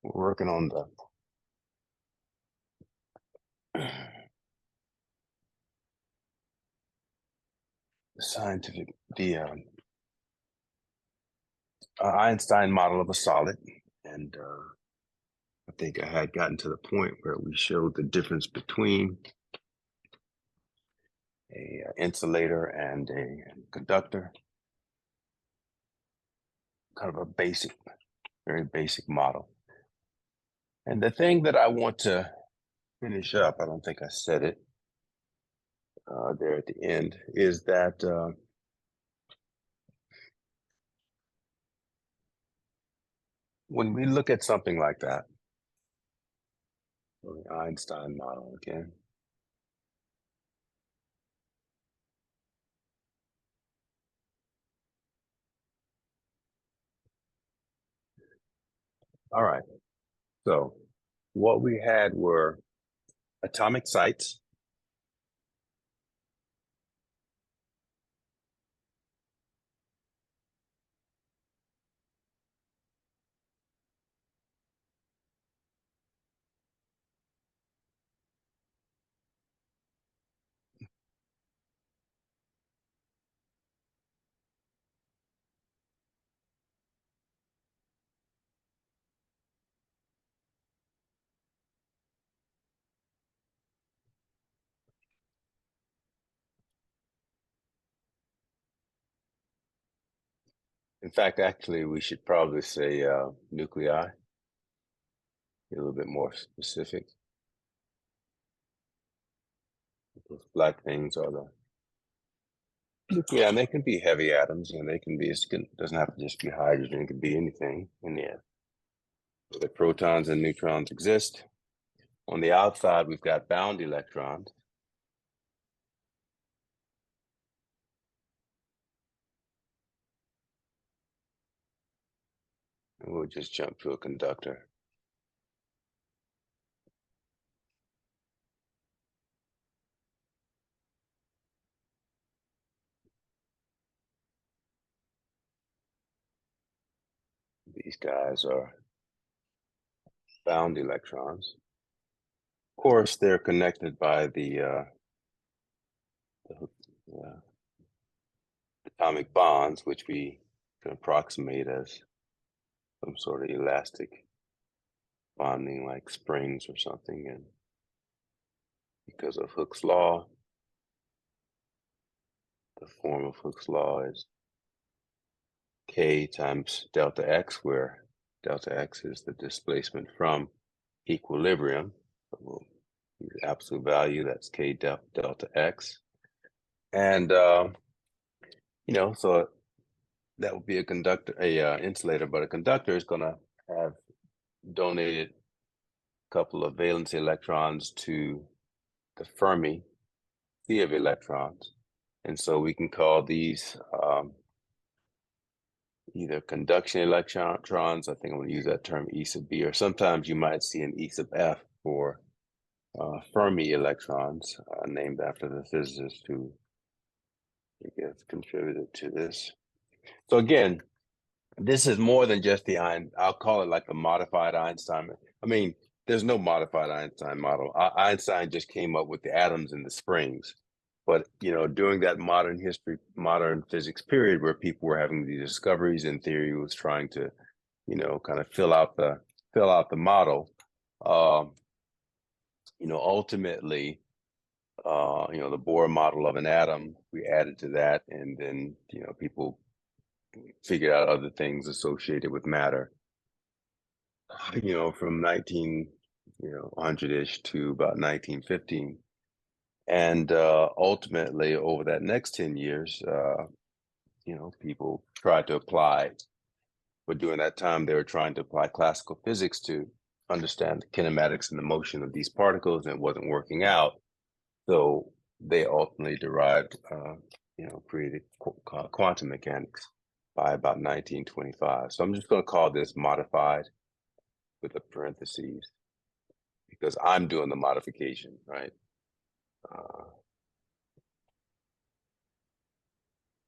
We're working on the scientific, the Einstein model of a solid. And I think I had gotten to the point where we showed the difference between a insulator and a conductor. Kind of a basic, very basic model. And the thing that I want to finish up, I don't think I said it there at the end, is that when we look at something like that, the Einstein model again, all right. So what we had were atomic sites. In fact, actually, we should probably say nuclei, a little bit more specific. Those black things are the nuclei, and they can be heavy atoms, and they can be, it doesn't have to just be hydrogen, it could be anything in the air. So the protons and neutrons exist. On the outside, we've got bound electrons. And we'll just jump to a conductor. These guys are bound electrons. Of course, they're connected by the atomic bonds, which we can approximate as some sort of elastic bonding like springs or something. And because of Hooke's law, the form of Hooke's law is K times delta X, where delta X is the displacement from equilibrium. So we'll use the absolute value, that's K delta X. And, so that would be a conductor, insulator, but a conductor is going to have donated a couple of valence electrons to the Fermi sea of electrons. And so we can call these either conduction electrons. I think I'm going to use that term E sub B, or sometimes you might see an E sub F for Fermi electrons, named after the physicist who contributed to this. So again, this is more than just I'll call it like the modified Einstein. I mean, there's no modified Einstein model. Einstein just came up with the atoms and the springs. But, during that modern physics period where people were having these discoveries and theory was trying to, kind of fill out the model, ultimately, the Bohr model of an atom, we added to that, and then, people figured out other things associated with matter, from 100-ish to about 1915. And ultimately, over that next 10 years, people tried to apply, but during that time, they were trying to apply classical physics to understand the kinematics and the motion of these particles, and it wasn't working out. So they ultimately derived, created quantum mechanics by about 1925. So I'm just going to call this modified with the parentheses because I'm doing the modification, right?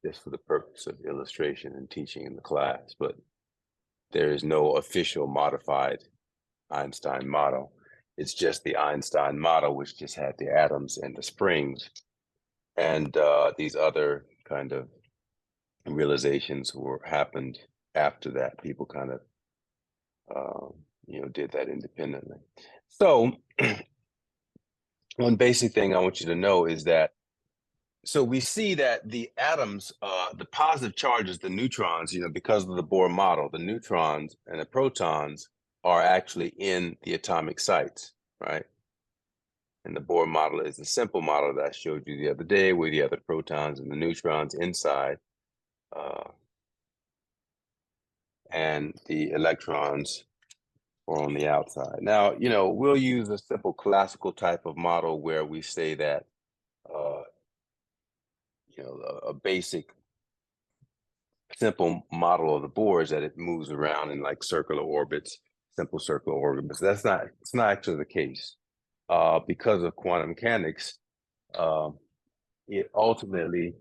Just for the purpose of illustration and teaching in the class, but there is no official modified Einstein model. It's just the Einstein model, which just had the atoms and the springs, and these other kind of realizations were happened after that. People kind of did that independently. So one basic thing I want you to know is that, so we see that the atoms, the positive charges, the neutrons, because of the Bohr model, the neutrons and the protons are actually in the atomic sites, right? And the Bohr model is a simple model that I showed you the other day, where you have the protons and the neutrons inside, and the electrons are on the outside. Now, we'll use a simple classical type of model where we say that, a basic simple model of the Bohr is that it moves around in like circular orbits, simple circular orbits. It's not actually the case. Because of quantum mechanics, it ultimately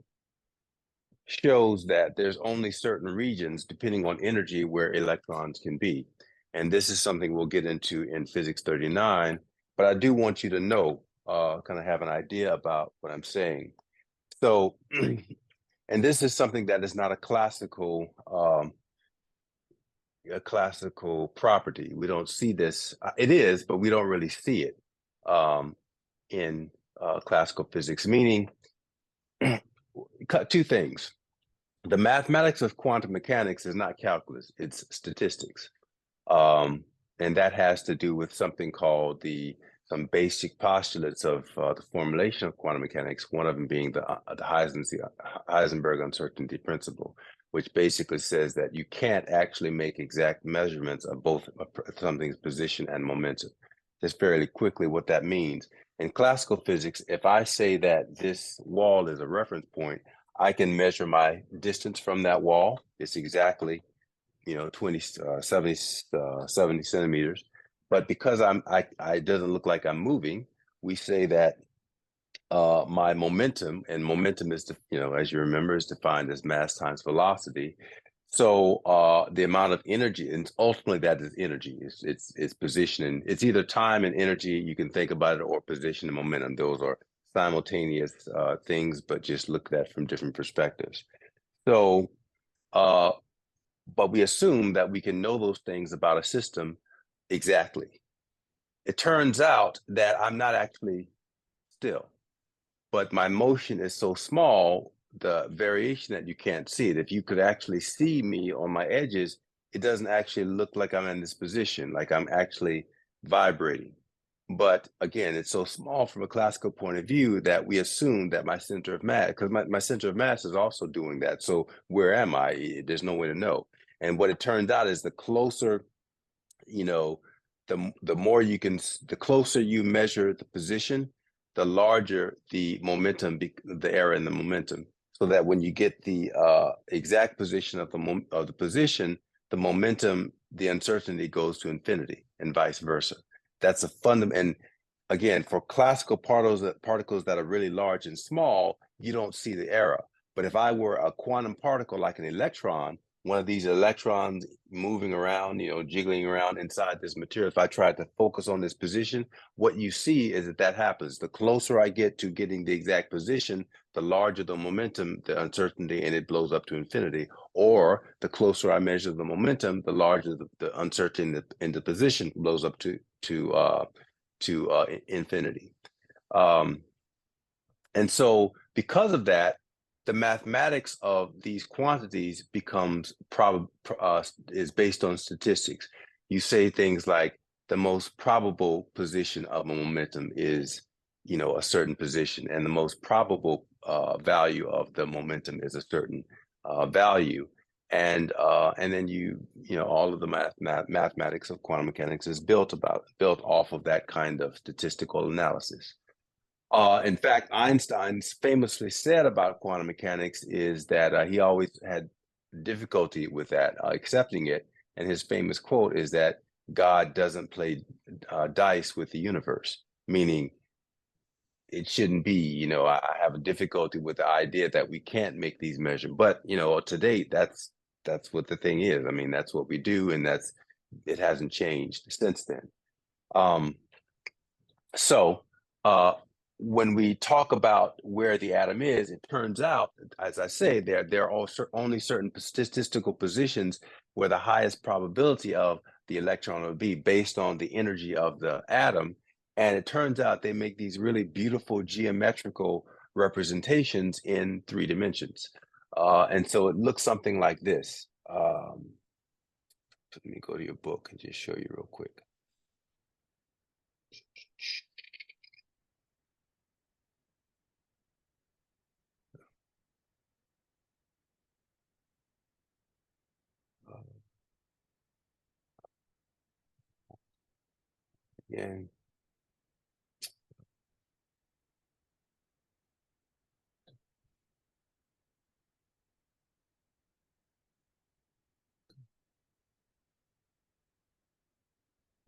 shows that there's only certain regions, depending on energy, where electrons can be. And this is something we'll get into in Physics 39, but I do want you to know, kind of have an idea about what I'm saying. So, and this is something that is not a classical property. We don't see this. It is, but we don't really see it in classical physics, meaning two things. The mathematics of quantum mechanics is not calculus, it's statistics. And that has to do with something called some basic postulates of the formulation of quantum mechanics, one of them being the Heisenberg uncertainty principle, which basically says that you can't actually make exact measurements of both something's position and momentum. Just fairly quickly what that means. In classical physics, if I say that this wall is a reference point, I can measure my distance from that wall. It's exactly 70 centimeters. But because it doesn't look like I'm moving, we say that my momentum, and momentum is, as you remember, is defined as mass times velocity. So the amount of energy, and ultimately that is energy. It's position, and it's either time and energy. You can think about it, or position and momentum. Those are simultaneous things, but just looked at from different perspectives. So, but we assume that we can know those things about a system exactly. It turns out that I'm not actually still, but my motion is so small, the variation that you can't see it. If you could actually see me on my edges, it doesn't actually look like I'm in this position, like I'm actually vibrating. But again, it's so small from a classical point of view that we assume that my center of mass, because my center of mass is also doing that. So where am I? There's no way to know. And what it turns out is the closer, the more you can, the closer you measure the position, the larger the momentum, the error in the momentum, so that when you get the exact position of the position, the momentum, the uncertainty goes to infinity, and vice versa. That's a fundamental. And again, for classical particles that are really large and small, you don't see the error. But if I were a quantum particle like an electron, one of these electrons moving around, jiggling around inside this material, if I tried to focus on this position, what you see is that happens. The closer I get to getting the exact position, the larger the momentum, the uncertainty, and it blows up to infinity. Or the closer I measure the momentum, the larger the uncertainty in the position blows up to infinity. And so because of that, the mathematics of these quantities is based on statistics. You say things like the most probable position of a momentum is, a certain position, and the most probable value of the momentum is a certain value. And then all of the mathematics of quantum mechanics is built off of that kind of statistical analysis. In fact, Einstein famously said about quantum mechanics is that he always had difficulty with that, accepting it. And his famous quote is that God doesn't play dice with the universe, meaning it shouldn't be. I have a difficulty with the idea that we can't make these measures. But to date, that's what the thing is. I mean, that's what we do, and it hasn't changed since then. Um, so uh, when we talk about where the atom is, it turns out, as I say, there are also only certain statistical positions where the highest probability of the electron will be based on the energy of the atom. And it turns out they make these really beautiful geometrical representations in 3 dimensions. And so it looks something like this. Let me go to your book and just show you real quick. Yeah.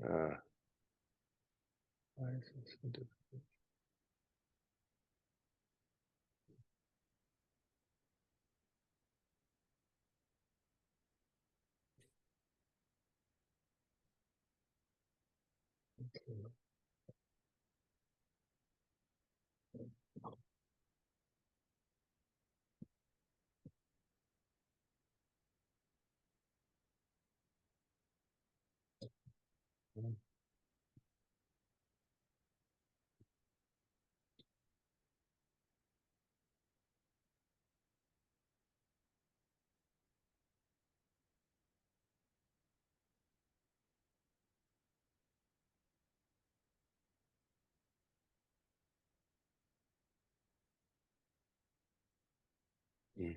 Uh, why is this so difficult? Mm.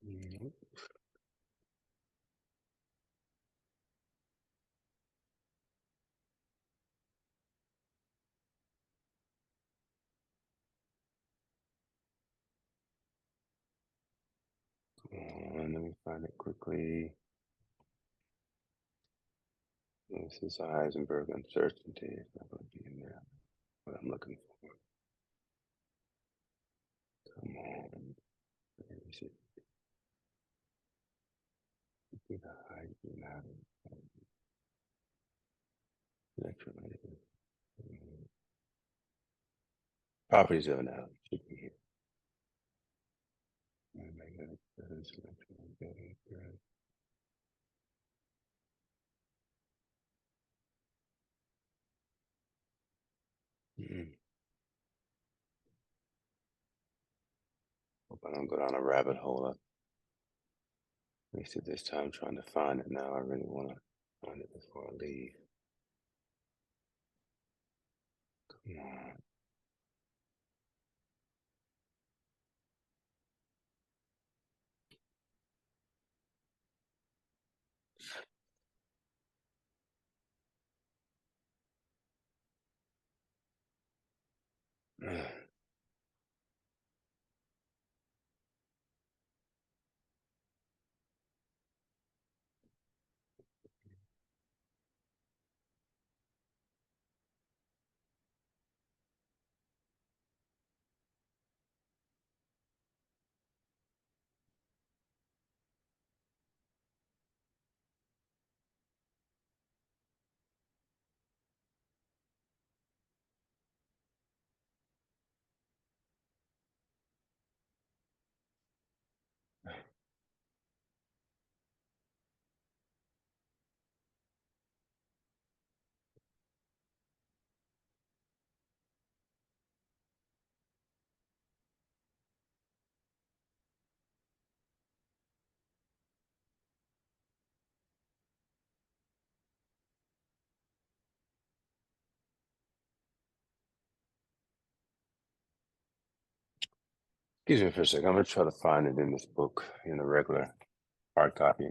Mhm. Let me find it quickly. This is Heisenberg uncertainty. It's not going to be in there. What I'm looking for. Come on. Where is it? The hydrogen atom. Electrolytic. Properties of an atom should be here. Magnetic resonance, electromagnetic resonance. Hope I don't go down a rabbit hole. I wasted this time trying to find it. Now I really want to find it before I leave. Come on. Excuse me for a second. I'm going to try to find it in this book, in the regular hard copy.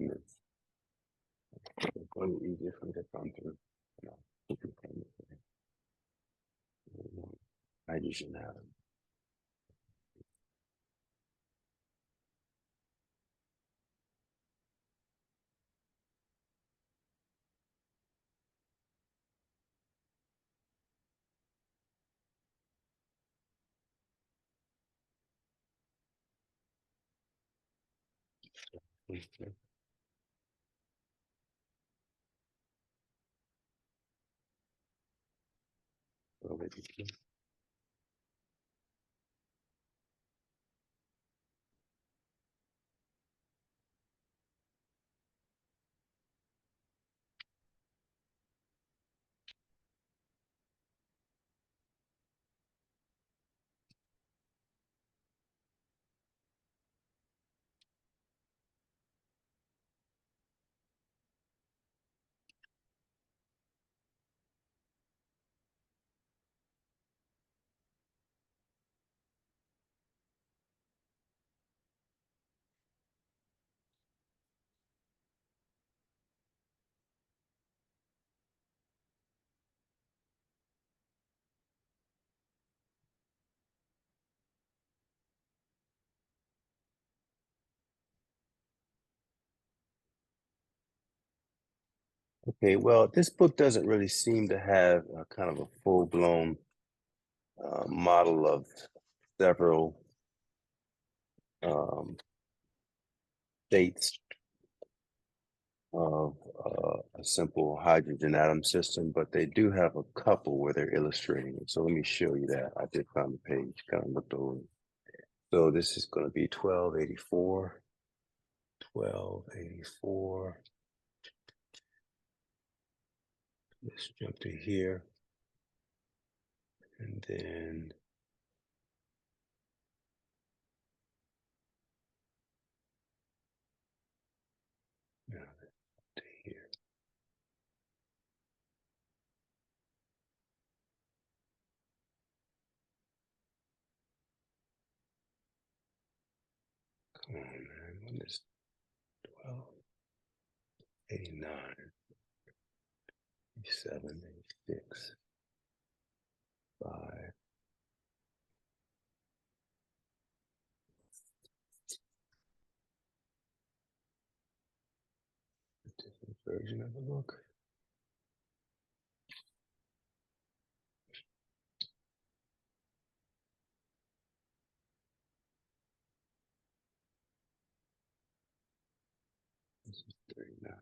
It's going to be easier for me to come through. No. Hydrogen atom. Okay. Okay, well, this book doesn't really seem to have a kind of a full-blown model of several states of a simple hydrogen atom system, but they do have a couple where they're illustrating it. So let me show you that. I did find the page, kind of looked over. So this is going to be 1284. 1284. Let's jump to here. And then now to here. Come on, man. When is 1289? 87, 86, 5. A different version of the book. This is 39.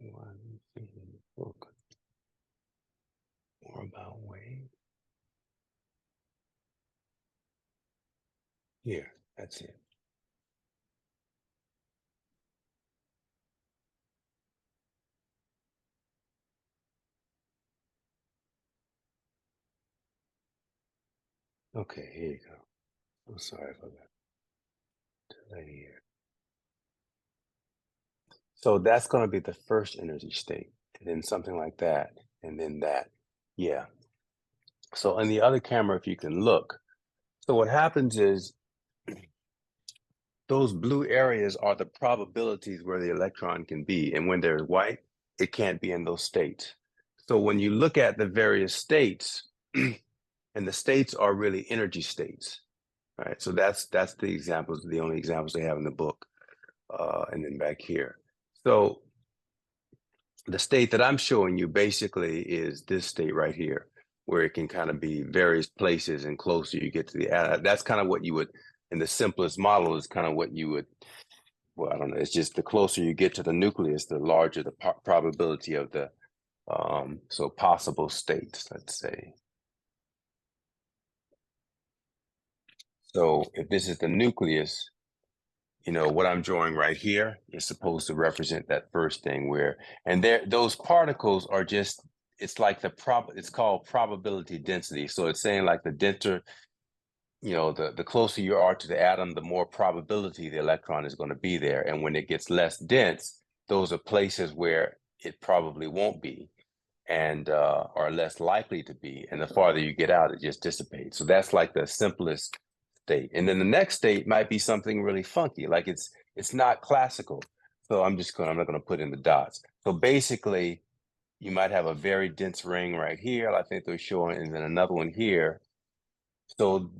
Why are we thinking the book more about Wayne? Here, that's it. Okay, here you go. I'm sorry for that delay here. So that's going to be the first energy state, and then something like that, and then that. Yeah. So in the other camera, if you can look, so what happens is those blue areas are the probabilities where the electron can be. And when there's white, it can't be in those states. So when you look at the various states, and the states are really energy states, right? So that's the examples, the only examples they have in the book. And then back here. So the state that I'm showing you basically is this state right here, where it can kind of be various places, and closer you get to the atom. That's kind of what you would, in the simplest model, is kind of what you would, well, I don't know, it's just the closer you get to the nucleus, the larger the probability of the So possible states, let's say. So if this is the nucleus, what I'm drawing right here is supposed to represent that first thing where, and those particles are just, it's like it's called probability density. So it's saying like the denser, the closer you are to the atom, the more probability the electron is going to be there. And when it gets less dense, those are places where it probably won't be and are less likely to be. And the farther you get out, it just dissipates. So that's like the simplest state. And then the next state might be something really funky, like it's not classical. So I'm not going to put in the dots. So basically, you might have a very dense ring right here. I think they're showing, and then another one here. So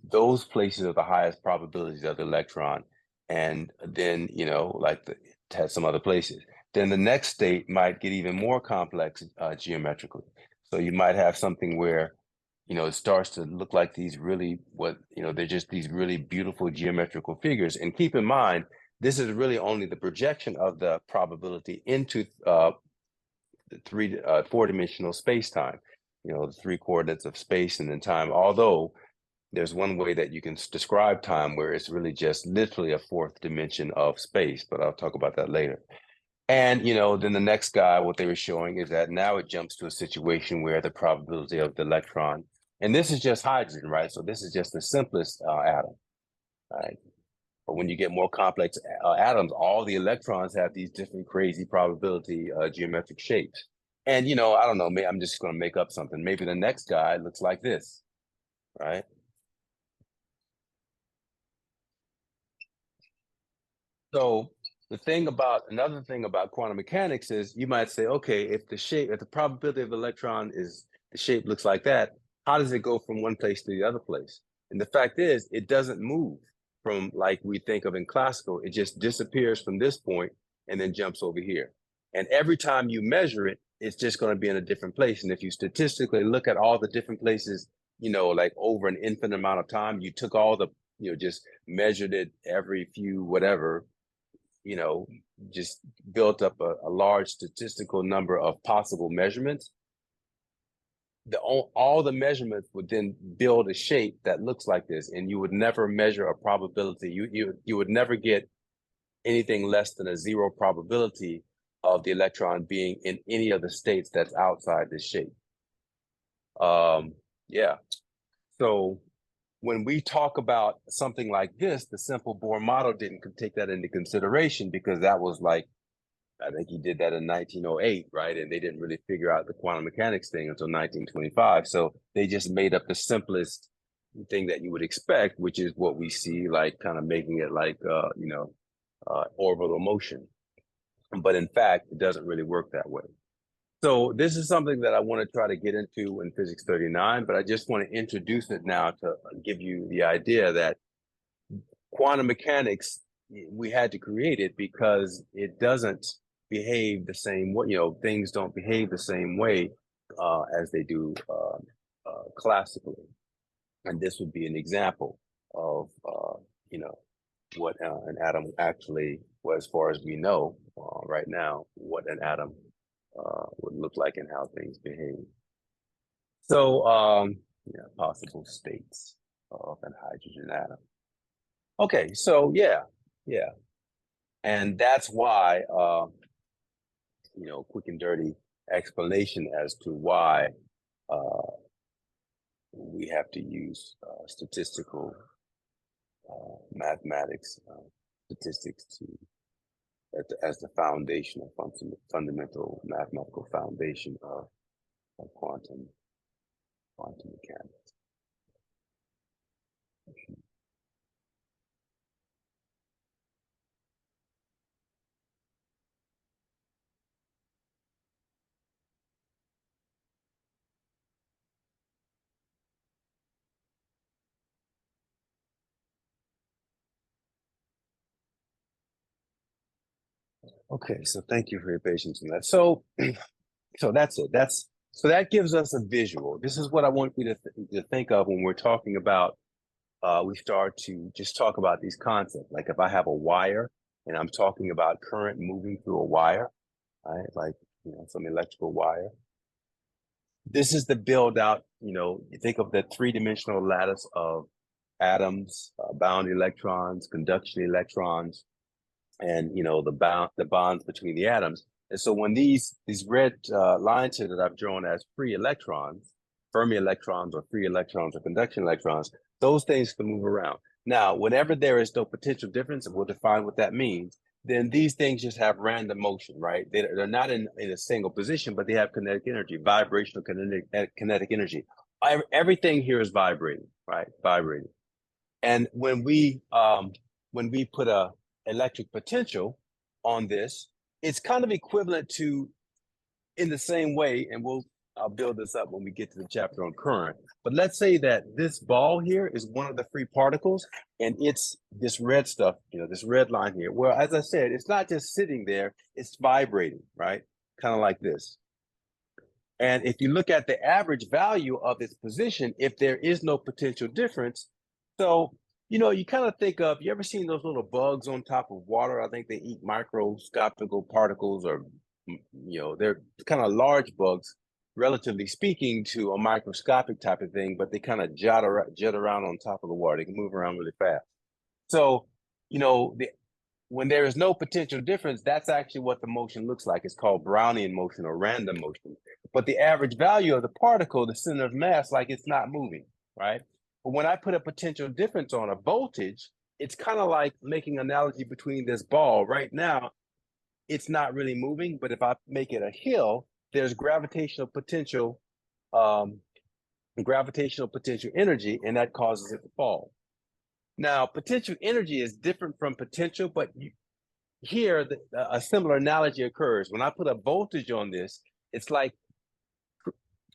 those places are the highest probabilities of the electron. And then, it has some other places. Then the next state might get even more complex geometrically. So you might have something where, it starts to look like these really, they're just these really beautiful geometrical figures. And keep in mind, this is really only the projection of the probability into the four-dimensional space-time, the three coordinates of space and then time, although there's one way that you can describe time where it's really just literally a fourth dimension of space, but I'll talk about that later. And, then the next guy, what they were showing is that now it jumps to a situation where the probability of the electron, and this is just hydrogen, right? So this is just the simplest atom, right? But when you get more complex atoms, all the electrons have these different crazy probability geometric shapes. And, I don't know, maybe I'm just going to make up something. Maybe the next guy looks like this, right? So another thing about quantum mechanics is you might say, okay, if the probability of the electron is the shape looks like that, how does it go from one place to the other place? And the fact is, it doesn't move from like we think of in classical. It just disappears from this point and then jumps over here. And every time you measure it, it's just going to be in a different place. And if you statistically look at all the different places, like over an infinite amount of time, you took all the, just measured it every few whatever, you know, just built up a large statistical number of possible measurements, all the measurements would then build a shape that looks like this, and you would never measure a probability. You would never get anything less than a zero probability of the electron being in any of the states that's outside this shape. Yeah. So when we talk about something like this, the simple Bohr model didn't take that into consideration because that was like, I think he did that in 1908, right? And they didn't really figure out the quantum mechanics thing until 1925. So they just made up the simplest thing that you would expect, which is what we see, like kind of making it like, orbital motion. But in fact, it doesn't really work that way. So this is something that I want to try to get into in Physics 39, but I just want to introduce it now to give you the idea that quantum mechanics, we had to create it because it doesn't behave the same way. Things don't behave the same way as they do classically. And this would be an example of, what an atom actually, well, as far as we know right now, what an atom would look like and how things behave. So, possible states of an hydrogen atom. Okay, so yeah. And that's why, quick and dirty explanation as to why we have to use statistical mathematics, statistics as the foundational, fundamental mathematical foundation of quantum mechanics. Okay, so thank you for your patience in that. So, so that's it. So that gives us a visual. This is what I want you to think of when we're talking about. We start to just talk about these concepts. Like if I have a wire and I'm talking about current moving through a wire, right? Like some electrical wire. This is the build out, you think of the three-dimensional lattice of atoms, bound electrons, conduction electrons, and the bonds between the atoms. And so when these red lines here that I've drawn as free electrons, Fermi electrons or free electrons or conduction electrons, those things can move around. Now, whenever there is no potential difference, and we'll define what that means, then these things just have random motion, right? They're not in a single position, but they have kinetic energy, vibrational kinetic energy. Everything here is vibrating, right? Vibrating. And when we put a electric potential on this, it's kind of equivalent to, in the same way, and I'll build this up when we get to the chapter on current. But let's say that this ball here is one of the free particles, and it's this red stuff, this red line here. Well, as I said, it's not just sitting there, it's vibrating, right? Kind of like this. And if you look at the average value of its position, if there is no potential difference, so you kind of think of, you ever seen those little bugs on top of water? I think they eat microscopic particles, or they're kind of large bugs, relatively speaking, to a microscopic type of thing, but they kind of jet around on top of the water. They can move around really fast. So, when there is no potential difference, that's actually what the motion looks like. It's called Brownian motion or random motion. But the average value of the particle, the center of mass, like it's not moving, right? But when I put a potential difference on a voltage, it's kind of like making an analogy between this ball. Right now, it's not really moving, but if I make it a hill, there's gravitational potential energy, and that causes it to fall. Now, potential energy is different from potential, but here a similar analogy occurs. When I put a voltage on this, it's like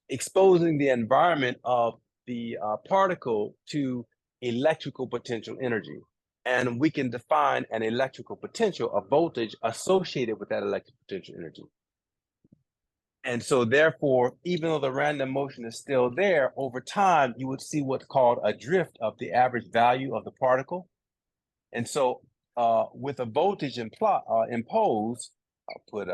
exposing the environment of the particle to electrical potential energy. And we can define an electrical potential, a voltage associated with that electrical potential energy. And so therefore, even though the random motion is still there, over time, you would see what's called a drift of the average value of the particle. And so with a voltage imposed, I'll put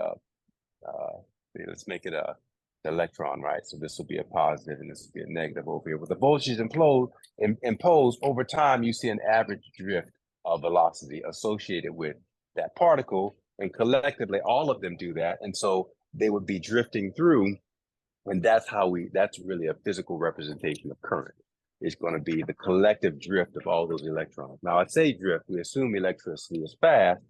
let's make it a electron, right? So this will be a positive and this will be a negative over here. With the voltage imposed over time, you see an average drift of velocity associated with that particle, and collectively all of them do that. And so they would be drifting through, and that's really a physical representation of current. It's going to be the collective drift of all those electrons. Now, I say drift, we assume electricity is fast.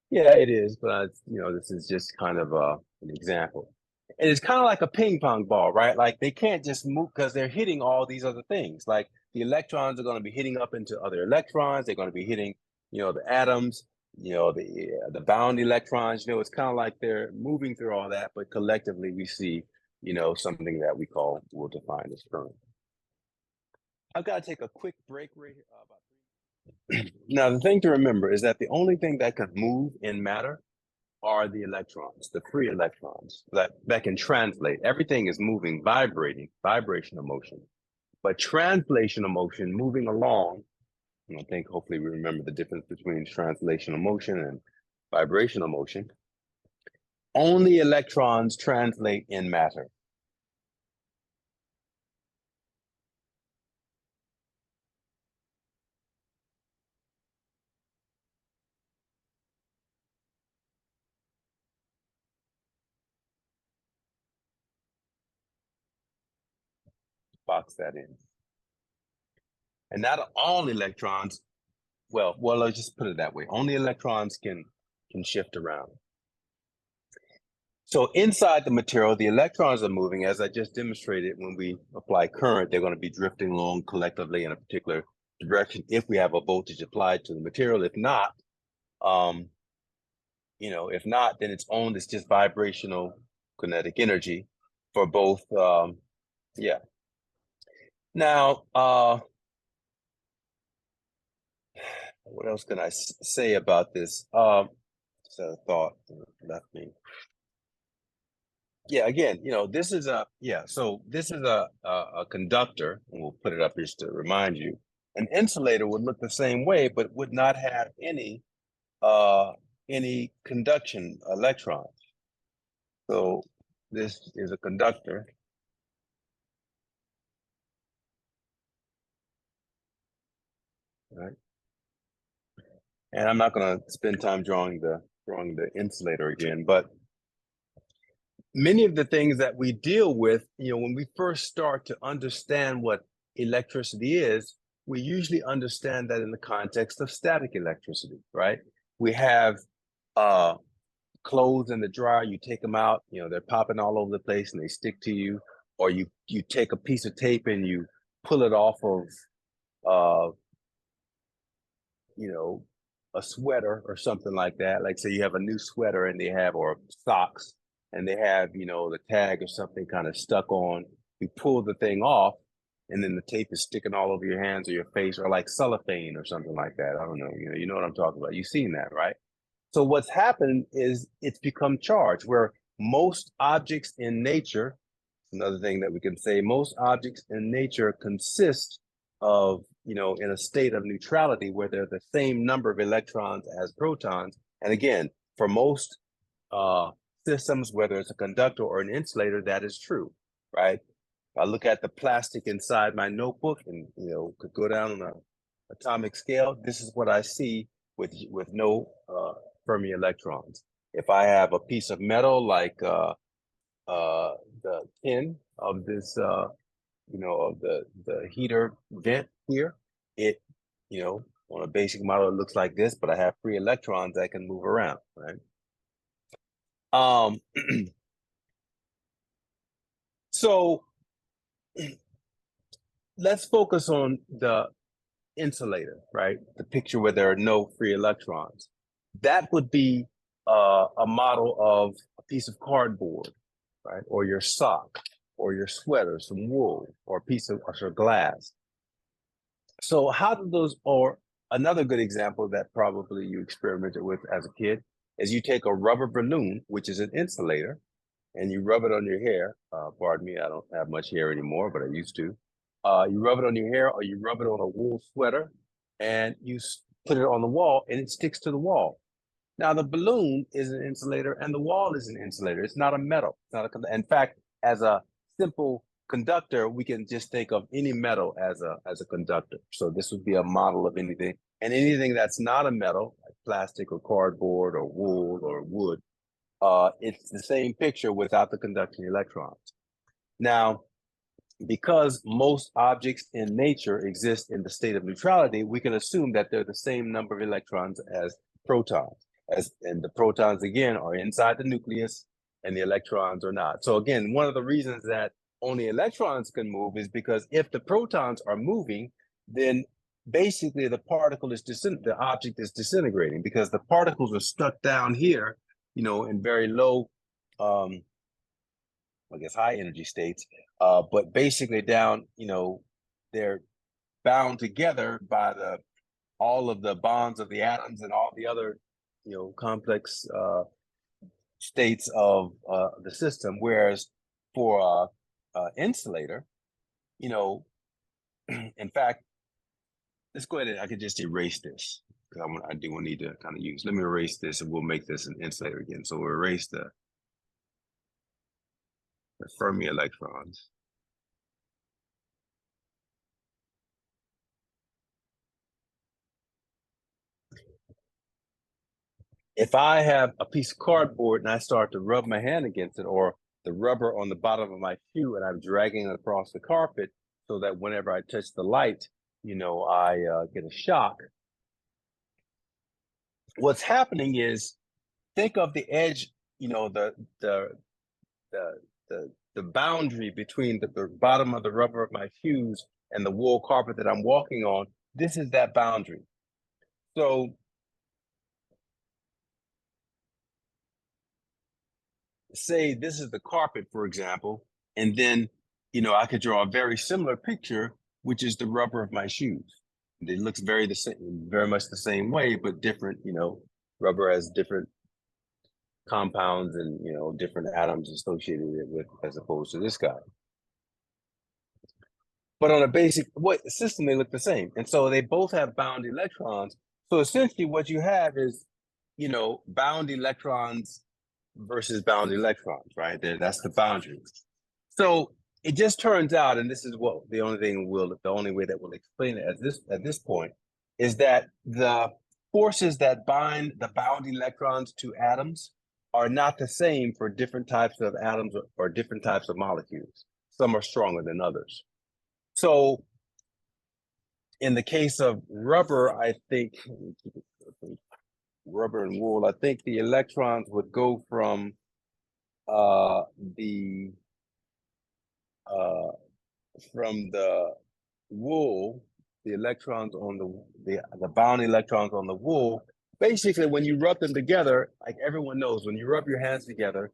Yeah, it is, but this is just kind of an example. And it's kind of like a ping pong ball, right? Like they can't just move because they're hitting all these other things. Like the electrons are going to be hitting up into other electrons. They're going to be hitting, the atoms, the bound electrons. It's kind of like they're moving through all that, but collectively we see, something that we'll define as current. I've got to take a quick break right here. Now, the thing to remember is that the only thing that can move in matter are the electrons, the free electrons that can translate. Everything is moving, vibrational motion. But translational motion, moving along, and I think hopefully we remember the difference between translational motion and vibrational motion. Only electrons translate in matter. Box that in. And not all electrons, well, let's just put it that way. Only electrons can shift around. So inside the material, the electrons are moving, as I just demonstrated. When we apply current, they're going to be drifting along collectively in a particular direction if we have a voltage applied to the material. If not, then it's just vibrational kinetic energy for both. Yeah. Now, what else can I say about this? Just a thought left me. Yeah, again, this is a conductor, and we'll put it up here just to remind you. An insulator would look the same way, but would not have any conduction electrons. So this is a conductor. Right? And I'm not going to spend time drawing the insulator again, but many of the things that we deal with, when we first start to understand what electricity is, we usually understand that in the context of static electricity, right? We have clothes in the dryer, you take them out, they're popping all over the place and they stick to you, or you take a piece of tape and you pull it off of uh, a sweater or something like that. Like say you have a new sweater and they have, or socks, and they have, the tag or something kind of stuck on. You pull the thing off, and then the tape is sticking all over your hands or your face, or like cellophane or something like that. I don't know. You know what I'm talking about. You've seen that, right? So what's happened is it's become charged, where most objects in nature, another thing that we can say, most objects in nature consist of, in a state of neutrality where they're the same number of electrons as protons. And again, for most systems, whether it's a conductor or an insulator, that is true, right? If I look at the plastic inside my notebook and, could go down on an atomic scale, this is what I see with no Fermi electrons. If I have a piece of metal like the tin of this, of the heater vent here, it, on a basic model, it looks like this, but I have free electrons that can move around, right? So let's focus on the insulator, right? The picture where there are no free electrons. That would be a model of a piece of cardboard, right? Or your sock, or your sweater, some wool, or a piece of or glass. So how do those, or another good example that probably you experimented with as a kid, is you take a rubber balloon, which is an insulator, and you rub it on your hair. Pardon me, I don't have much hair anymore, but I used to. You rub it on your hair, or you rub it on a wool sweater, and you put it on the wall, and it sticks to the wall. Now, the balloon is an insulator, and the wall is an insulator. It's not a metal. It's not a. In fact, as a simple conductor, we can just think of any metal as a conductor. So this would be a model of anything, and anything that's not a metal, like plastic or cardboard or wool or wood, it's the same picture without the conducting electrons. Now, because most objects in nature exist in the state of neutrality, we can assume that they're the same number of electrons as protons. And the protons, again, are inside the nucleus and the electrons are not. So again, one of the reasons that only electrons can move is because if the protons are moving, then basically the particle is the object is disintegrating, because the particles are stuck down here, in very low, I guess, high energy states, but basically down, they're bound together by all of the bonds of the atoms and all the other, complex states of the system. Whereas for insulator, in fact, let's go ahead and I could just erase this, because I do need to kind of use. Let me erase this, and we'll make this an insulator again. So we'll erase the Fermi electrons. If I have a piece of cardboard and I start to rub my hand against it, or the rubber on the bottom of my shoe, and I'm dragging it across the carpet so that whenever I touch the light, I get a shock. What's happening is, think of the edge, the boundary between the bottom of the rubber of my shoes and the wool carpet that I'm walking on. This is that boundary. So say this is the carpet, for example, and then, I could draw a very similar picture, which is the rubber of my shoes. It looks very much the same way, but different. Rubber has different compounds and, different atoms associated with, as opposed to this guy. But on a basic system, they look the same, and so they both have bound electrons. So essentially, what you have is, bound electrons versus bound electrons, right? That's the boundary. So it just turns out, and this is what the only way that we'll explain it at this point, is that the forces that bind the bound electrons to atoms are not the same for different types of atoms or different types of molecules. Some are stronger than others. So in the case of rubber, I think rubber and wool, I think the electrons would go from the uh, from the wool, the electrons on the bound electrons on the wool. Basically, when you rub them together, like everyone knows, when you rub your hands together,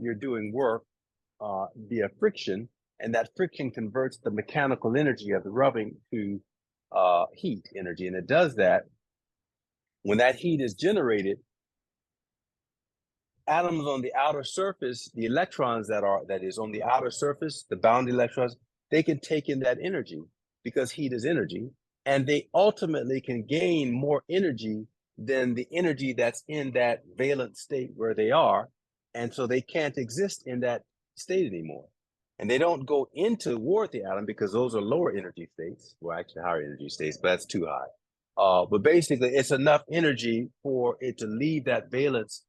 you're doing work via friction, and that friction converts the mechanical energy of the rubbing to heat energy, and it does that when that heat is generated. Atoms on the outer surface, the electrons that is on the outer surface, the bound electrons, they can take in that energy because heat is energy, and they ultimately can gain more energy than the energy that's in that valent state where they are, and so they can't exist in that state anymore. And they don't go into toward the atom because those are lower energy states, well, actually higher energy states, but that's too high. But basically, it's enough energy for it to leave that valence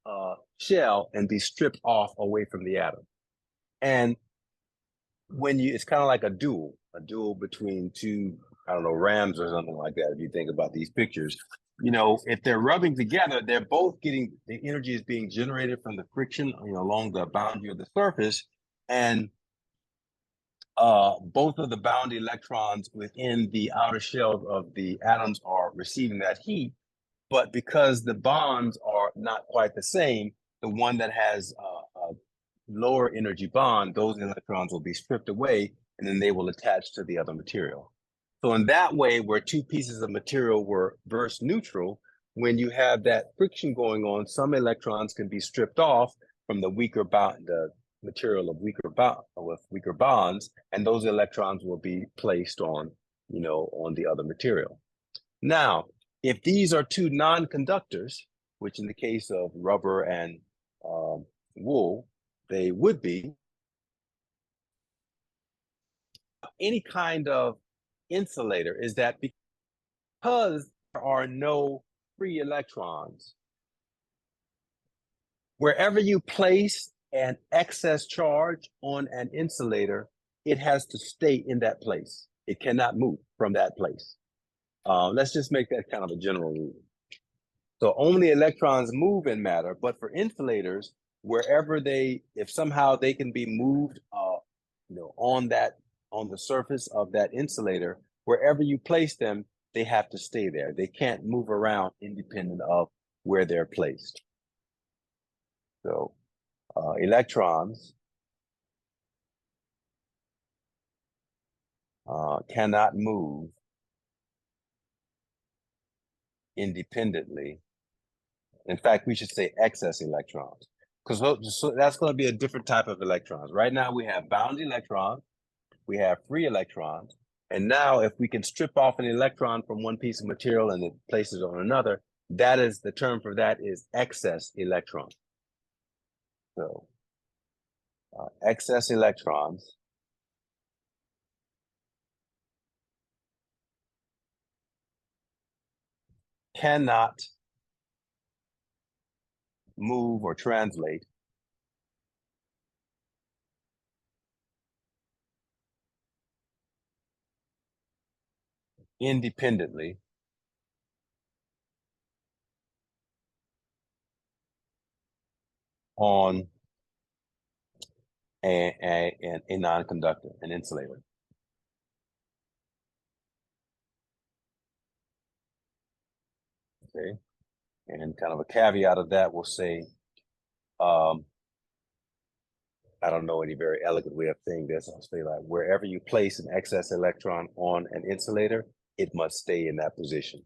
shell and be stripped off away from the atom. And it's kind of like a duel between two, I don't know, rams or something like that. If you think about these pictures, if they're rubbing together, they're both getting the energy is being generated from the friction, along the boundary of the surface, and both of the bound electrons within the outer shell of the atoms are receiving that heat. But because the bonds are not quite the same, the one that has a lower energy bond, those electrons will be stripped away, and then they will attach to the other material. So in that way, where two pieces of material were verse neutral, when you have that friction going on, some electrons can be stripped off from the material of weaker bonds, and those electrons will be placed on the other material. Now, if these are two non-conductors, which in the case of rubber and wool, they would be, any kind of insulator is that because there are no free electrons, wherever you place an excess charge on an insulator, it has to stay in that place. It cannot move from that place. Let's just make that kind of a general rule. So only electrons move in matter, but for insulators, if somehow they can be moved, on the surface of that insulator, wherever you place them, they have to stay there. They can't move around independent of where they're placed. So electrons cannot move independently. In fact, we should say excess electrons, because so that's going to be a different type of electrons. Right now, we have bound electrons, we have free electrons, and now if we can strip off an electron from one piece of material and it places it on another, that is the term for that is excess electron. So excess electrons cannot move or translate independently on a non-conductor, an insulator. Okay, and kind of a caveat of that, we'll say, I don't know any very elegant way of saying this. I'll say like wherever you place an excess electron on an insulator, it must stay in that position.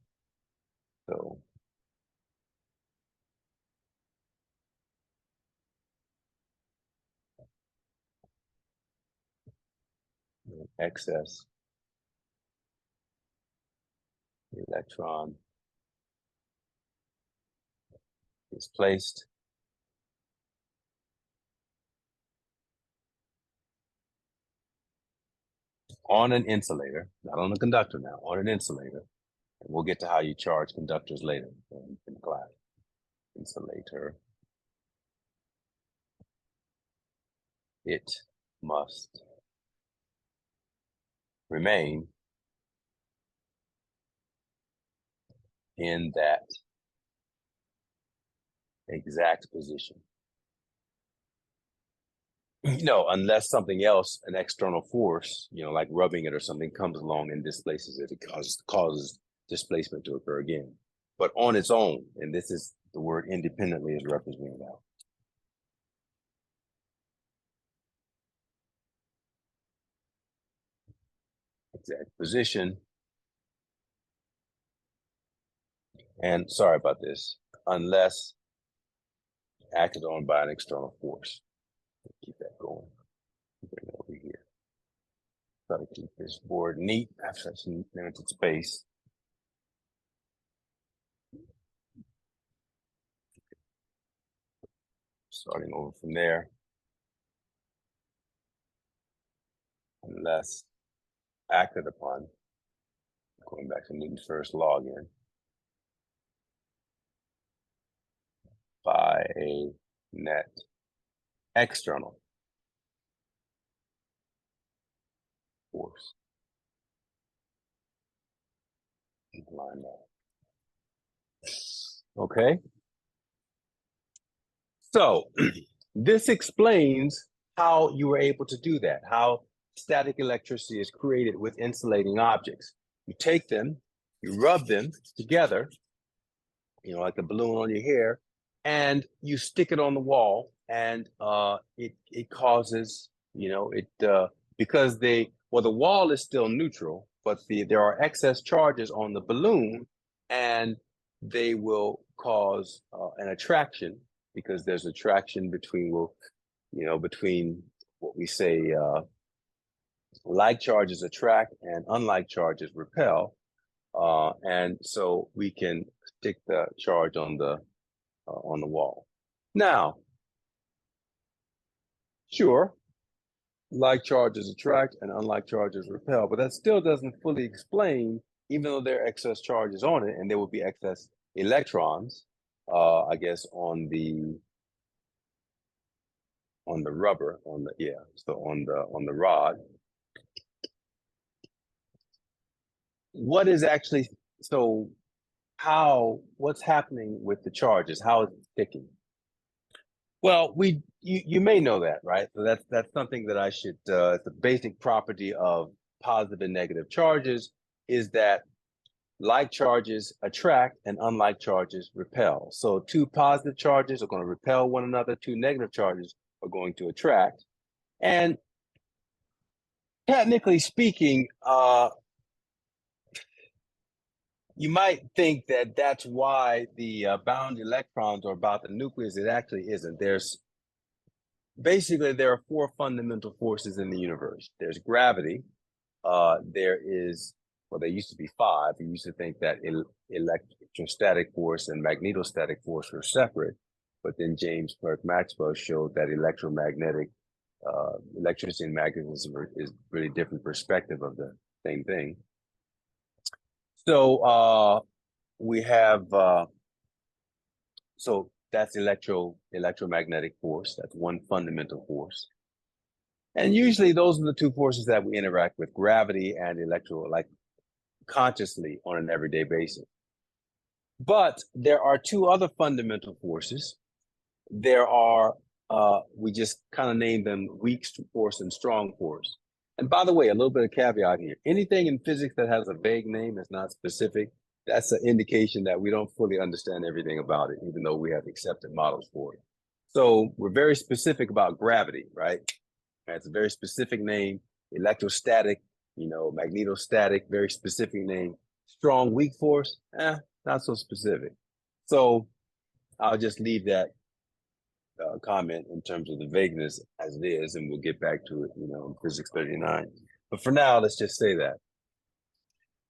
So excess electron is placed on an insulator, not on a conductor now, on an insulator. And we'll get to how you charge conductors later in class. Insulator. It must remain in that exact position. Unless something else, an external force, like rubbing it or something, comes along and displaces it, it causes displacement to occur again. But on its own, and this is the word independently is represented now. Exact position. And sorry about this, unless acted on by an external force. Keep that going. Bring it over here. Try to keep this board neat. I have such limited space. Starting over from there. Unless acted upon, going back to Newton's first law again, by a net external force. Line that. Okay. So this explains how you were able to do that, how static electricity is created with insulating objects. You take them, you rub them together, like a balloon on your hair, and you stick it on the wall, and it causes, because the wall is still neutral, but there are excess charges on the balloon, and they will cause an attraction, because there's attraction between what we say like charges attract and unlike charges repel. And so we can stick the charge on the wall. Now, sure, like charges attract and unlike charges repel, but that still doesn't fully explain, even though there are excess charges on it, and there will be excess electrons, I guess, on the rubber, on the rod. What is actually, what's happening with the charges? How is it sticking? Well, you may know that, right? So that's something that I should, the basic property of positive and negative charges is that like charges attract and unlike charges repel. So two positive charges are going to repel one another, two negative charges are going to attract. And technically speaking, you might think that that's why the bound electrons are about the nucleus. It actually isn't. There are four fundamental forces in the universe. There's gravity. There used to be five. We used to think that electrostatic force and magnetostatic force were separate, but then James Clerk Maxwell showed that electricity and magnetism is really different perspective of the same thing. So we have so that's electromagnetic force. That's one fundamental force. And usually those are the two forces that we interact with, gravity and consciously on an everyday basis. But there are two other fundamental forces. There are, we just kind of named them weak force and strong force. And by the way, a little bit of caveat here. Anything in physics that has a vague name is not specific. That's an indication that we don't fully understand everything about it, even though we have accepted models for it. So we're very specific about gravity, right? It's a very specific name. Electrostatic, magnetostatic, very specific name. Strong, weak force, not so specific. So I'll just leave that comment in terms of the vagueness as it is, and we'll get back to it, in Physics 39. But for now, let's just say that.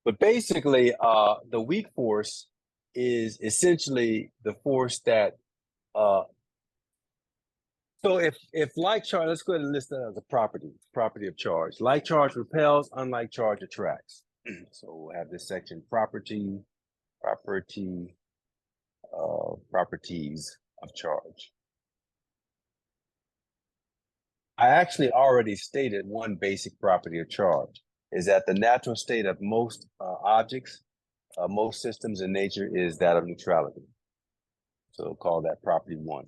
But basically, the weak force is essentially the force that So if like charge, let's go ahead and list that as a property of charge. Like charge repels, unlike charge attracts. So we'll have this section properties of charge. I actually already stated one basic property of charge is that the natural state of most objects, most systems in nature is that of neutrality. So we'll call that property one.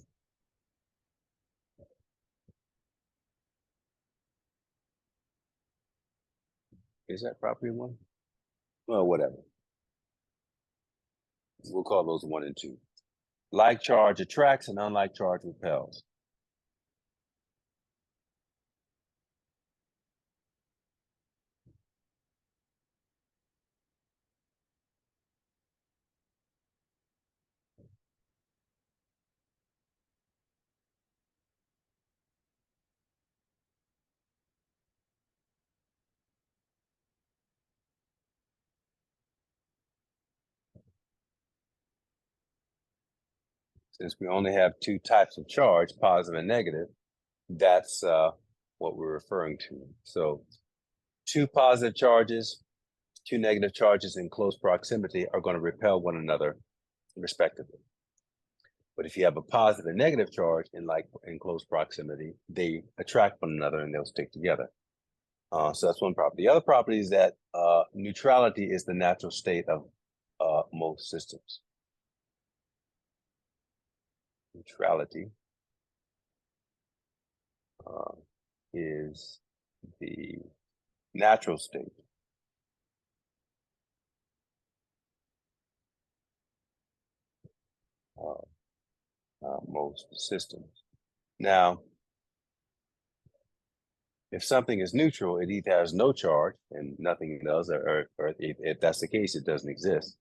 Is that property one? Well, whatever. We'll call those one and two. Like charge attracts and unlike charge repels. Since we only have two types of charge, positive and negative, that's what we're referring to. So two positive charges, two negative charges in close proximity are going to repel one another respectively. But if you have a positive and negative charge in close proximity, they attract one another and they'll stick together. So that's one property. The other property is that neutrality is the natural state of most systems. Neutrality is the natural state of most systems. Now, if something is neutral, it either has no charge and nothing does, or if that's the case, it doesn't exist,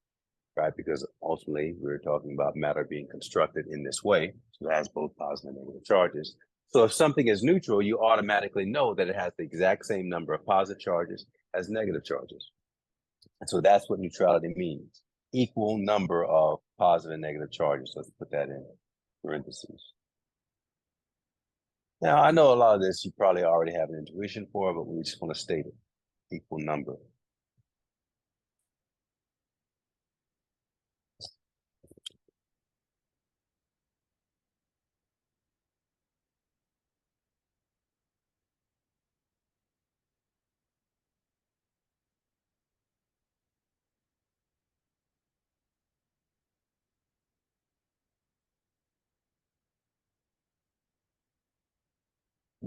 right? Because ultimately, we're talking about matter being constructed in this way, so it has both positive and negative charges. So if something is neutral, you automatically know that it has the exact same number of positive charges as negative charges. And so that's what neutrality means. Equal number of positive and negative charges. Let's put that in parentheses. Now, I know a lot of this you probably already have an intuition for, but we just want to state it. Equal number.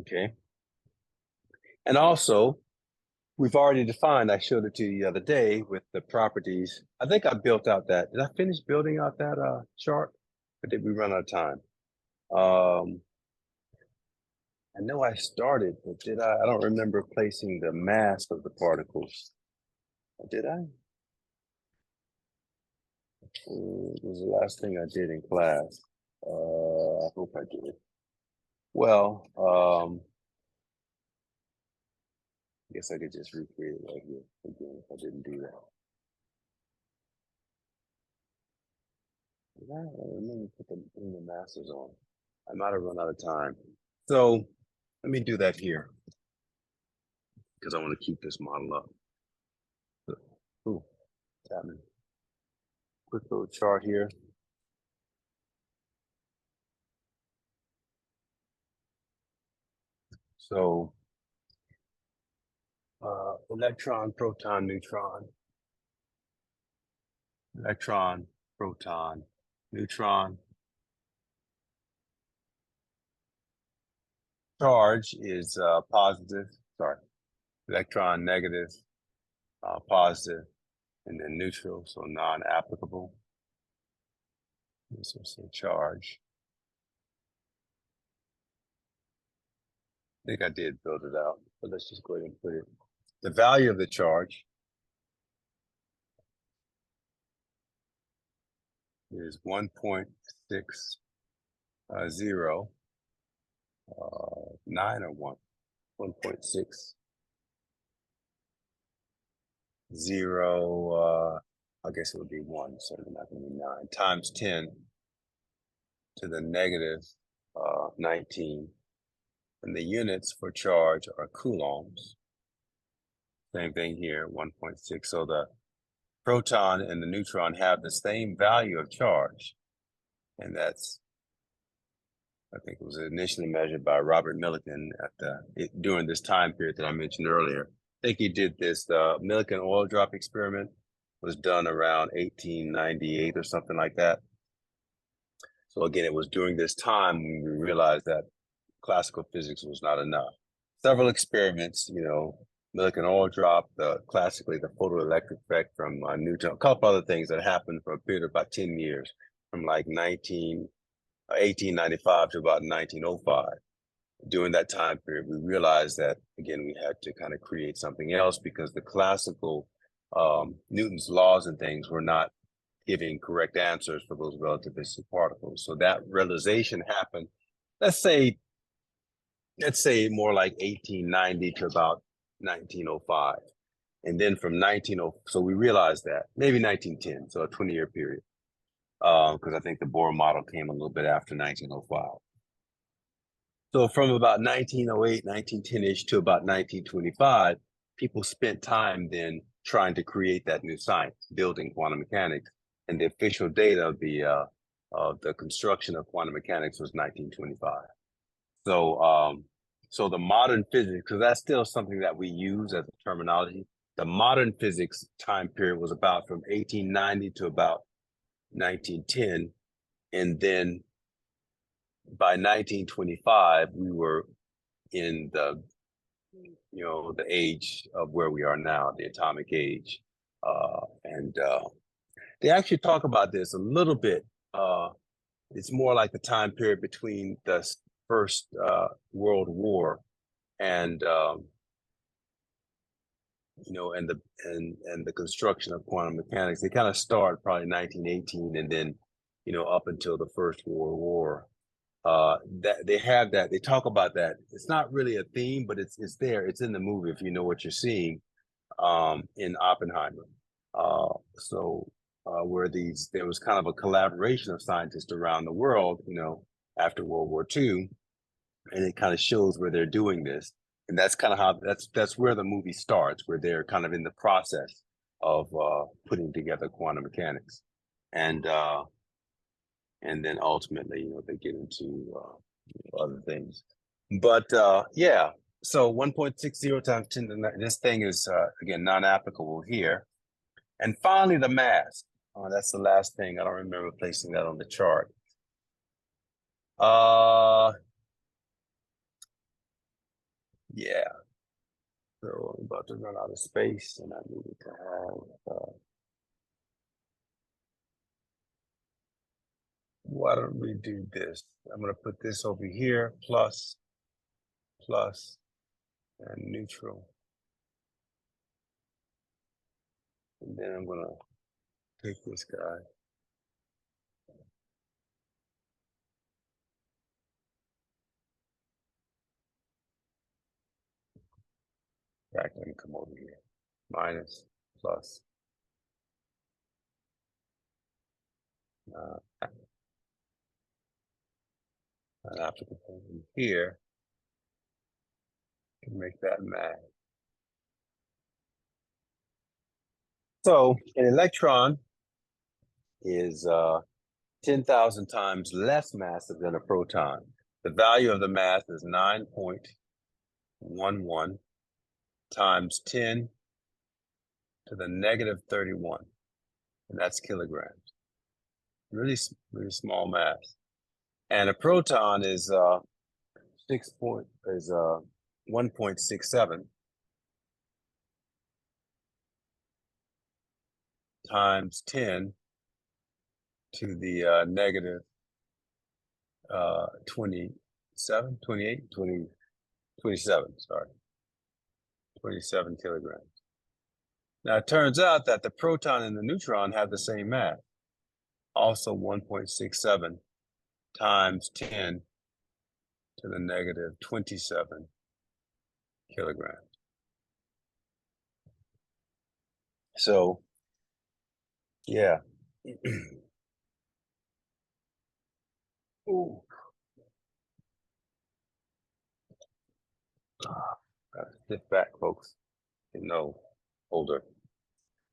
Okay. And also, we've already defined, I showed it to you the other day with the properties. I think I built out that. Did I finish building out that chart? Or did we run out of time? I know I started, but did I? I don't remember placing the mass of the particles. Did I? It was the last thing I did in class. I hope I did. Well, I guess I could just recreate it right here again if I didn't do that. I remember putting the masses on. I might have run out of time. So let me do that here because I want to keep this model up. Ooh, what's happening? Quick little chart here. So electron, proton, neutron. Electron, proton, neutron. Charge is positive, sorry, electron negative, positive, and then neutral, so non-applicable. This will say charge. I think I did build it out, but let's just go ahead and put it. The value of the charge is 1.60, 9 or 1, 1.60, I guess it would be 1, so it's not going to be 9, times 10 to the negative 19. And the units for charge are coulombs. Same thing here, 1.6. So the proton and the neutron have the same value of charge. And that's, I think it was initially measured by Robert Millikan during this time period that I mentioned earlier. I think he did this, the Millikan oil drop experiment was done around 1898 or something like that. So again, it was during this time when we realized that classical physics was not enough. Several experiments, Millikan oil drop, classically the photoelectric effect from Newton, a couple other things that happened for a period of about 10 years, from like 1895 to about 1905. During that time period, we realized that, again, we had to kind of create something else because the classical Newton's laws and things were not giving correct answers for those relativistic particles. So that realization happened, let's say more like 1890 to about 1905. And then from 1900, so we realized that, maybe 1910, so a 20-year period, because I think the Bohr model came a little bit after 1905. So from about 1908, 1910-ish to about 1925, people spent time then trying to create that new science, building quantum mechanics. And the official date of the construction of quantum mechanics was 1925. So the modern physics, because that's still something that we use as a terminology, the modern physics time period was about from 1890 to about 1910. And then by 1925, we were in the age of where we are now, the atomic age. And they actually talk about this a little bit. It's more like the time period between the First World War and the construction of quantum mechanics. They kind of start probably 1918, and then up until the First World War. That they have that, they talk about that. It's not really a theme, but it's there. It's in the movie if you know what you're seeing in Oppenheimer. Where there was kind of a collaboration of scientists around the world, after World War II, and it kind of shows where they're doing this. And that's kind of how that's where the movie starts, where they're kind of in the process of putting together quantum mechanics. And then ultimately, they get into other things. But yeah, so 1.60 times 10 to the 9, this thing is, again, non-applicable here. And finally, the mass. That's the last thing. I don't remember placing that on the chart. Yeah. So I'm about to run out of space, and I needed to have... why don't we do this? I'm going to put this over here, plus, and neutral. And then I'm going to take this guy. Back, let me come over here. Minus, plus. And after the thing here, can make that mass. So an electron is 10,000 times less massive than a proton. The value of the mass is 9.11 times 10 to the negative 31, and that's kilograms. Really, really small mass. And a proton is 1.67 times 10 to the negative 27, 28, 20, 27, sorry, 27 kilograms. Now, it turns out that the proton and the neutron have the same mass, also 1.67 times 10 to the negative 27 kilograms. So, yeah. Ooh. Sit back, folks. You know, older.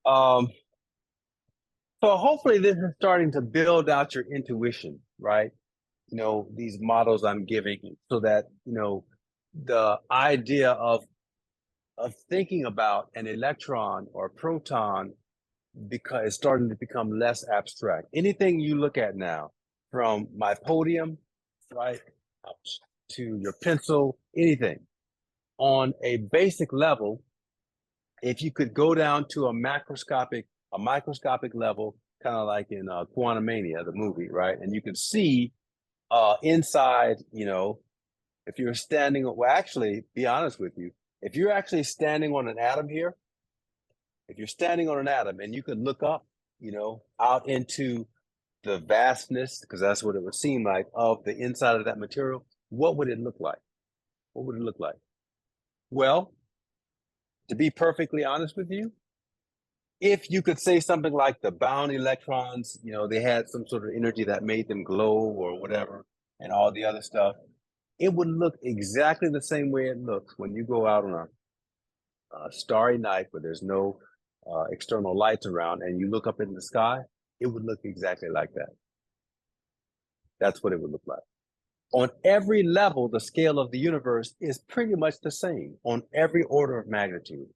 Um, so hopefully this is starting to build out your intuition, right? These models I'm giving so that, the idea of thinking about an electron or proton because it's starting to become less abstract. Anything you look at now, from my podium, right, to your pencil, anything on a basic level, if you could go down to a microscopic level, kind of like in Quantumania, the movie, right, and you could see inside, if you're standing, well, actually, be honest with you, if you're actually standing on an atom here, if you're standing on an atom and you could look up, out into the vastness, because that's what it would seem like, of the inside of that material, what would it look like? What would it look like? Well, to be perfectly honest with you, if you could say something like the bound electrons, they had some sort of energy that made them glow or whatever, and all the other stuff, it would look exactly the same way it looks when you go out on a starry night where there's no external lights around and you look up in the sky. It would look exactly like that. That's what it would look like. On every level, the scale of the universe is pretty much the same on every order of magnitude.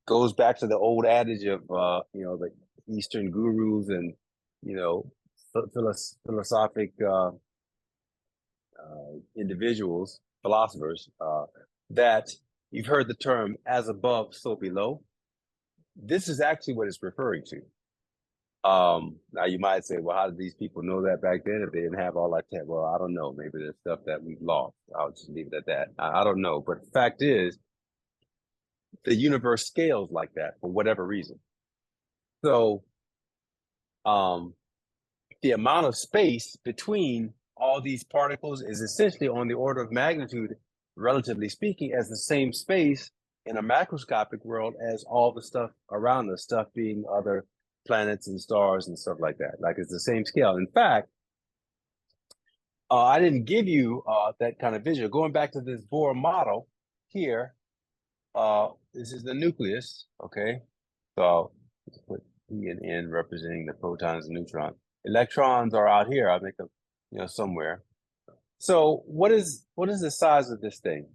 Goes back to the old adage of the Eastern gurus and philosophic individuals, philosophers, that you've heard the term "as above, so below." This is actually what it's referring to. Now you might say, well, how did these people know that back then if they didn't have all that tech? Well, I don't know. Maybe there's stuff that we've lost. I'll just leave it at that. I don't know. But the fact is, the universe scales like that for whatever reason. So the amount of space between all these particles is essentially on the order of magnitude, relatively speaking, as the same space in a macroscopic world as all the stuff around us, stuff being other planets and stars and stuff like that. Like it's the same scale. In fact, I didn't give you that kind of visual. Going back to this Bohr model here, this is the nucleus, okay? So let's put E and N representing the protons and neutrons. Electrons are out here. I'll make them, somewhere. So what is the size of this thing?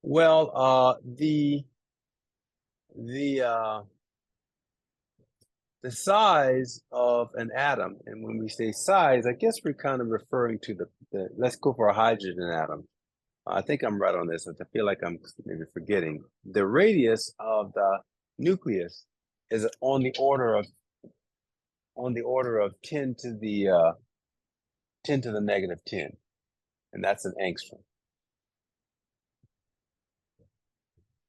Well, the size of an atom, and when we say size, I guess we're kind of referring to the let's go for a hydrogen atom. I think I'm right on this. I feel like I'm maybe forgetting. The radius of the nucleus is on the order of 10 to the 10 to the negative 10, and that's an angstrom.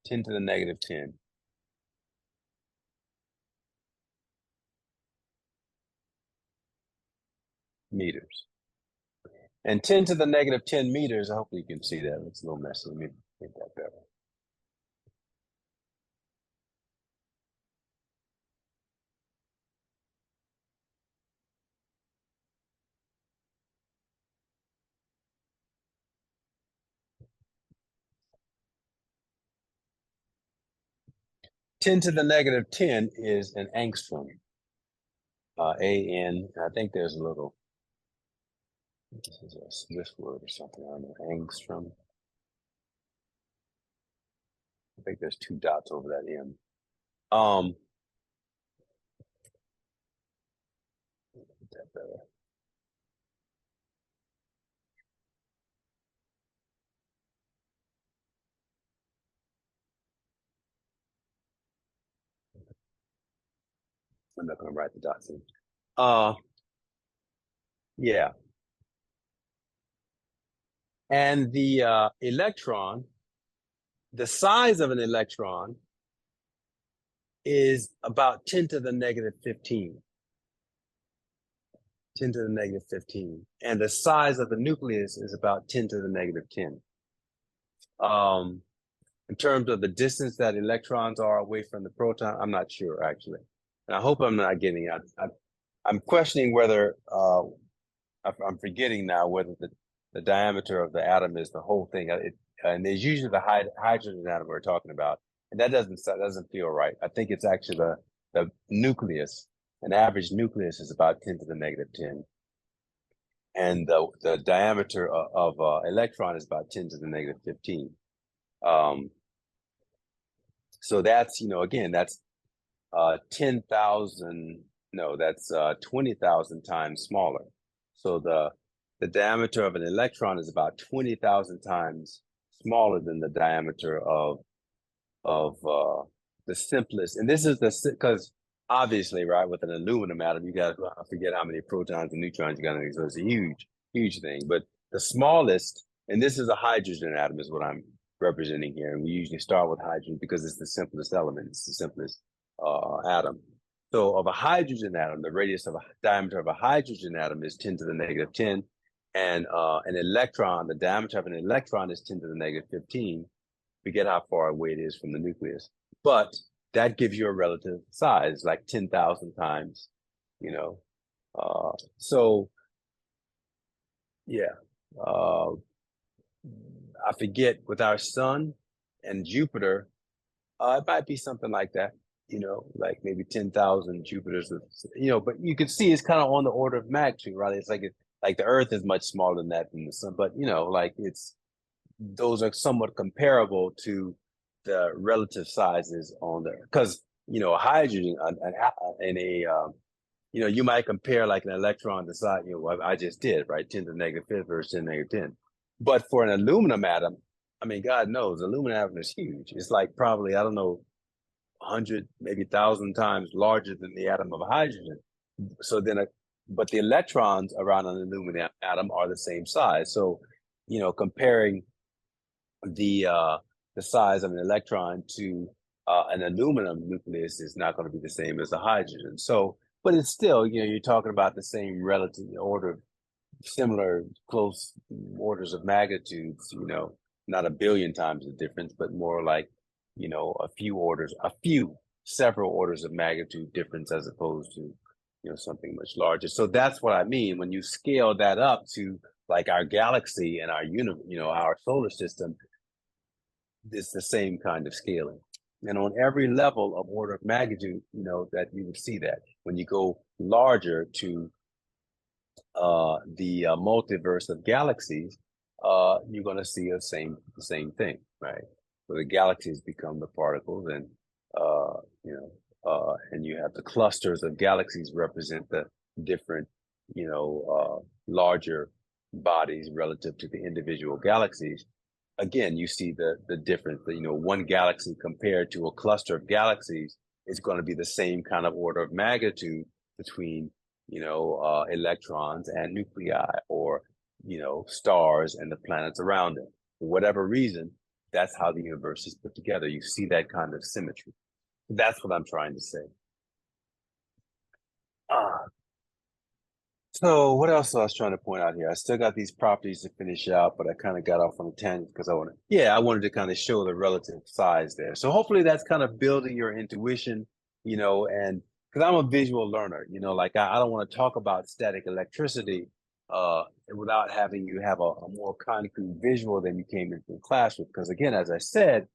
10 to the negative 10. Meters. And 10 to the negative 10 meters, I hope you can see that. It's a little messy. Let me make that better. Ten to the negative 10 is an angstrom. A-N, I think there's a little, this is a Swiss word or something, I don't know, angstrom. I think there's 2 dots over that M. That better. I'm not going to write the dots in. Yeah. And the electron, the size of an electron is about 10 to the negative 15. 10 to the negative 15. And the size of the nucleus is about 10 to the negative 10. In terms of the distance that electrons are away from the proton, I'm not sure, actually. And I hope I'm not getting it. I'm questioning whether, I'm forgetting now whether the diameter of the atom is the whole thing. And there's usually the hydrogen atom we're talking about, and that doesn't feel right. I think it's actually the nucleus. An average nucleus is about 10 to the negative 10, and the diameter of electron is about 10 to the negative 15. So that's, again, that's 10,000. No, that's 20,000 times smaller. So the diameter of an electron is about 20,000 times smaller than the diameter of the simplest. And this is because obviously, right, with an aluminum atom, you got to forget how many protons and neutrons you got in it. So it's a huge thing. But the smallest, and this is a hydrogen atom, is what I'm representing here. And we usually start with hydrogen because it's the simplest element. It's the simplest atom. So of a hydrogen atom, the radius of a diameter of a hydrogen atom is 10 to the negative 10. And an electron, the diameter of an electron is 10 to the negative 15. Forget how far away it is from the nucleus. But that gives you a relative size, like 10,000 times, So, yeah. I forget, with our sun and Jupiter, it might be something like that, like maybe 10,000 Jupiters, but you can see it's kind of on the order of magnitude, right? It's like the Earth is much smaller than that than the sun, but like those are somewhat comparable to the relative sizes on there. Because, hydrogen and you might compare like an electron to size, what I just did, right? 10 to the negative 5 versus 10 to the negative 10. But for an aluminum atom, I mean, God knows, aluminum atom is huge. It's like probably, I don't know, 100, maybe 1,000 times larger than the atom of hydrogen. So then, but the electrons around an aluminum atom are the same size. So, comparing the size of an electron to an aluminum nucleus is not going to be the same as a hydrogen. So, but it's still, you're talking about the same relative order, similar close orders of magnitudes, not a billion times the difference, but more like, several orders of magnitude difference as opposed to, something much larger. So that's what I mean when you scale that up to like our galaxy and our our solar system. It's the same kind of scaling. And on every level of order of magnitude, that you would see that when you go larger to the multiverse of galaxies, you're going to see the same thing, right? So the galaxies become the particles, and and you have the clusters of galaxies represent the different, larger bodies relative to the individual galaxies. Again, you see the difference. One galaxy compared to a cluster of galaxies is going to be the same kind of order of magnitude between electrons and nuclei, or stars and the planets around them. For whatever reason, that's how the universe is put together. You see that kind of symmetry. That's what I'm trying to say. So what else I was trying to point out here? I still got these properties to finish out, but I kind of got off on a tangent because I wanted to kind of show the relative size there. So hopefully that's kind of building your intuition, and because I'm a visual learner, like I don't want to talk about static electricity without having you have a more concrete visual than you came into the class with. Because again, as I said,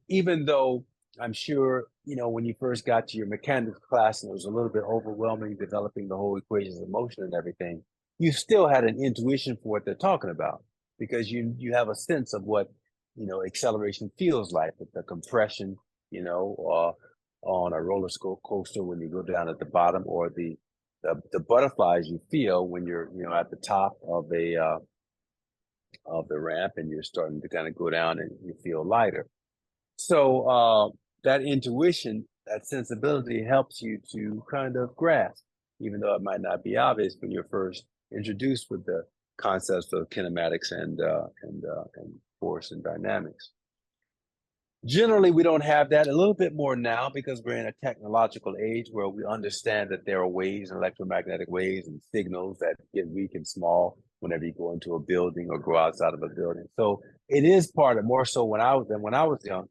even though I'm sure, when you first got to your mechanics class and it was a little bit overwhelming developing the whole equations of motion and everything, you still had an intuition for what they're talking about, because you have a sense of what, acceleration feels like with the compression, on a roller coaster when you go down at the bottom, or the butterflies you feel when you're, at the top of the ramp and you're starting to kind of go down and you feel lighter. So that intuition, that sensibility helps you to kind of grasp, even though it might not be obvious when you're first introduced with the concepts of kinematics and force and dynamics. Generally, we don't have that. A little bit more now because we're in a technological age where we understand that there are waves, electromagnetic waves and signals that get weak and small whenever you go into a building or go outside of a building. So it is part of, more so when I was young,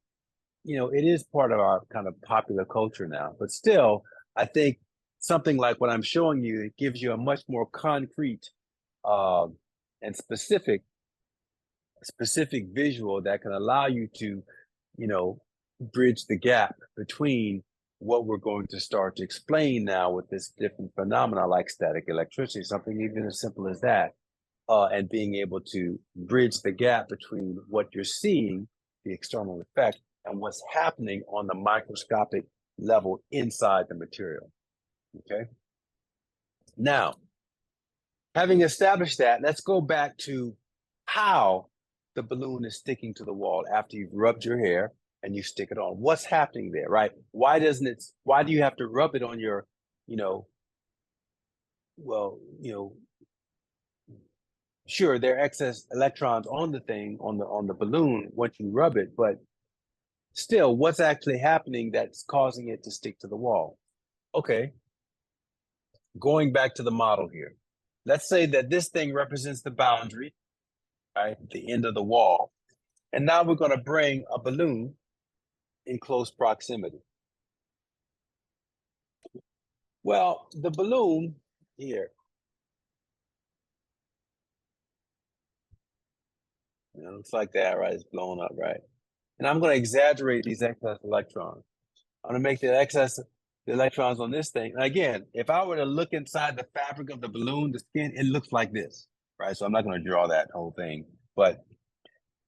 it is part of our kind of popular culture now. But still, I think something like what I'm showing you, it gives you a much more concrete and specific visual that can allow you to, bridge the gap between what we're going to start to explain now with this different phenomena like static electricity, something even as simple as that, and being able to bridge the gap between what you're seeing, the external effect, and what's happening on the microscopic level inside the material. Okay. Now, having established that, let's go back to how the balloon is sticking to the wall after you've rubbed your hair and you stick it on. What's happening there, right? Why do you have to rub it on your, sure, there are excess electrons on the thing, on the balloon once you rub it, but still, what's actually happening that's causing it to stick to the wall? Okay, going back to the model here. Let's say that this thing represents the boundary, right, the end of the wall. And now we're going to bring a balloon in close proximity. Well, the balloon here, it looks like that, right? It's blown up, right? And I'm going to exaggerate these excess electrons. I'm going to make the excess electrons on this thing. And again, if I were to look inside the fabric of the balloon, the skin, it looks like this, right? So I'm not going to draw that whole thing, but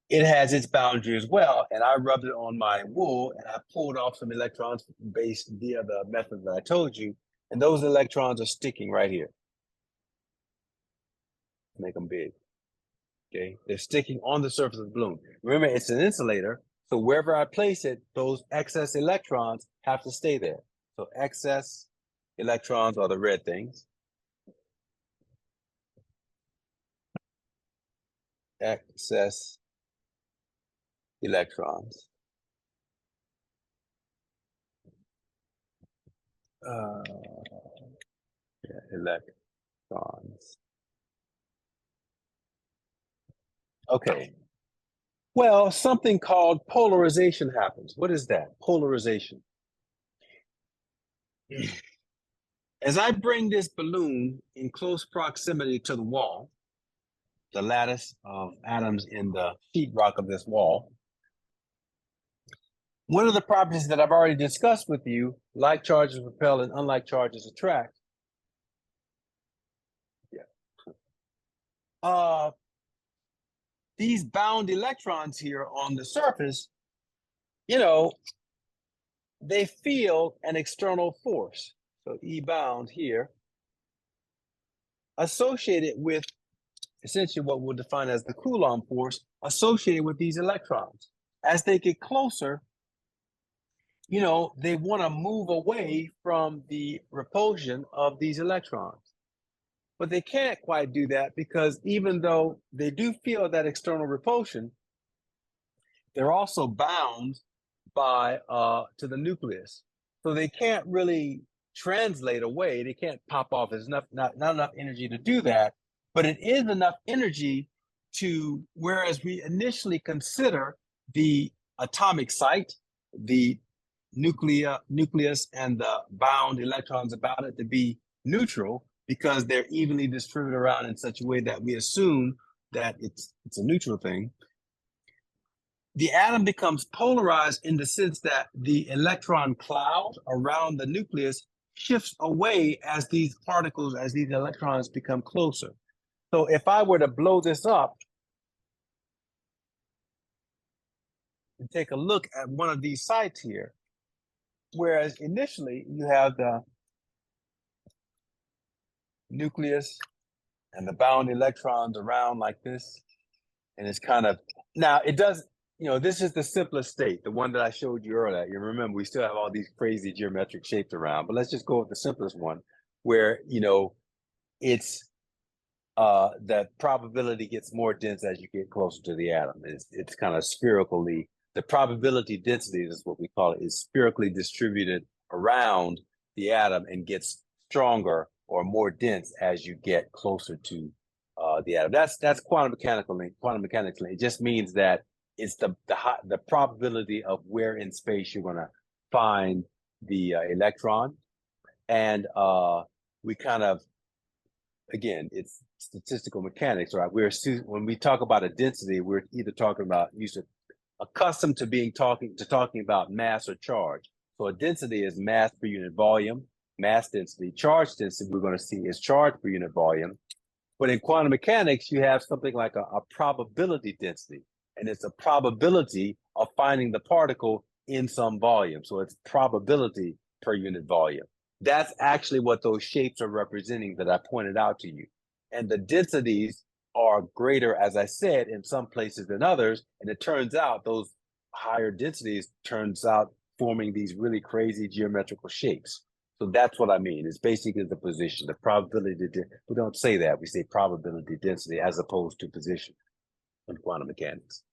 it has its boundary as well. And I rubbed it on my wool and I pulled off some electrons based via the method that I told you. And those electrons are sticking right here. Make them big. Okay. They're sticking on the surface of the balloon. Remember, it's an insulator. So wherever I place it, those excess electrons have to stay there. So excess electrons are the red things. Excess electrons. Electrons. Okay. Well, something called polarization happens. What is that? Polarization. As I bring this balloon in close proximity to the wall, the lattice of atoms in the sheetrock of this wall, one of the properties that I've already discussed with you, like charges repel and unlike charges attract. Yeah. These bound electrons here on the surface, they feel an external force. So E bound here, associated with essentially what we'll define as the Coulomb force associated with these electrons. As they get closer, they want to move away from the repulsion of these electrons. But they can't quite do that because even though they do feel that external repulsion, they're also bound by to the nucleus. So they can't really translate away. They can't pop off. There's not enough energy to do that, but it is enough energy to, whereas we initially consider the atomic site, the nucleus and the bound electrons about it to be neutral because they're evenly distributed around in such a way that we assume that it's a neutral thing. The atom becomes polarized in the sense that the electron cloud around the nucleus shifts away as these particles, as these electrons become closer. So if I were to blow this up and take a look at one of these sites here, whereas initially you have the nucleus and the bound electrons around like this, and it's kind of, now it does, this is the simplest state, the one that I showed you earlier. You remember, we still have all these crazy geometric shapes around, but let's just go with the simplest one where, it's that probability gets more dense as you get closer to the atom. It's kind of spherically, the probability density is what we call it, is spherically distributed around the atom and gets stronger or more dense as you get closer to the atom. That's quantum mechanically. It just means that it's the probability of where in space you're going to find the electron, and we kind of, again, it's statistical mechanics, right? When we talk about a density, we're either talking about accustomed to talking about mass or charge. So a density is mass per unit volume, mass density. Charge density we're going to see is charge per unit volume. But in quantum mechanics, you have something like a probability density, and it's a probability of finding the particle in some volume. So it's probability per unit volume. That's actually what those shapes are representing that I pointed out to you. And the densities are greater, as I said, in some places than others. And it turns out those higher densities turns out forming these really crazy geometrical shapes. So that's what I mean. It's basically the position, the probability. We don't say that. We say probability density as opposed to position in quantum mechanics.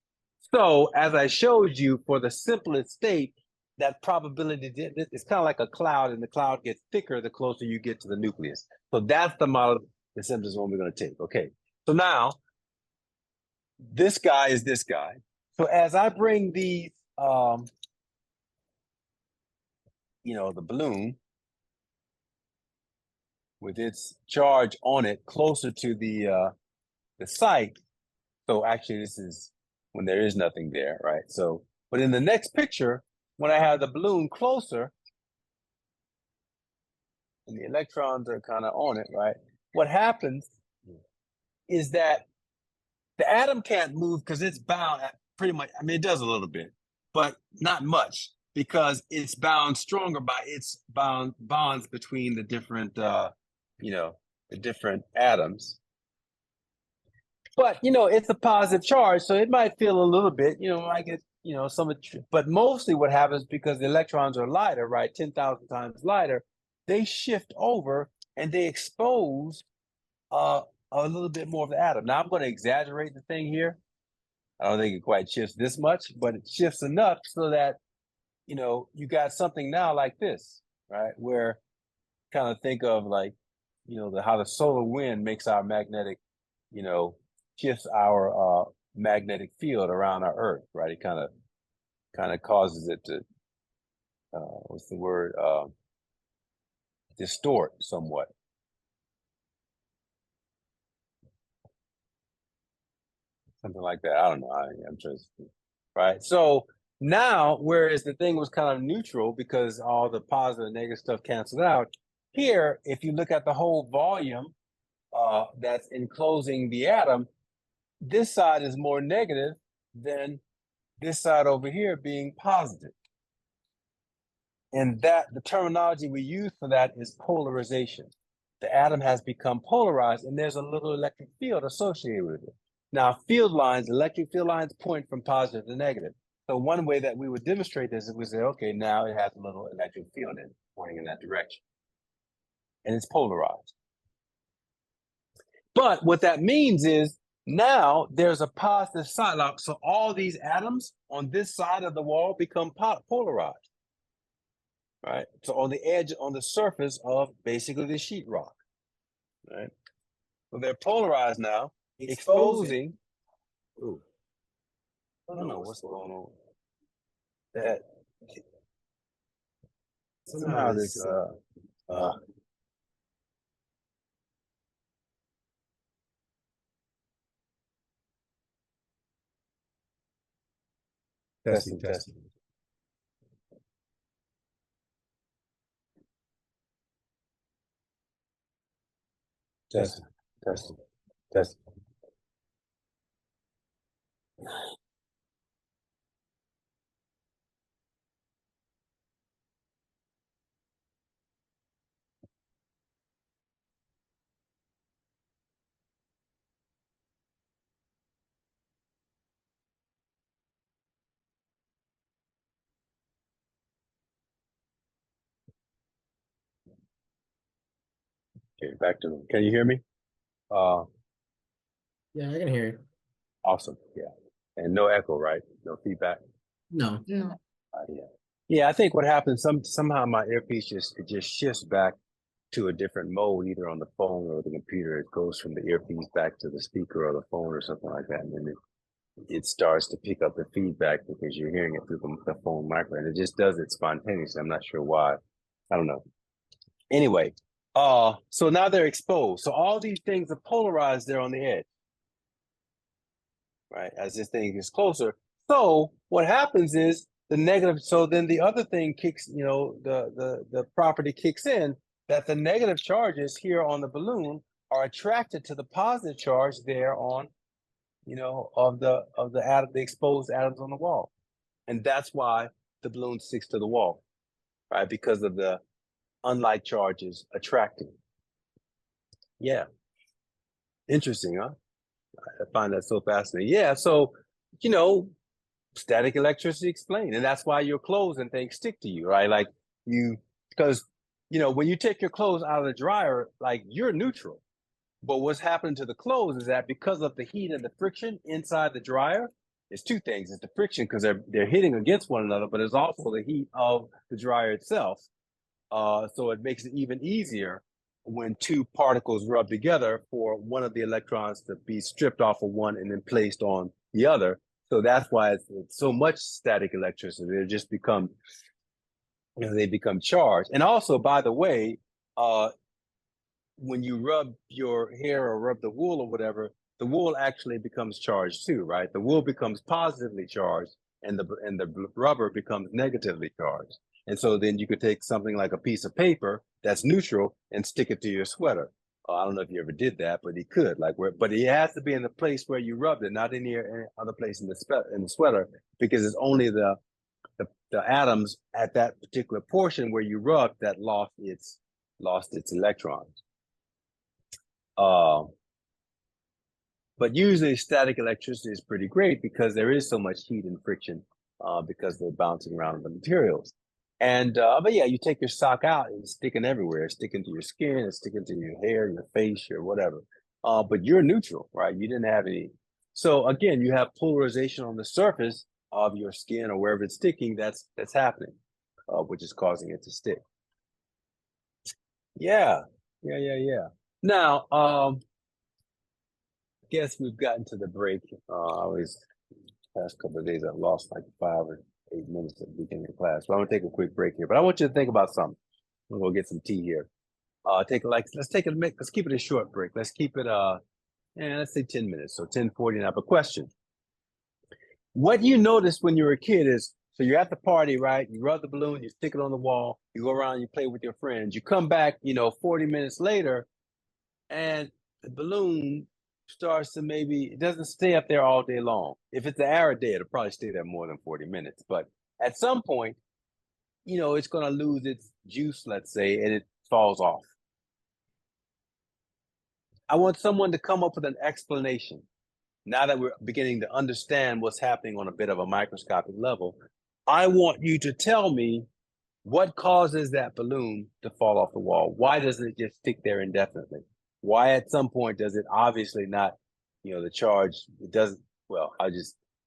So as I showed you, for the simplest state, that probability is kind of like a cloud, and the cloud gets thicker the closer you get to the nucleus. So that's the model, the simplest one we're going to take. Okay. So now, this guy is this guy. So as I bring these, the balloon with its charge on it closer to the site. So actually, this is when there is nothing there, right? So, but in the next picture, when I have the balloon closer and the electrons are kind of on it, right? What happens is that the atom can't move because it's bound pretty much. I mean, it does a little bit, but not much, because it's bound stronger by its bonds between the different, the different atoms. But it's a positive charge, so it might feel a little bit, like it, but mostly what happens, because the electrons are lighter, right? 10,000 times lighter, they shift over and they expose a little bit more of the atom. Now I'm going to exaggerate the thing here. I don't think it quite shifts this much, but it shifts enough so that you got something now like this, right? Where kind of think of like, how the solar wind makes our magnetic, shifts our magnetic field around our Earth, right? It kind of causes it to, what's the word? Distort somewhat. Something like that. I don't know. I'm just, right? So now, whereas the thing was kind of neutral because all the positive and negative stuff canceled out, here, if you look at the whole volume that's enclosing the atom, this side is more negative than this side over here being positive. And that the terminology we use for that is polarization. The atom has become polarized, and there's a little electric field associated with it. Now, electric field lines point from positive to negative. So one way that we would demonstrate this is we say, okay, now it has a little electric field in it, pointing in that direction. And it's polarized. But what that means is now there's a positive side. So all these atoms on this side of the wall become polarized. Right? So on the edge, on the surface of basically the sheetrock. Right? So they're polarized now, exposing. Ooh. I don't know what's going on. That somehow this testing. Okay, back to them. Can you hear me? Yeah, I can hear you. Awesome. Yeah. And no echo, right? No feedback? No. Yeah, I think what happens, somehow my earpiece just shifts back to a different mode, either on the phone or the computer. It goes from the earpiece back to the speaker or the phone or something like that. And then it starts to pick up the feedback because you're hearing it through the phone microphone. It just does it spontaneously. I'm not sure why. I don't know. Anyway, So now they're exposed. So all these things are polarized there on the edge, right? As this thing is closer. So what happens is the negative. So then the other thing kicks, the property kicks in that the negative charges here on the balloon are attracted to the positive charge there on, the exposed atoms on the wall. And that's why the balloon sticks to the wall, right? Because of the unlike charges attracting. Yeah. Interesting, huh? I find that so fascinating. Yeah. So, you know, static electricity explained. And that's why your clothes and things stick to you, right? Like because, when you take your clothes out of the dryer, like you're neutral. But what's happening to the clothes is that because of the heat and the friction inside the dryer, it's two things. It's the friction because they're hitting against one another, but it's also the heat of the dryer itself. So it makes it even easier when two particles rub together for one of the electrons to be stripped off of one and then placed on the other. So that's why it's so much static electricity. They just become, they become charged. And also, by the way, when you rub your hair or rub the wool or whatever, the wool actually becomes charged too, right? The wool becomes positively charged, and the rubber becomes negatively charged. And so then you could take something like a piece of paper that's neutral and stick it to your sweater. I don't know if you ever did that, but he could. But it has to be in the place where you rubbed it, not any other place in the sweater, because it's only the atoms at that particular portion where you rubbed that lost its electrons. Uh, but usually static electricity is pretty great because there is so much heat and friction because they're bouncing around the materials. But yeah, you take your sock out and it's sticking everywhere. It's sticking to your skin, it's sticking to your hair, your face, or whatever. But you're neutral, right? You didn't have any. So again, you have polarization on the surface of your skin or wherever it's sticking. That's happening, which is causing it to stick. Yeah, yeah. Now, guess we've gotten to the break. I always past couple of days I've lost like 5 or 8 minutes at the beginning of class. So I'm gonna take a quick break here. But I want you to think about something. We'll go get some tea here. Let's keep it a short break. Let's keep it let's say 10 minutes. So 10:49. But question. What you noticed when you were a kid is so you're at the party, right? You rub the balloon, you stick it on the wall, you go around, you play with your friends, you come back, 40 minutes later, and the balloon starts to maybe it doesn't stay up there all day long. If it's an arid day, it'll probably stay there more than 40 minutes. But at some point, it's going to lose its juice, let's say, and it falls off. I want someone to come up with an explanation. Now that we're beginning to understand what's happening on a bit of a microscopic level, I want you to tell me what causes that balloon to fall off the wall. Why doesn't it just stick there indefinitely? Why at some point does it obviously not, the charge, it doesn't, well,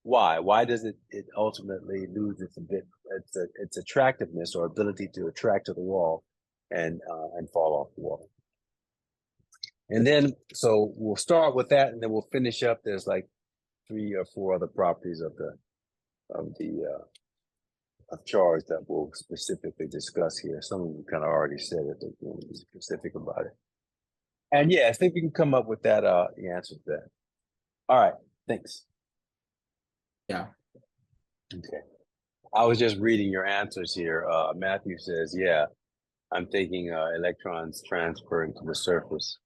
why does it ultimately lose its attractiveness or ability to attract to the wall and fall off the wall? And then, so we'll start with that and then we'll finish up. There's like 3 or 4 other properties of charge that we'll specifically discuss here. Some of you kind of already said it, but we'll be specific about it. And yeah, I think we can come up with that the answer to that. All right, thanks. Yeah. Okay. I was just reading your answers here. Matthew says, yeah, I'm thinking electrons transferring to the surface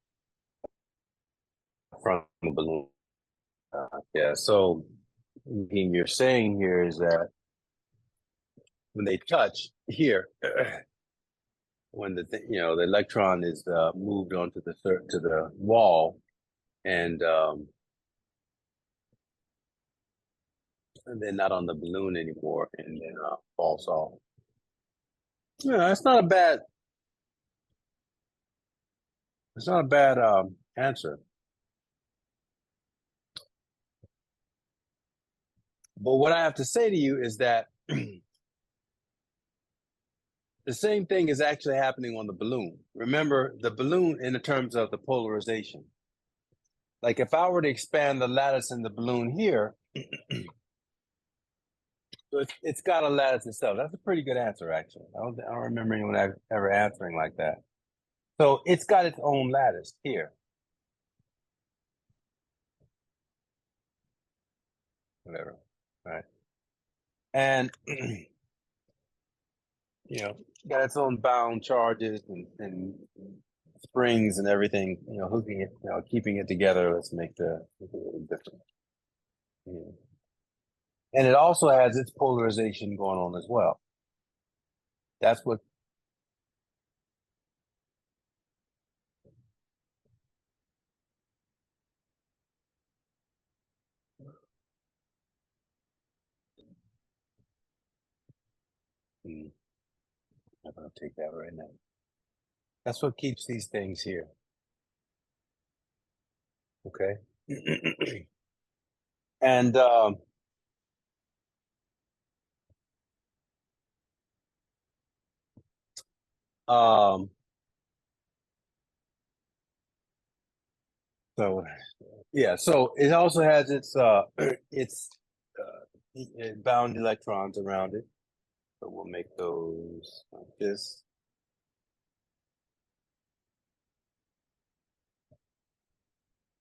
from the balloon. Yeah, so what you're saying here is that when they touch here, when the electron is moved onto the wall, and then not on the balloon anymore, and then falls off. Yeah, it's not a bad. It's not a bad answer. But what I have to say to you is that the same thing is actually happening on the balloon. Remember the balloon in the terms of the polarization. Like if I were to expand the lattice in the balloon here, so it's got a lattice itself. That's a pretty good answer, actually. I don't remember anyone ever answering like that. So it's got its own lattice here. Whatever. Right. And got its own bound charges and springs and everything, hooking it, keeping it together. Let's make the difference. Yeah. And it also has its polarization going on as well. That's what. I'm going to take that right now. That's what keeps these things here. Okay. And so yeah, so it also has its its bound electrons around it. So we'll make those like this.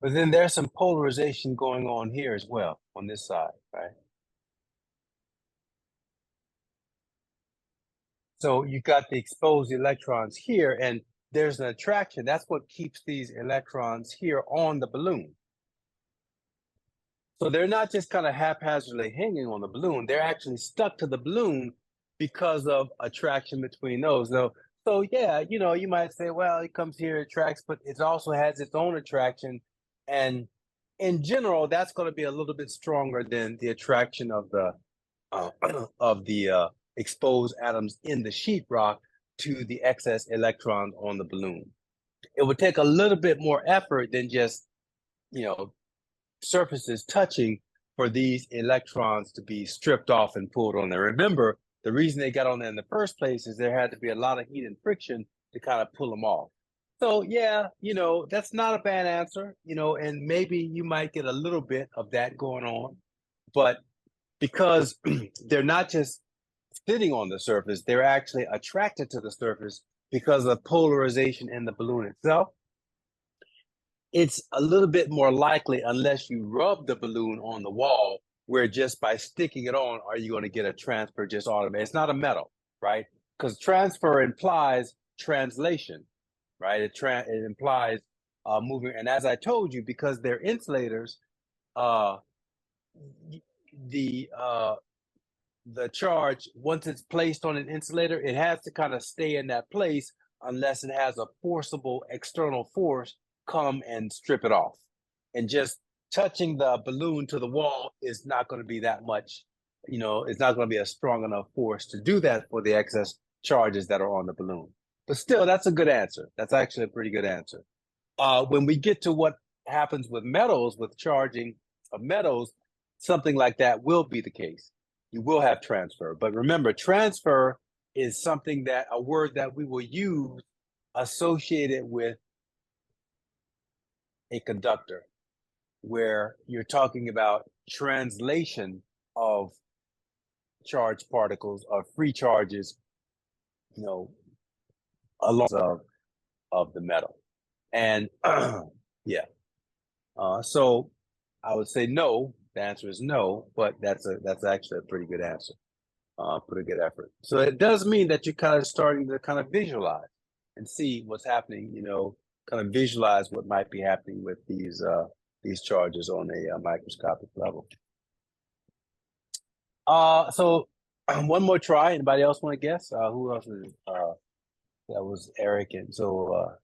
But then there's some polarization going on here as well on this side, right? So you got the exposed electrons here, and there's an attraction. That's what keeps these electrons here on the balloon. So they're not just kind of haphazardly hanging on the balloon. They're actually stuck to the balloon because of attraction between those. So yeah, you might say, well, it comes here, it attracts, but it also has its own attraction. And in general, that's going to be a little bit stronger than the attraction of the exposed atoms in the sheetrock to the excess electrons on the balloon. It would take a little bit more effort than just, surfaces touching for these electrons to be stripped off and pulled on there. Remember, the reason they got on there in the first place is there had to be a lot of heat and friction to kind of pull them off. So yeah, that's not a bad answer, and maybe you might get a little bit of that going on, but because they're not just sitting on the surface, they're actually attracted to the surface because of polarization in the balloon itself. It's a little bit more likely unless you rub the balloon on the wall, where just by sticking it on, are you going to get a transfer just automatically? It's not a metal, right? Because transfer implies translation, right? It implies moving. And as I told you, because they're insulators, the charge, once it's placed on an insulator, it has to kind of stay in that place unless it has a forcible external force come and strip it off. And just touching the balloon to the wall is not going to be that much, it's not going to be a strong enough force to do that for the excess charges that are on the balloon. But still, that's a good answer. That's actually a pretty good answer. When we get to what happens with metals, with charging of metals, something like that will be the case. You will have transfer. But remember, transfer is something that a word that we will use associated with a conductor, where you're talking about translation of charged particles or free charges, along of the metal. And yeah. So I would say no. The answer is no, but that's actually a pretty good answer. Pretty good effort. So it does mean that you're kind of starting to kind of visualize and see what's happening. Kind of visualize what might be happening with these charges on a microscopic level. So one more try. Anybody else want to guess? Who else is that was Eric, and so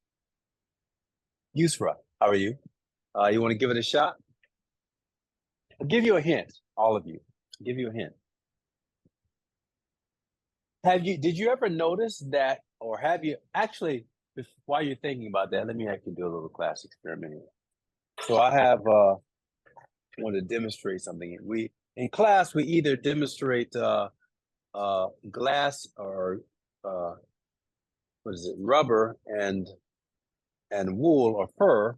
Yusra, how are you? You want to give it a shot? I'll give you a hint, all of you. I'll give you a hint. Did you ever notice that, or have you actually, while you're thinking about that, let me actually do a little class experiment here. So I have want to demonstrate something. In class, we either demonstrate glass or what is it, rubber and wool or fur,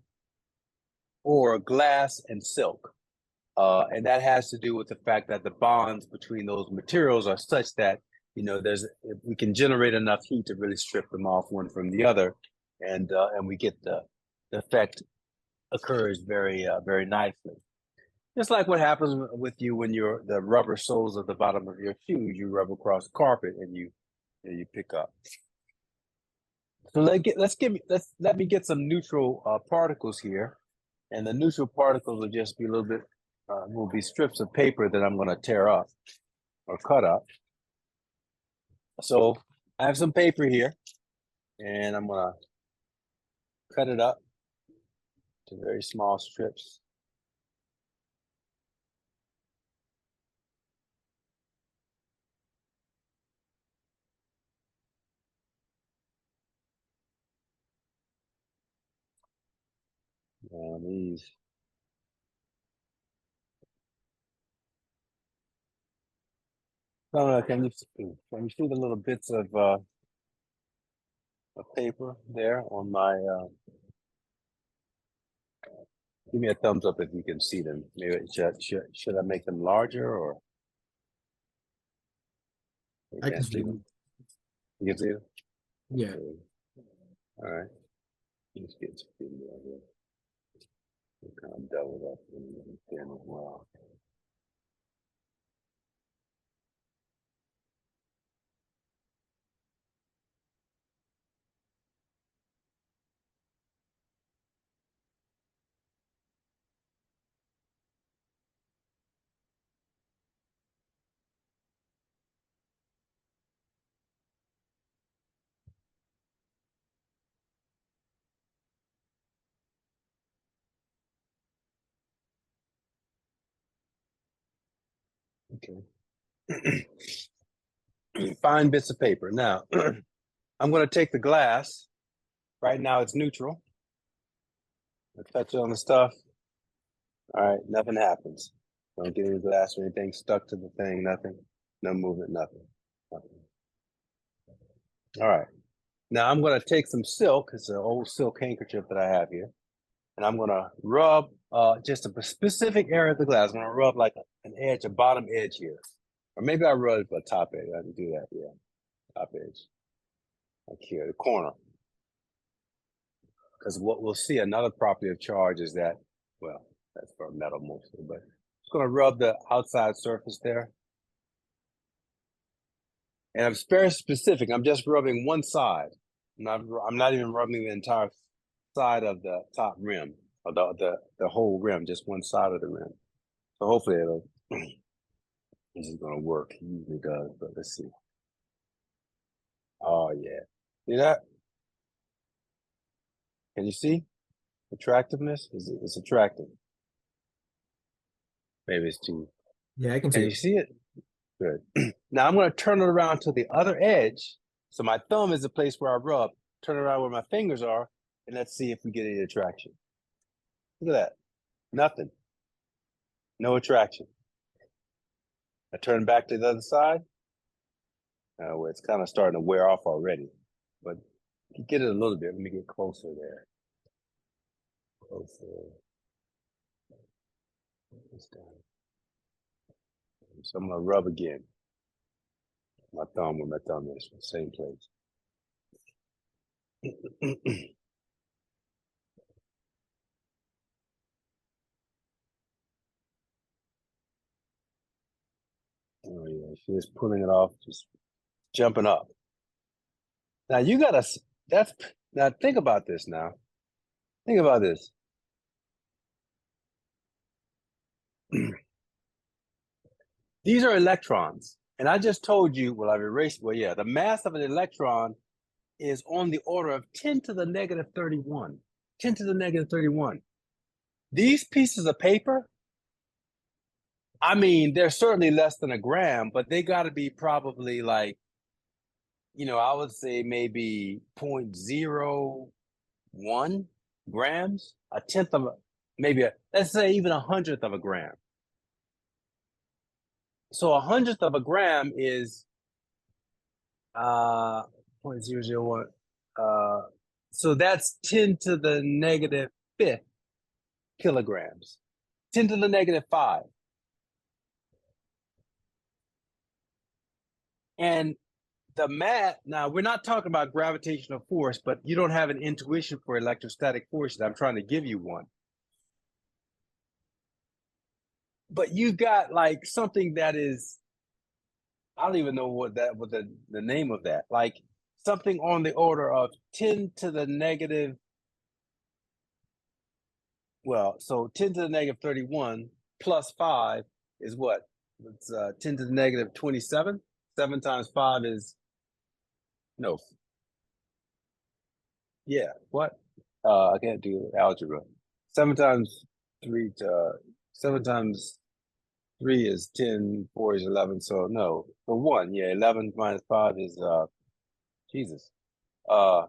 or glass and silk. And that has to do with the fact that the bonds between those materials are such that we can generate enough heat to really strip them off one from the other. and we get the effect occurs very nicely. Just like what happens with you when the rubber soles at the bottom of your shoes, you rub across the carpet and you pick up. So let me get some neutral particles here, and the neutral particles will just be a little bit will be strips of paper that I'm going to tear up or cut up. So I have some paper here, and I'm going to cut it up to very small strips. And these. No, can you see the little bits of paper there on my? Give me a thumbs up if you can see them. Maybe should I make them larger or? I can see them. You can see them. Yeah. All right. Let's get some more here. Kind of double up in as well. Okay. Fine bits of paper. Now, I'm going to take the glass. Right now, it's neutral. I touch it on the stuff. All right, nothing happens. Don't get any glass or anything stuck to the thing. Nothing. No movement. Nothing. All right. Now I'm going to take some silk. It's an old silk handkerchief that I have here, and I'm going to rub just a specific area of the glass. I'm going to rub like an edge, a bottom edge here, or maybe I rub a top edge. I can do that. Yeah, top edge, like here, the corner. Because what we'll see, another property of charge is that, well, that's for metal mostly, but it's going to rub the outside surface there. And I'm very specific. I'm just rubbing one side. I'm not even rubbing the entire side of the top rim, or the whole rim, just one side of the rim. So hopefully this is going to work. It usually does, but let's see. Oh yeah, see that? Can you see attractiveness? It's attractive. Maybe it's too. Yeah, I can Can see you it. see it? Good. Now I'm going to turn it around to the other edge. So my thumb is the place where I rub. Turn it around where my fingers are, and let's see if we get any attraction. Look at that. Nothing. No attraction. I turn back to the other side. Where it's kind of starting to wear off already. But you get it a little bit. Let me get closer there. Closer. So I'm going to rub again. My thumb where my thumb is, same place. Oh yeah, she's pulling it off, just jumping up. Now you gotta. Now think about this. Now think about this. These are electrons, and I just told you. Well, I've erased. Well, yeah, the mass of an electron is on the order of 10 to the negative 31. 10 to the negative 31. These pieces of paper, I mean, they're certainly less than a gram, but they got to be probably like, I would say maybe 0.01 grams, a tenth of maybe let's say even 100th of a gram. So 100th of a gram is 0.001. So that's 10 to the negative fifth kilograms. 10 to the negative 5. And the math, now we're not talking about gravitational force, but you don't have an intuition for electrostatic forces. I'm trying to give you one. But you got like something that is, I don't even know what the name of that, like something on the order of 10 to the negative, well, so 10 to the negative 31 plus 5 is what? It's 10 to the negative 27. 7 times 5 is, no, yeah, what? I can't do algebra. 7 times 3 to 7 times 3 is 10, 4 is 11. So no, for 1, yeah, 11 minus 5 is Jesus. Uh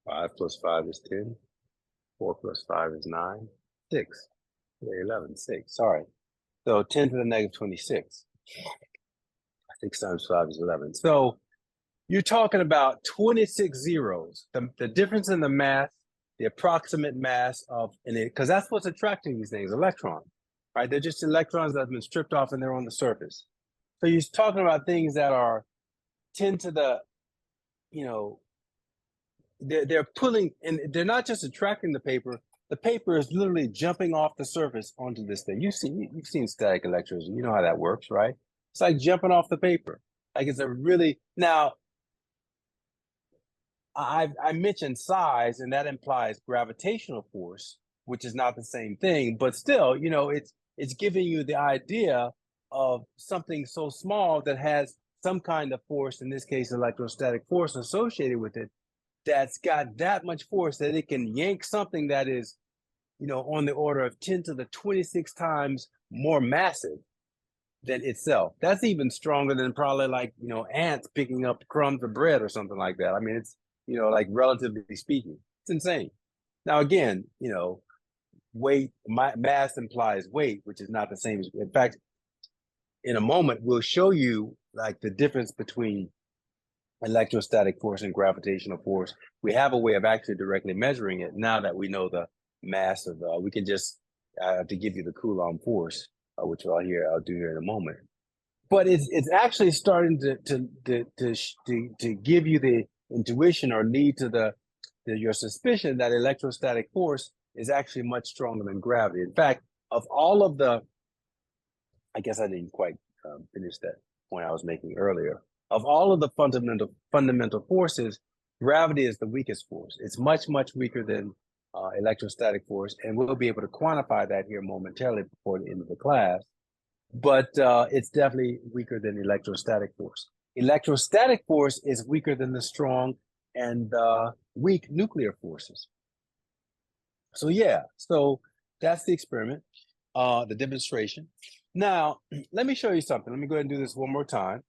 5 plus 5 is 10. 4 plus 5 is 9. 6. Yeah, 11, 6. Sorry. So 10 to the negative 26. 6 times 5 is 11. So you're talking about 26 zeros. The difference in the mass, the approximate mass of, because that's what's attracting these things, electrons, right? They're just electrons that have been stripped off and they're on the surface. So you're talking about things that are 10 to the, you know, they're pulling, and they're not just attracting the paper. The paper is literally jumping off the surface onto this thing. You've seen static electrodes. You know how that works, right? It's like jumping off the paper. Like it's a really now. I mentioned size, and that implies gravitational force, which is not the same thing. But still, it's giving you the idea of something so small that has some kind of force. In this case, electrostatic force associated with it, that's got that much force that it can yank something that is, on the order of 10 to the 26 times more massive than itself. That's even stronger than probably like, ants picking up crumbs of bread or something like that. I mean, it's, like relatively speaking, it's insane. Now, again, weight, mass implies weight, which is not the same. In fact, in a moment, we'll show you like the difference between electrostatic force and gravitational force. We have a way of actually directly measuring it now that we know the mass of, we can just, to give you the Coulomb force, which I'll do here in a moment. But it's actually starting to give you the intuition or lead to your suspicion that electrostatic force is actually much stronger than gravity. In fact, of all of the, I guess I didn't quite finish that point I was making earlier. Of all of the fundamental forces, gravity is the weakest force. It's much, much weaker than electrostatic force, and we'll be able to quantify that here momentarily before the end of the class. But it's definitely weaker than electrostatic force. Electrostatic force is weaker than the strong and weak nuclear forces. So yeah, so that's the experiment, the demonstration. Now, let me show you something. Let me go ahead and do this one more time.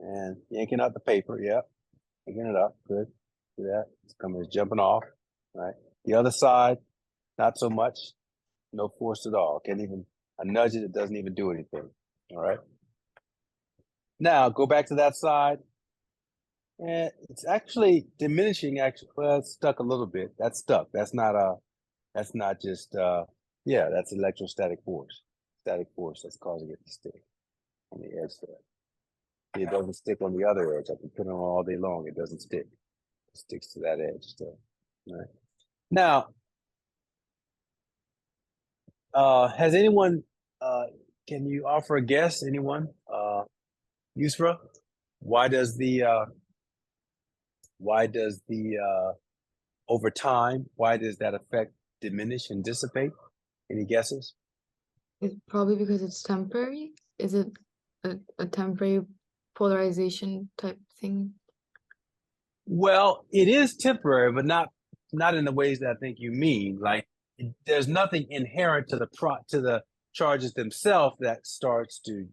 And yanking out the paper, yep. Yanking it up, good. See that? It's jumping off, right? The other side, not so much. No force at all. Can't even, I nudge it doesn't even do anything. All right. Now go back to that side. And it's actually diminishing. Actually, well, it's stuck a little bit. That's stuck. That's not just yeah, that's electrostatic force. Static force that's causing it to stick on the edge there. It doesn't stick on the other edge. I can put it on all day long. It doesn't stick. It sticks to that edge still. All right. Now, has anyone, can you offer a guess? Anyone? Yusra, why does the over time, why does that effect diminish and dissipate? Any guesses? It's probably because it's temporary. Is it a temporary polarization type thing? Well, it is temporary, but not in the ways that I think you mean. Like there's nothing inherent to the charges themselves that starts to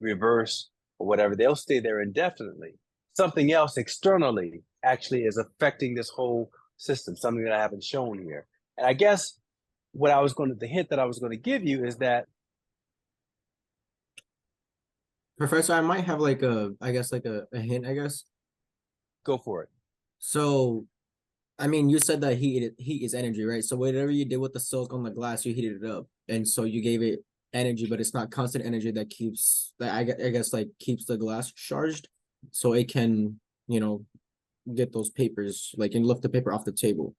reverse or whatever. They'll stay there indefinitely. something else externally actually is affecting this whole system, something that I haven't shown here. And I guess the hint that I was going to give you is that. Professor, I might have like I guess like a hint, I guess. Go for it. So, I mean, you said that heat is energy, right? So whatever you did with the silk on the glass, you heated it up, and so you gave it energy, but it's not constant energy that I guess like keeps the glass charged, so it can, get those papers like and lift the paper off the table.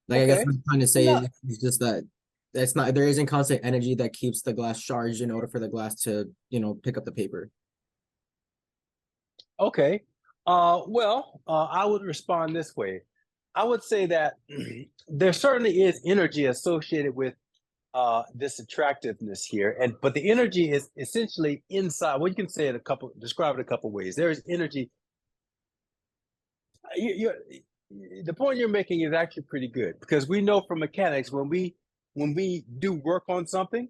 Like I guess Okay. what I'm trying to say No. is just that there isn't constant energy that keeps the glass charged in order for the glass to, pick up the paper. Okay. I would respond this way. I would say that there certainly is energy associated with this attractiveness here, but the energy is essentially inside. Well, you can say describe it a couple ways. There is energy. The point you're making is actually pretty good, because we know from mechanics when we do work on something,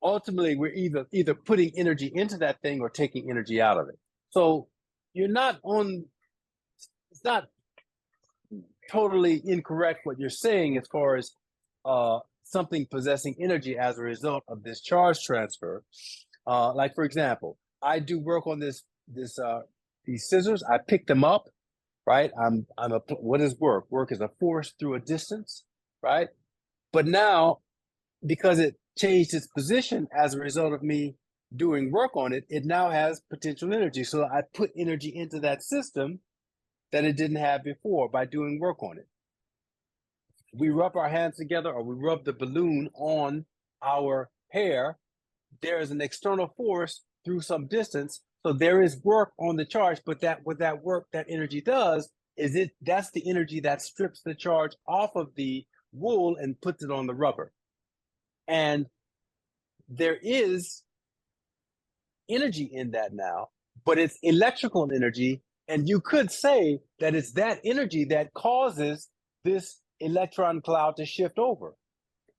ultimately we're either putting energy into that thing or taking energy out of it. So it's not totally incorrect what you're saying as far as something possessing energy as a result of this charge transfer. Like for example, I do work on these scissors. I pick them up, right? What is work? Work is a force through a distance, right? But now, because it changed its position as a result of me doing work on it, it now has potential energy. So I put energy into that system that it didn't have before by doing work on it. We rub our hands together or we rub the balloon on our hair, there is an external force through some distance. So there is work on the charge, but what that work, that energy does is that's the energy that strips the charge off of the wool and puts it on the rubber. And there is energy in that now, but it's electrical energy. And you could say that it's that energy that causes this electron cloud to shift over.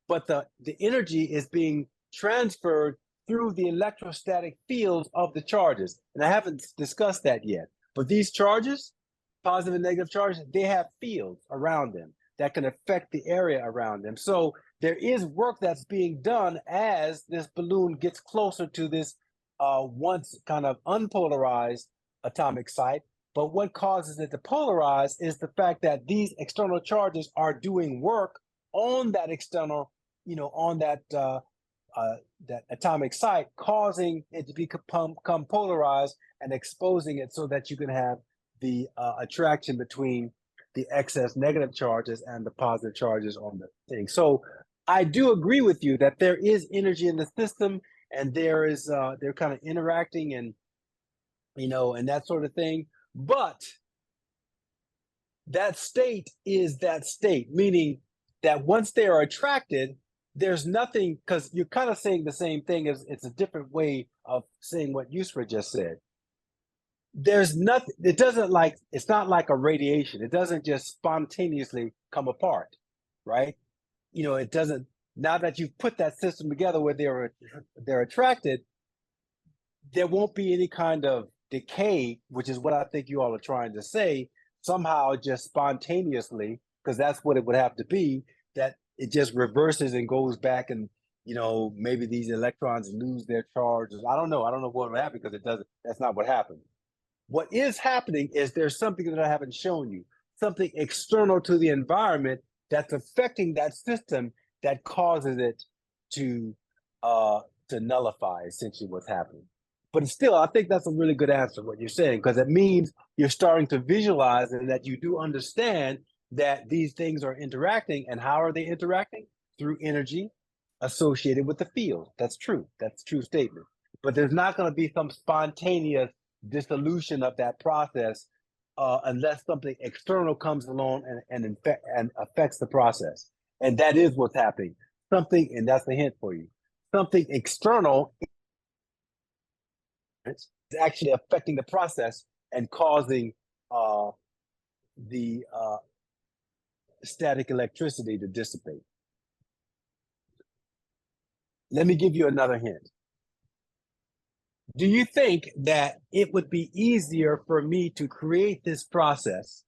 But the energy is being transferred through the electrostatic fields of the charges. And I haven't discussed that yet. But these charges, positive and negative charges, they have fields around them that can affect the area around them. So there is work that's being done as this balloon gets closer to this once kind of unpolarized atomic site. But what causes it to polarize is the fact that these external charges are doing work on that external, on that atomic site, causing it to become polarized and exposing it so that you can have the attraction between the excess negative charges and the positive charges on the thing. So I do agree with you that there is energy in the system, and they're kind of interacting and and that sort of thing. But that state is that state, meaning that once they are attracted, there's nothing, because you're kind of saying the same thing, as it's a different way of saying what Yusra just said. There's nothing, it's not like a radiation. It doesn't just spontaneously come apart, right? It doesn't, now that you've put that system together where they're attracted, there won't be any kind of decay, which is what I think you all are trying to say, somehow just spontaneously, because that's what it would have to be, that it just reverses and goes back, and maybe these electrons lose their charges. I don't know what will happen, because it doesn't, that's not what happened. What is happening is there's something that I haven't shown you, something external to the environment that's affecting that system that causes it to nullify essentially what's happening. But still, I think that's a really good answer, what you're saying, because it means you're starting to visualize and that you do understand that these things are interacting. And how are they interacting? Through energy associated with the field. That's true. That's a true statement. But there's not going to be some spontaneous dissolution of that process unless something external comes along and affects the process. And that is what's happening. Something, and that's the hint for you, something external is actually affecting the process and causing the static electricity to dissipate. Let me give you another hint. Do you think that it would be easier for me to create this process,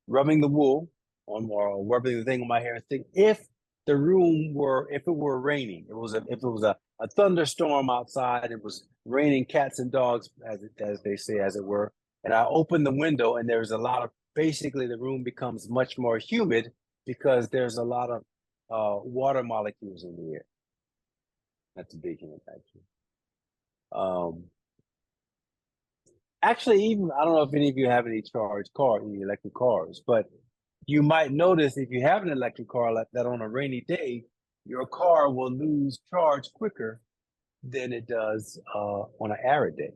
rubbing the wool on or rubbing the thing on my hair, if if it were raining, if it was a thunderstorm outside, it was raining cats and dogs, as they say, as it were, and I open the window and there's a lot of, basically the room becomes much more humid because there's a lot of water molecules in the air. That's a big hint, actually. Actually, even I don't know if any of you have any any electric cars, but you might notice if you have an electric car like that on a rainy day, your car will lose charge quicker than it does on an arid day.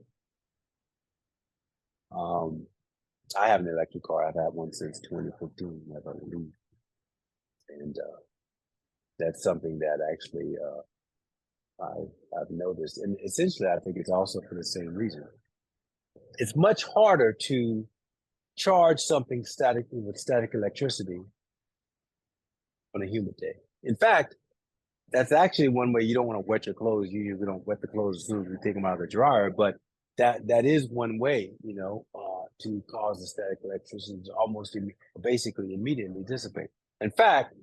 I have an electric car. I've had one since 2015, I believe, and that's something that actually I've noticed, and essentially, I think it's also for the same reason. It's much harder to charge something statically with static electricity on a humid day. In fact, that's actually one way you don't want to wet your clothes. You usually don't wet the clothes as soon as you take them out of the dryer, but that is one way, to cause the static electricity to almost basically immediately dissipate. In fact,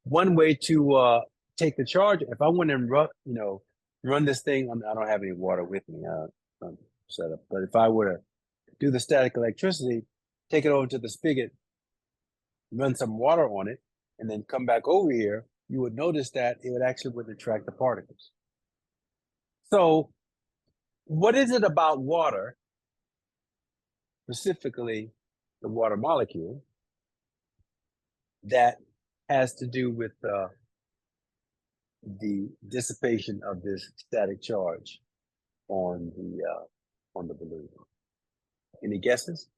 one way to take the charge, if I went and run this thing, I don't have any water with me set up, but if I were to do the static electricity, take it over to the spigot, run some water on it, and then come back over here, you would notice that it would attract the particles. So what is it about water, specifically the water molecule, that has to do with the dissipation of this static charge on the balloon? Any guesses?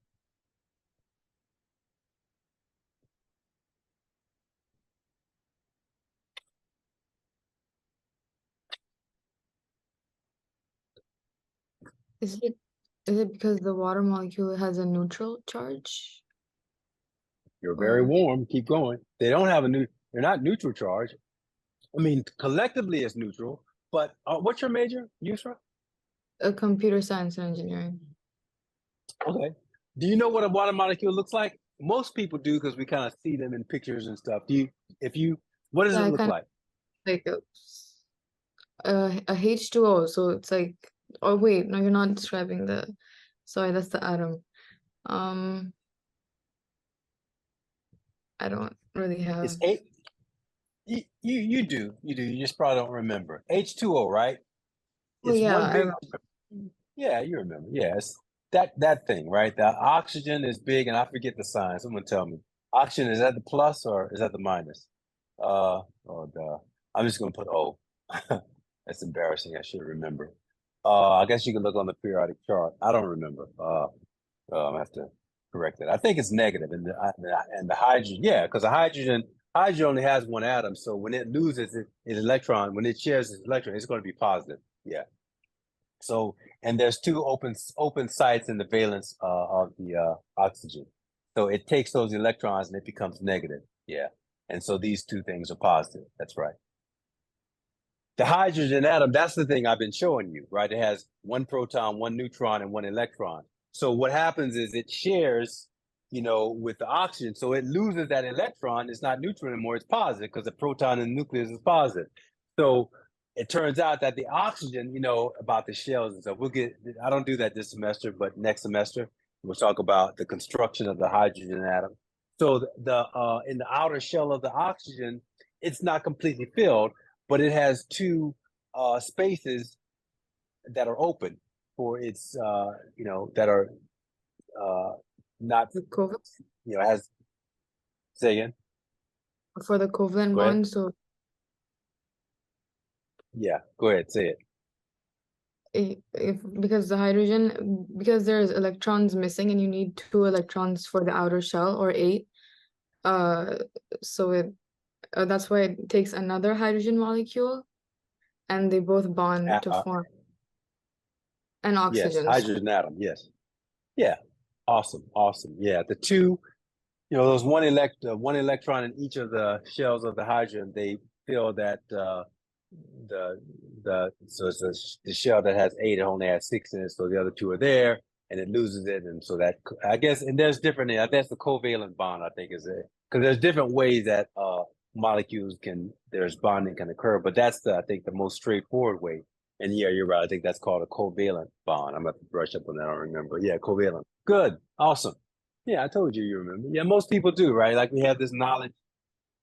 Is it because the water molecule has a neutral charge? You're very warm. Keep going. They don't have they're not neutral charge. I mean, collectively it's neutral, but what's your major, Yusra? Computer science and engineering. Okay. Do you know what a water molecule looks like? Most people do because we kind of see them in pictures and stuff. What does it look like? Like a H2O. So it's like, oh wait, no, you're not describing sorry, that's the atom. I don't really have. It's eight. You do. You just probably don't remember. H2O, right? It's one big. Yeah, you remember. Yes, that thing, right? The oxygen is big, and I forget the sign. Someone tell me. Oxygen, is that the plus or is that the minus? I'm just gonna put O. That's embarrassing. I should remember. I guess you can look on the periodic chart. I don't remember. I have to correct that. I think it's negative, and the hydrogen, yeah, because the hydrogen only has one atom. So when it loses its electron, when it shares its electron, it's going to be positive. Yeah. So, and there's two open sites in the valence of the oxygen. So it takes those electrons and it becomes negative. Yeah. And so these two things are positive. That's right. The hydrogen atom, that's the thing I've been showing you, right? It has one proton, one neutron, and one electron. So what happens is it shares, with the oxygen. So it loses that electron. It's not neutral anymore. It's positive because the proton in the nucleus is positive. So it turns out that the oxygen, about the shells and stuff, I don't do that this semester, but next semester, we'll talk about the construction of the hydrogen atom. So in the outer shell of the oxygen, it's not completely filled, but it has two spaces that are open for its, that are not, has, say again? For the covalent bond, so. Yeah, go ahead, say it. Because the hydrogen, because there's electrons missing and you need 2 electrons for the outer shell, or 8. So that's why it takes another hydrogen molecule and they both bond to form an oxygen. Yes, hydrogen atom, yes. Yeah, awesome. Yeah, the two, those one electron in each of the shells of the hydrogen, they fill that so it's the shell that has 8, it only has 6 in it, so the other 2 are there, and it loses it, and so that, I guess, and there's different, that's the covalent bond, I think, is it, because there's different ways that molecules there's bonding can occur, but that's I think the most straightforward way. And yeah, you're right, I think that's called a covalent bond. I'm gonna have to brush up on that, I don't remember. Yeah, covalent. Good, awesome. Yeah, I told you remember. Yeah, most people do, right? Like we have this knowledge,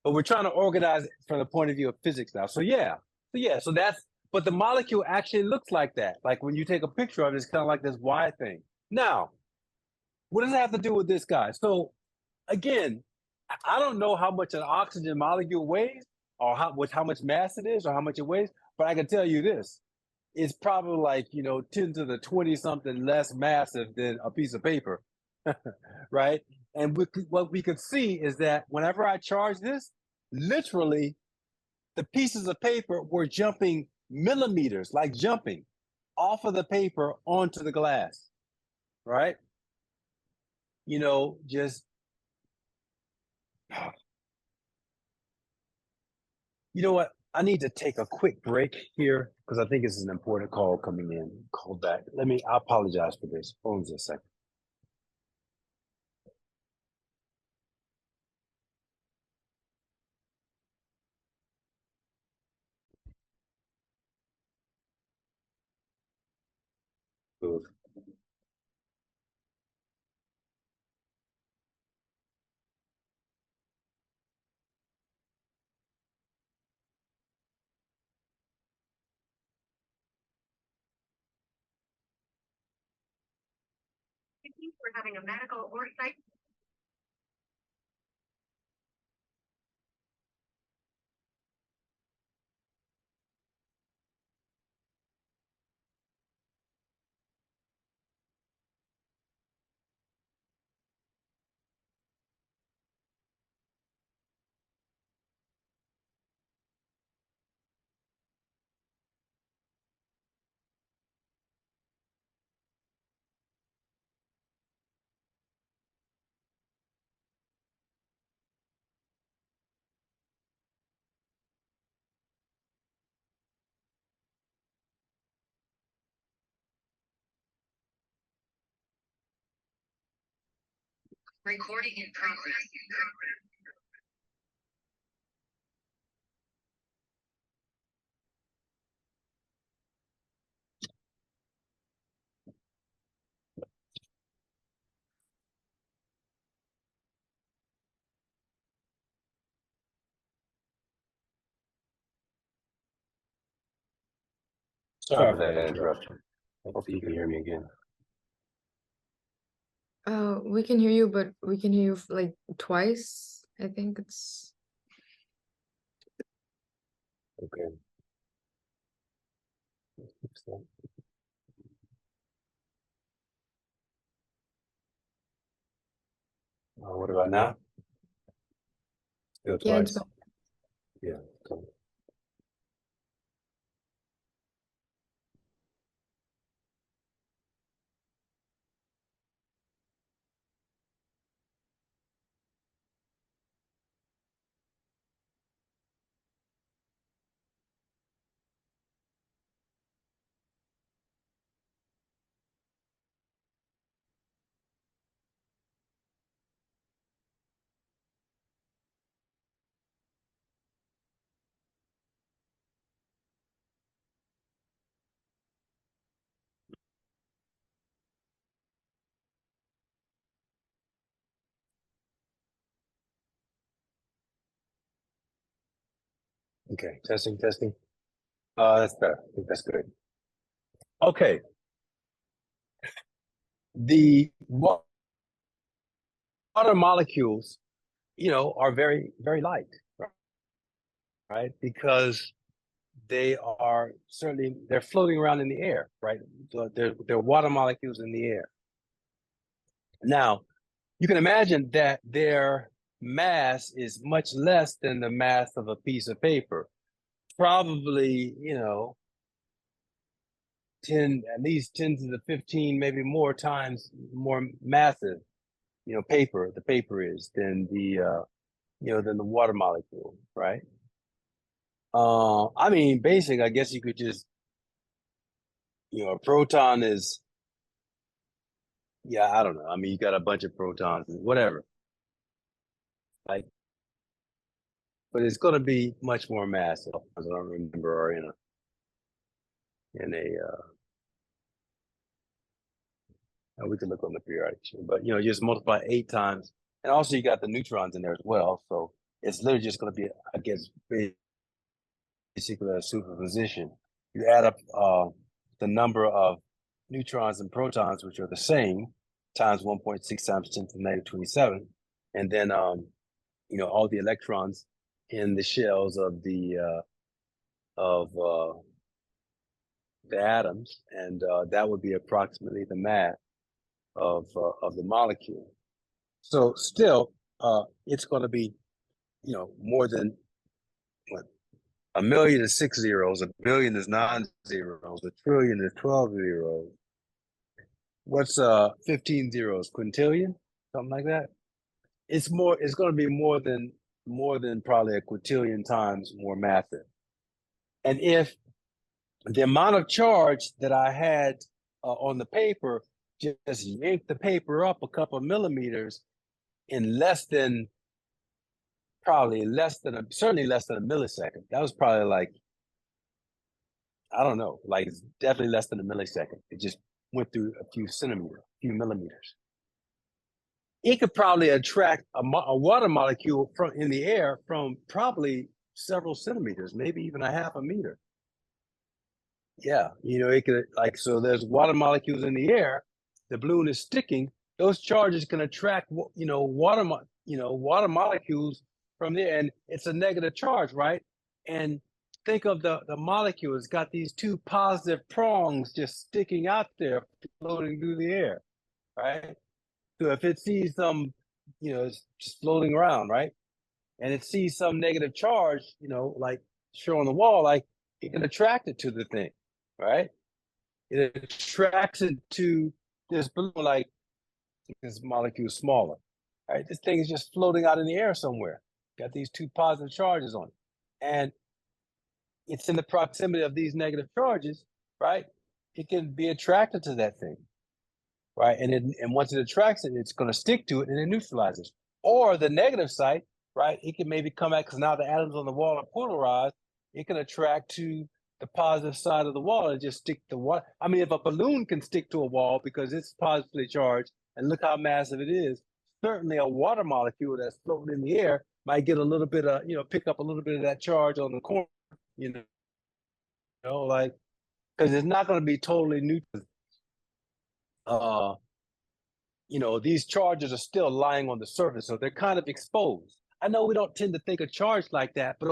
but we're trying to organize it from the point of view of physics now. So that's, but the molecule actually looks like that. Like when you take a picture of it, it's kind of like this Y thing. Now, what does it have to do with this guy? So again, I don't know how much an oxygen molecule weighs, or how much mass it is, or how much it weighs, but I can tell you this. It's probably like, 10 to the 20 something less massive than a piece of paper. Right? And what we could see is that whenever I charge this, literally the pieces of paper were jumping millimeters, like jumping off of the paper onto the glass, right? Just, you know what? I need to take a quick break here because I think this is an important call coming in. Call back. I apologize for this. Hold on just a second. Oof. We're having a medical oversight. Recording in progress. Sorry for that interruption. Hopefully you can hear me again. We can hear you, but we can hear you like twice. I think it's Okay. What about now? Still yeah, it's twice? Yeah. Cool. Okay, testing. That's better. I think that's good. Okay. The water molecules, are very, very light, right? Because they're floating around in the air, right? So they're water molecules in the air. Now, you can imagine that their mass is much less than the mass of a piece of paper. Probably, 10, at least 10 to the 15, maybe more times more massive, the paper is than the water molecule, right? I mean, basic, I guess you could just, a proton is, yeah, I don't know. I mean, you got a bunch of protons, whatever. Like, but it's going to be much more massive. As I don't remember, or in a we could look on the periodic table, but just multiply 8 times, and also you got the neutrons in there as well. So it's literally just going to be, I guess, basically a superposition. You add up the number of neutrons and protons, which are the same, times 1.6 times 10 to the negative 27, and then all the electrons in the shells of the atoms, and that would be approximately the mass of the molecule. So still, it's going to be, more than what, a million is 6 zeros, a billion is 9 zeros, a trillion is 12 zeros. What's 15 zeros? Quintillion, something like that. It's going to be more than probably a quintillion times more massive. And if the amount of charge that I had on the paper just yanked the paper up a couple of millimeters in certainly less than a millisecond. That was probably like, I don't know, like it's definitely less than a millisecond. It just went through a few millimeters. It could probably attract a water molecule in the air from probably several centimeters, maybe even a half a meter. Yeah, it could, so there's water molecules in the air. The balloon is sticking. Those charges can attract, water molecules from there, and it's a negative charge, right? And think of the molecule. It's got these two positive prongs just sticking out there, floating through the air, right? So if it sees some, it's just floating around, right? And it sees some negative charge, like shown on the wall, like it can attract it to the thing, right? It attracts it to this balloon, like this molecule is smaller, right? This thing is just floating out in the air somewhere. Got these two positive charges on it. And it's in the proximity of these negative charges, right? It can be attracted to that thing, right? And once it attracts it, it's going to stick to it and it neutralizes. Or the negative site, right? It can maybe come out because now the atoms on the wall are polarized. It can attract to the positive side of the wall and just stick to what? I mean, if a balloon can stick to a wall because it's positively charged, and look how massive it is, certainly a water molecule that's floating in the air might get a little bit of, pick up a little bit of that charge on the corner, like, because it's not going to be totally neutral. These charges are still lying on the surface, so they're kind of exposed. I know we don't tend to think of charge like that, but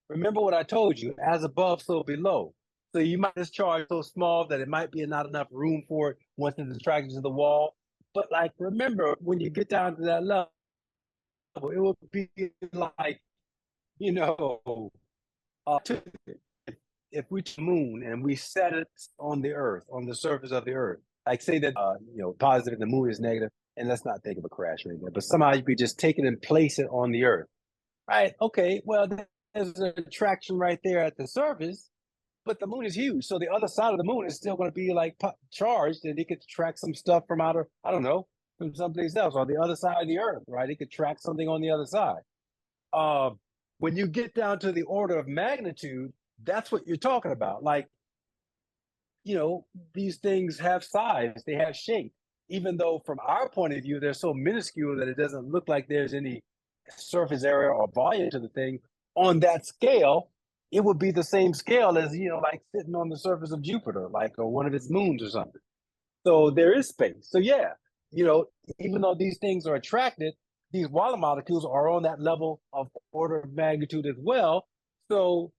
remember what I told you, as above, so below. So you might just charge so small that it might be not enough room for it once it's attracted to the wall. But remember, when you get down to that level, it will be like, if we took the moon and we set it on the earth, on the surface of the earth, like say that, positive and the moon is negative, and let's not think of a crash right there, but somehow you could just take it and place it on the earth, right? Okay, well, there's an attraction right there at the surface, but the moon is huge. So the other side of the moon is still going to be like charged, and it could track some stuff from I don't know, from someplace else, or the other side of the earth, right? It could track something on the other side. When you get down to the order of magnitude, that's what you're talking about. These things have size, they have shape, even though from our point of view, they're so minuscule that it doesn't look like there's any surface area or volume to the thing. On that scale, it would be the same scale as, like sitting on the surface of Jupiter, or one of its moons or something. So there is space. So yeah, even though these things are attracted, these water molecules are on that level of order of magnitude as well. So,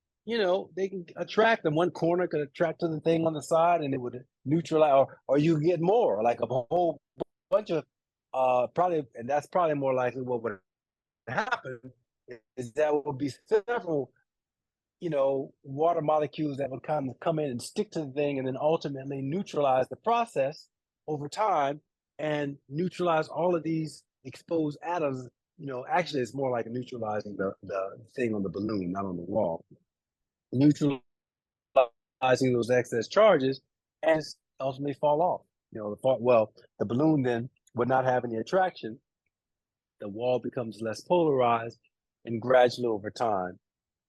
they can attract them. One corner could attract to the thing on the side and it would neutralize, or you get more, like a whole bunch of, probably, and that's probably more likely what would happen is that would be several, water molecules that would kind of come in and stick to the thing and then ultimately neutralize the process over time and neutralize all of these exposed atoms. Actually, it's more like neutralizing the thing on the balloon, not on the wall. neutralizing those excess charges and ultimately fall off. The balloon then would not have any attraction. The wall becomes less polarized, and gradually over time,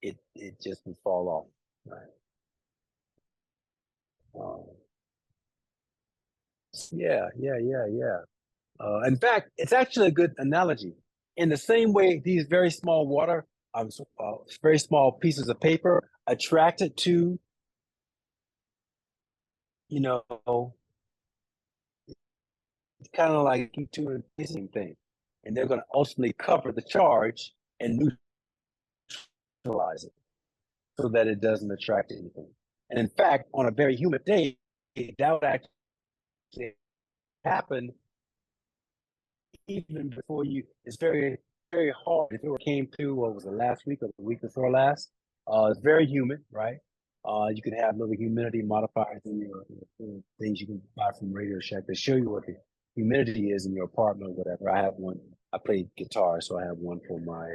it just would fall off. Right. Yeah. In fact, it's actually a good analogy. In the same way, these very small very small pieces of paper attracted to, kind of like to a placing thing, and they're going to ultimately cover the charge and neutralize it so that it doesn't attract anything. And in fact, on a very humid day, that would actually happen even before you. It's very, very hard. If it came to what was the last week or the week before last, it's very humid, right? You can have little humidity modifiers in your things you can buy from Radio Shack that show you what the humidity is in your apartment or whatever. I have one. I play guitar, so I have one for my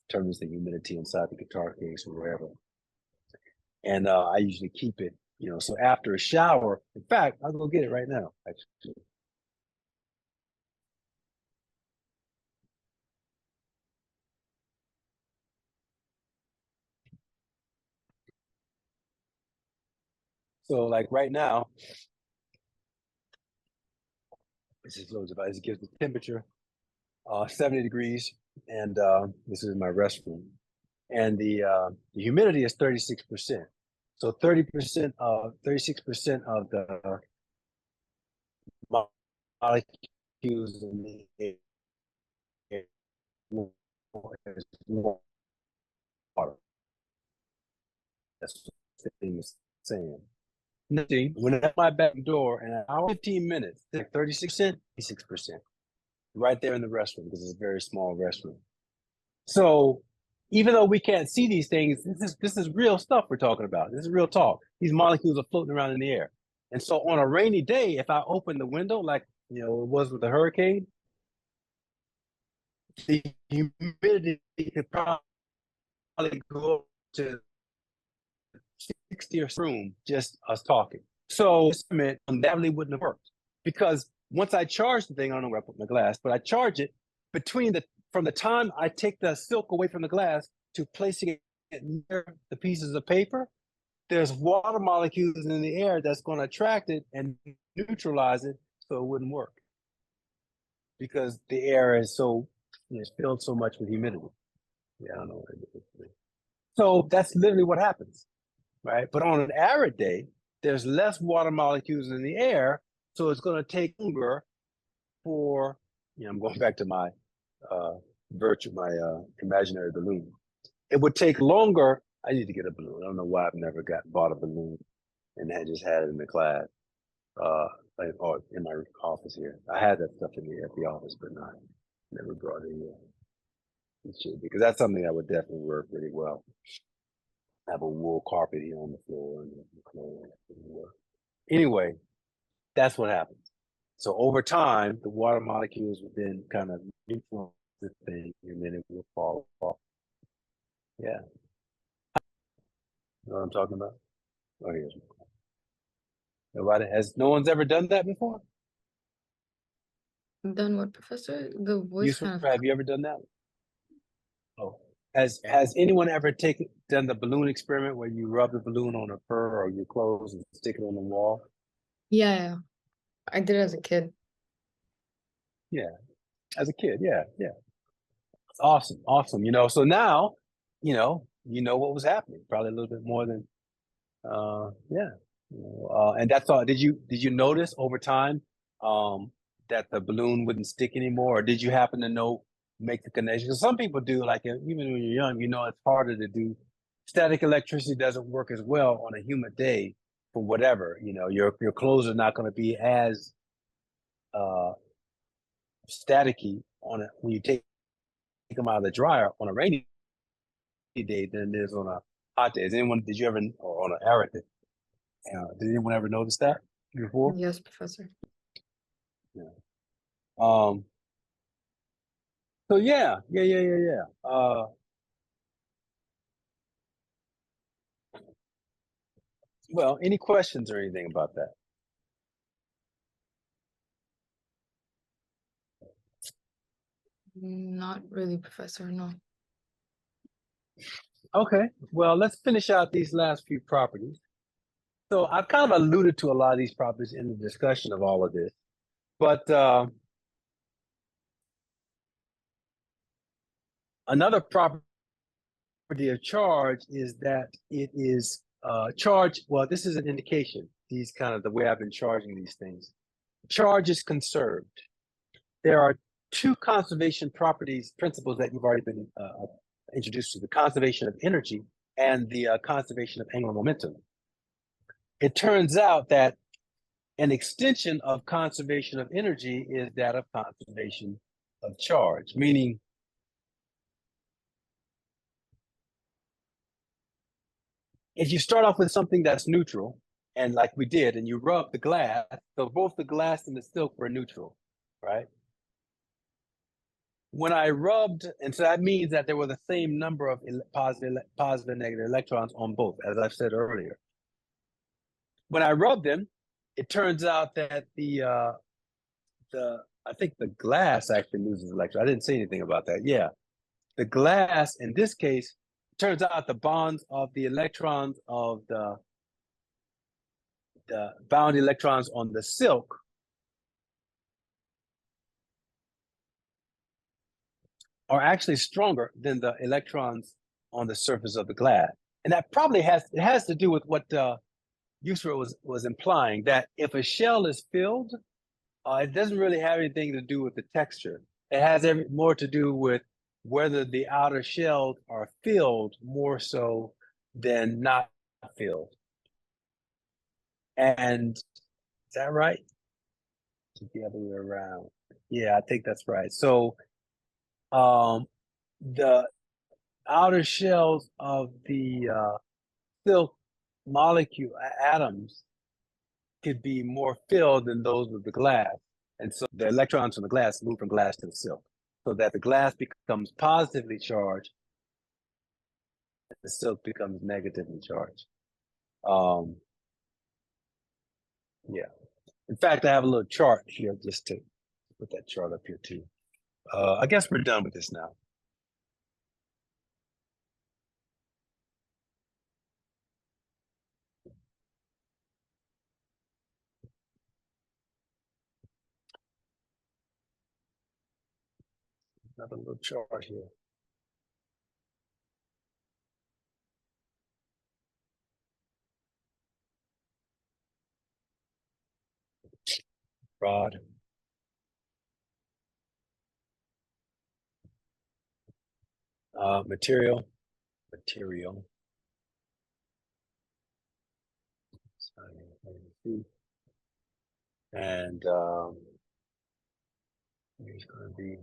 determines the humidity inside the guitar case or wherever. And I usually keep it, so after a shower, in fact, I'll go get it right now, actually. So like right now, this is low device. It gives the temperature 70 degrees, and this is my restroom. And the humidity is 36%. So 36% of the molecules in the air is water. That's what the thing is saying. Nothing. When at my back door in an hour, 15 minutes, 36%, 36%, right there in the restroom because it's a very small restroom. So even though we can't see these things, this is real stuff we're talking about. This is real talk. These molecules are floating around in the air. And so on a rainy day, if I open the window, like it was with the hurricane, the humidity could probably go up to 60 or room, just us talking. So that really wouldn't have worked because once I charge the thing, I don't know where I put my glass, but I charge it from the time I take the silk away from the glass to placing it near the pieces of paper, there's water molecules in the air that's going to attract it and neutralize it, so it wouldn't work because the air is it's filled so much with humidity. Yeah, I don't know. So that's literally what happens, right? But on an arid day, there's less water molecules in the air, so it's going to take longer for. I'm going back to my imaginary balloon. It would take longer. I need to get a balloon. I don't know why I've never bought a balloon and I just had it in the class, or in my office here. I had that stuff at the office, but never brought it here. It should, because that's something that would definitely work really well. Have a wool carpet here on the floor and the clothes. Anyway, that's what happens. So over time, the water molecules would then kind of influence the thing, and then it will fall off. Yeah. You know what I'm talking about? Oh, here's one. No one's ever done that before? Done what, Professor? The voice kind of. Have you ever done that? Oh, has anyone ever done the balloon experiment where you rub the balloon on a fur or your clothes and stick it on the wall? Yeah. I did it as a kid. Yeah, as a kid. Yeah. It's awesome. So now, what was happening. Probably a little bit more than, yeah. And that's all. Did you notice over time, that the balloon wouldn't stick anymore, or did you happen to make the connection? Because some people do, like even when you're young, it's harder to do. Static electricity doesn't work as well on a humid day for whatever. Your clothes are not going to be as staticky when you take them out of the dryer on a rainy day than it is on a hot day. Did you ever, or on an arid day? Did anyone ever notice that before? Yes, Professor. Yeah. So yeah. Well, any questions or anything about that? Not really, Professor, no. Okay, well, let's finish out these last few properties. So I've kind of alluded to a lot of these properties in the discussion of all of this, but another property of charge is that it is charge. Well, this is an indication. These kind of the way I've been charging these things. Charge is conserved. There are two conservation properties, principles that you've already been introduced to: the conservation of energy and the conservation of angular momentum. It turns out that an extension of conservation of energy is that of conservation of charge, meaning if you start off with something that's neutral, and like we did, and you rub the glass, so both the glass and the silk were neutral, right? When I rubbed, and so that means that there were the same number of positive and negative electrons on both, as I've said earlier. When I rubbed them, it turns out that I think the glass actually loses electrons. I didn't say anything about that. Yeah, the glass in this case turns out the bonds of the electrons of the bound electrons on the silk are actually stronger than the electrons on the surface of the glass. And that probably has to do with what Yusra was implying, that if a shell is filled, it doesn't really have anything to do with the texture. It has more to do with whether the outer shells are filled more so than not filled. And is that right? The other way around. Yeah, I think that's right. So the outer shells of the silk molecule atoms could be more filled than those of the glass. And so the electrons from the glass move from glass to the silk, so that the glass becomes positively charged, and the silk becomes negatively charged. Yeah. In fact, I have a little chart here just to put that chart up here too. I guess we're done with this now. Another little chart here. Rod. Material. And there's going to be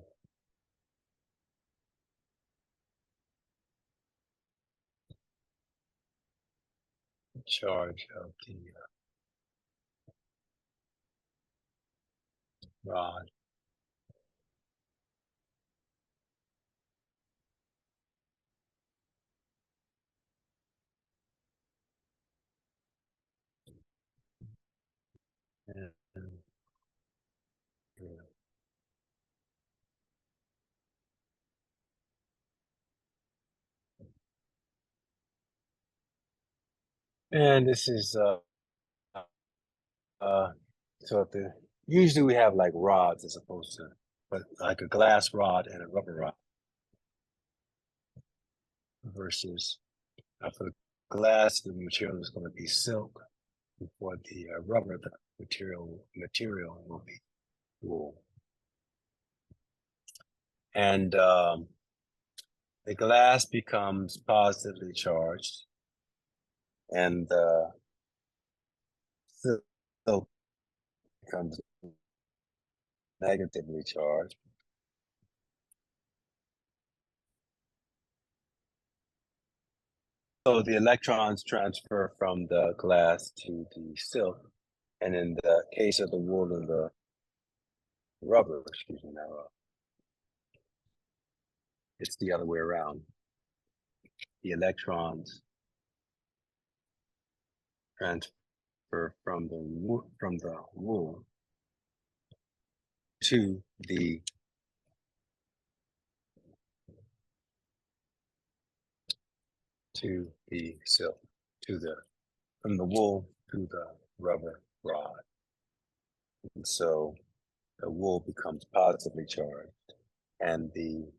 charge of the rod. And, yeah. And this is so usually we have like rods as opposed to, but like a glass rod and a rubber rod versus for the glass, the material is going to be silk. For the rubber, the material will be wool. And the glass becomes positively charged, and the silk becomes negatively charged. So the electrons transfer from the glass to the silk, and in the case of the wool and the rubber, excuse me, now it's the other way around. The electrons transfer from the wool to the silk, from the wool to the rubber rod. And so the wool becomes positively charged and the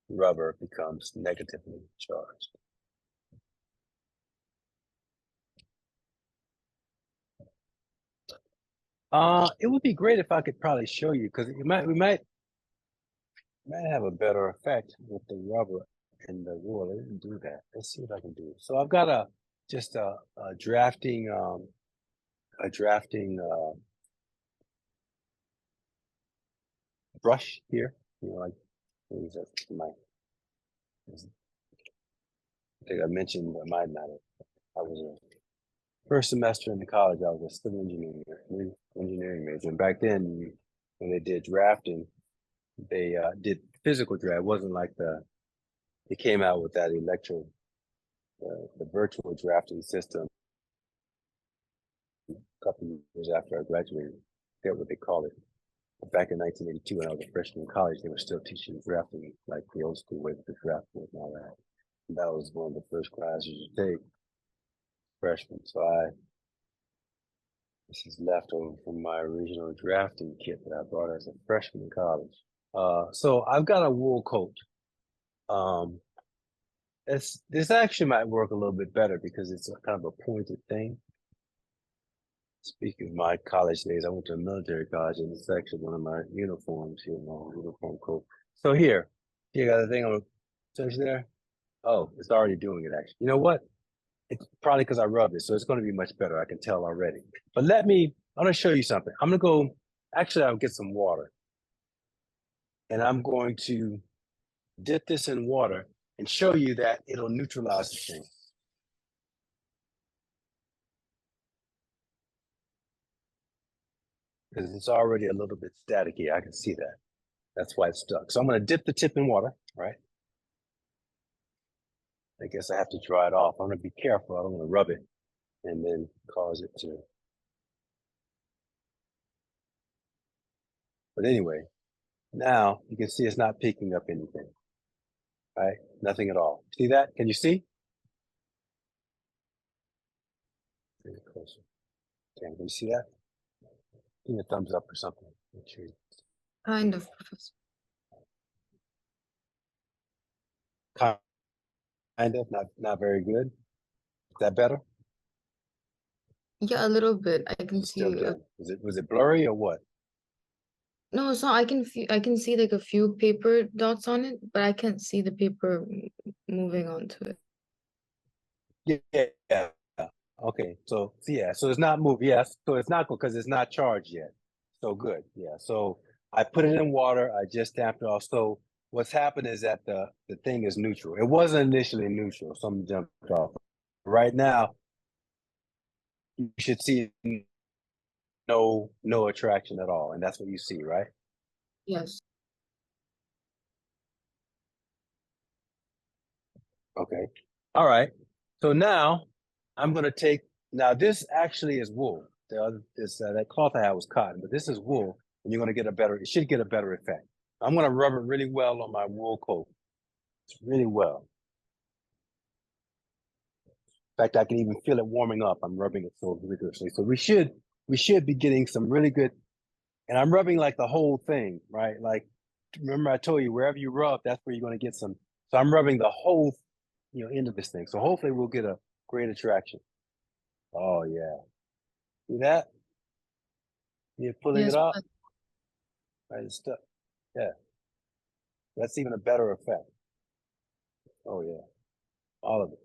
rubber becomes negatively charged. It would be great if I could probably show you, because we might have a better effect with the rubber and the wool. I didn't do that. Let's see if I can do it. So I've got a drafting brush here. You know, like I think I mentioned, I might not have. I was a first semester in the college. I was a civil engineering major, and back then, when they did drafting, they did physical draft. It wasn't like they came out with that the virtual drafting system a couple of years after I graduated. I forget what they call it. But back in 1982, when I was a freshman in college, they were still teaching drafting, like the old school way with the draft board and all that. And that was one of the first classes you take, freshman. So this is left over from my original drafting kit that I brought as a freshman in college. So I've got a wool coat. This actually might work a little bit better because it's a kind of a pointed thing. Speaking of my college days, I went to a military college, and it's actually one of my uniforms here, my uniform coat. So here, you got the thing on the touch there. Oh, it's already doing it, actually. You know what? It's probably because I rubbed it, so it's going to be much better. I can tell already. But I'm going to show you something. I'm going to go, actually, I'll get some water. And I'm going to dip this in water and show you that it'll neutralize the thing. Because it's already a little bit staticky. I can see that. That's why it's stuck. So I'm going to dip the tip in water, right? I guess I have to dry it off. I'm going to be careful. I don't want to rub it and then cause it to. But anyway, now you can see it's not picking up anything, right? Nothing at all. See that? Can you see? Very closer. Can you see that? Give me a thumbs up or something. Make sure. Kind of, Professor. Kind of, not very good. Is that better? Yeah, a little bit. I can Still see. good. Was it blurry or what? No, so I can see like a few paper dots on it, but I can't see the paper moving onto it. Yeah. Okay. So yeah. So it's not moved. Yes. So it's not because it's not charged yet. So good. Yeah. So I put it in water. I just tapped it off. So what's happened is that the thing is neutral. It wasn't initially neutral. Something jumped off. Right now, you should see no attraction at all, and that's what you see, right? Yes. Okay. All right. So now I'm going to take, now this actually is wool. That cloth I had was cotton, but this is wool, and you're going to get it should get a better effect. I'm going to rub it really well on my wool coat. It's really well. In fact, I can even feel it warming up. I'm rubbing it so vigorously. So we should be getting some really good, and I'm rubbing like the whole thing, right? Like, remember I told you, wherever you rub, that's where you're going to get some. So I'm rubbing the whole, end of this thing. So hopefully we'll get a great attraction. Oh yeah. See that? You're pulling Yes, it up. but Right, it's stuck. Yeah. That's even a better effect. Oh yeah. All of it.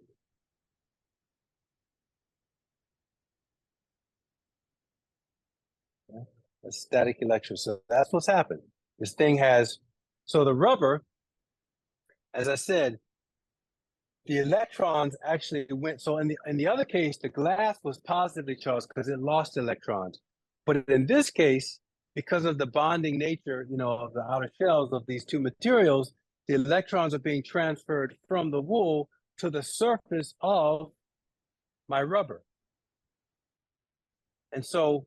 Yeah. That's static electrode. So that's what's happened. This thing has, so the rubber, as I said, the electrons actually went. So in the other case, the glass was positively charged because it lost electrons. But in this case, because of the bonding nature, of the outer shells of these two materials, the electrons are being transferred from the wool to the surface of my rubber. And so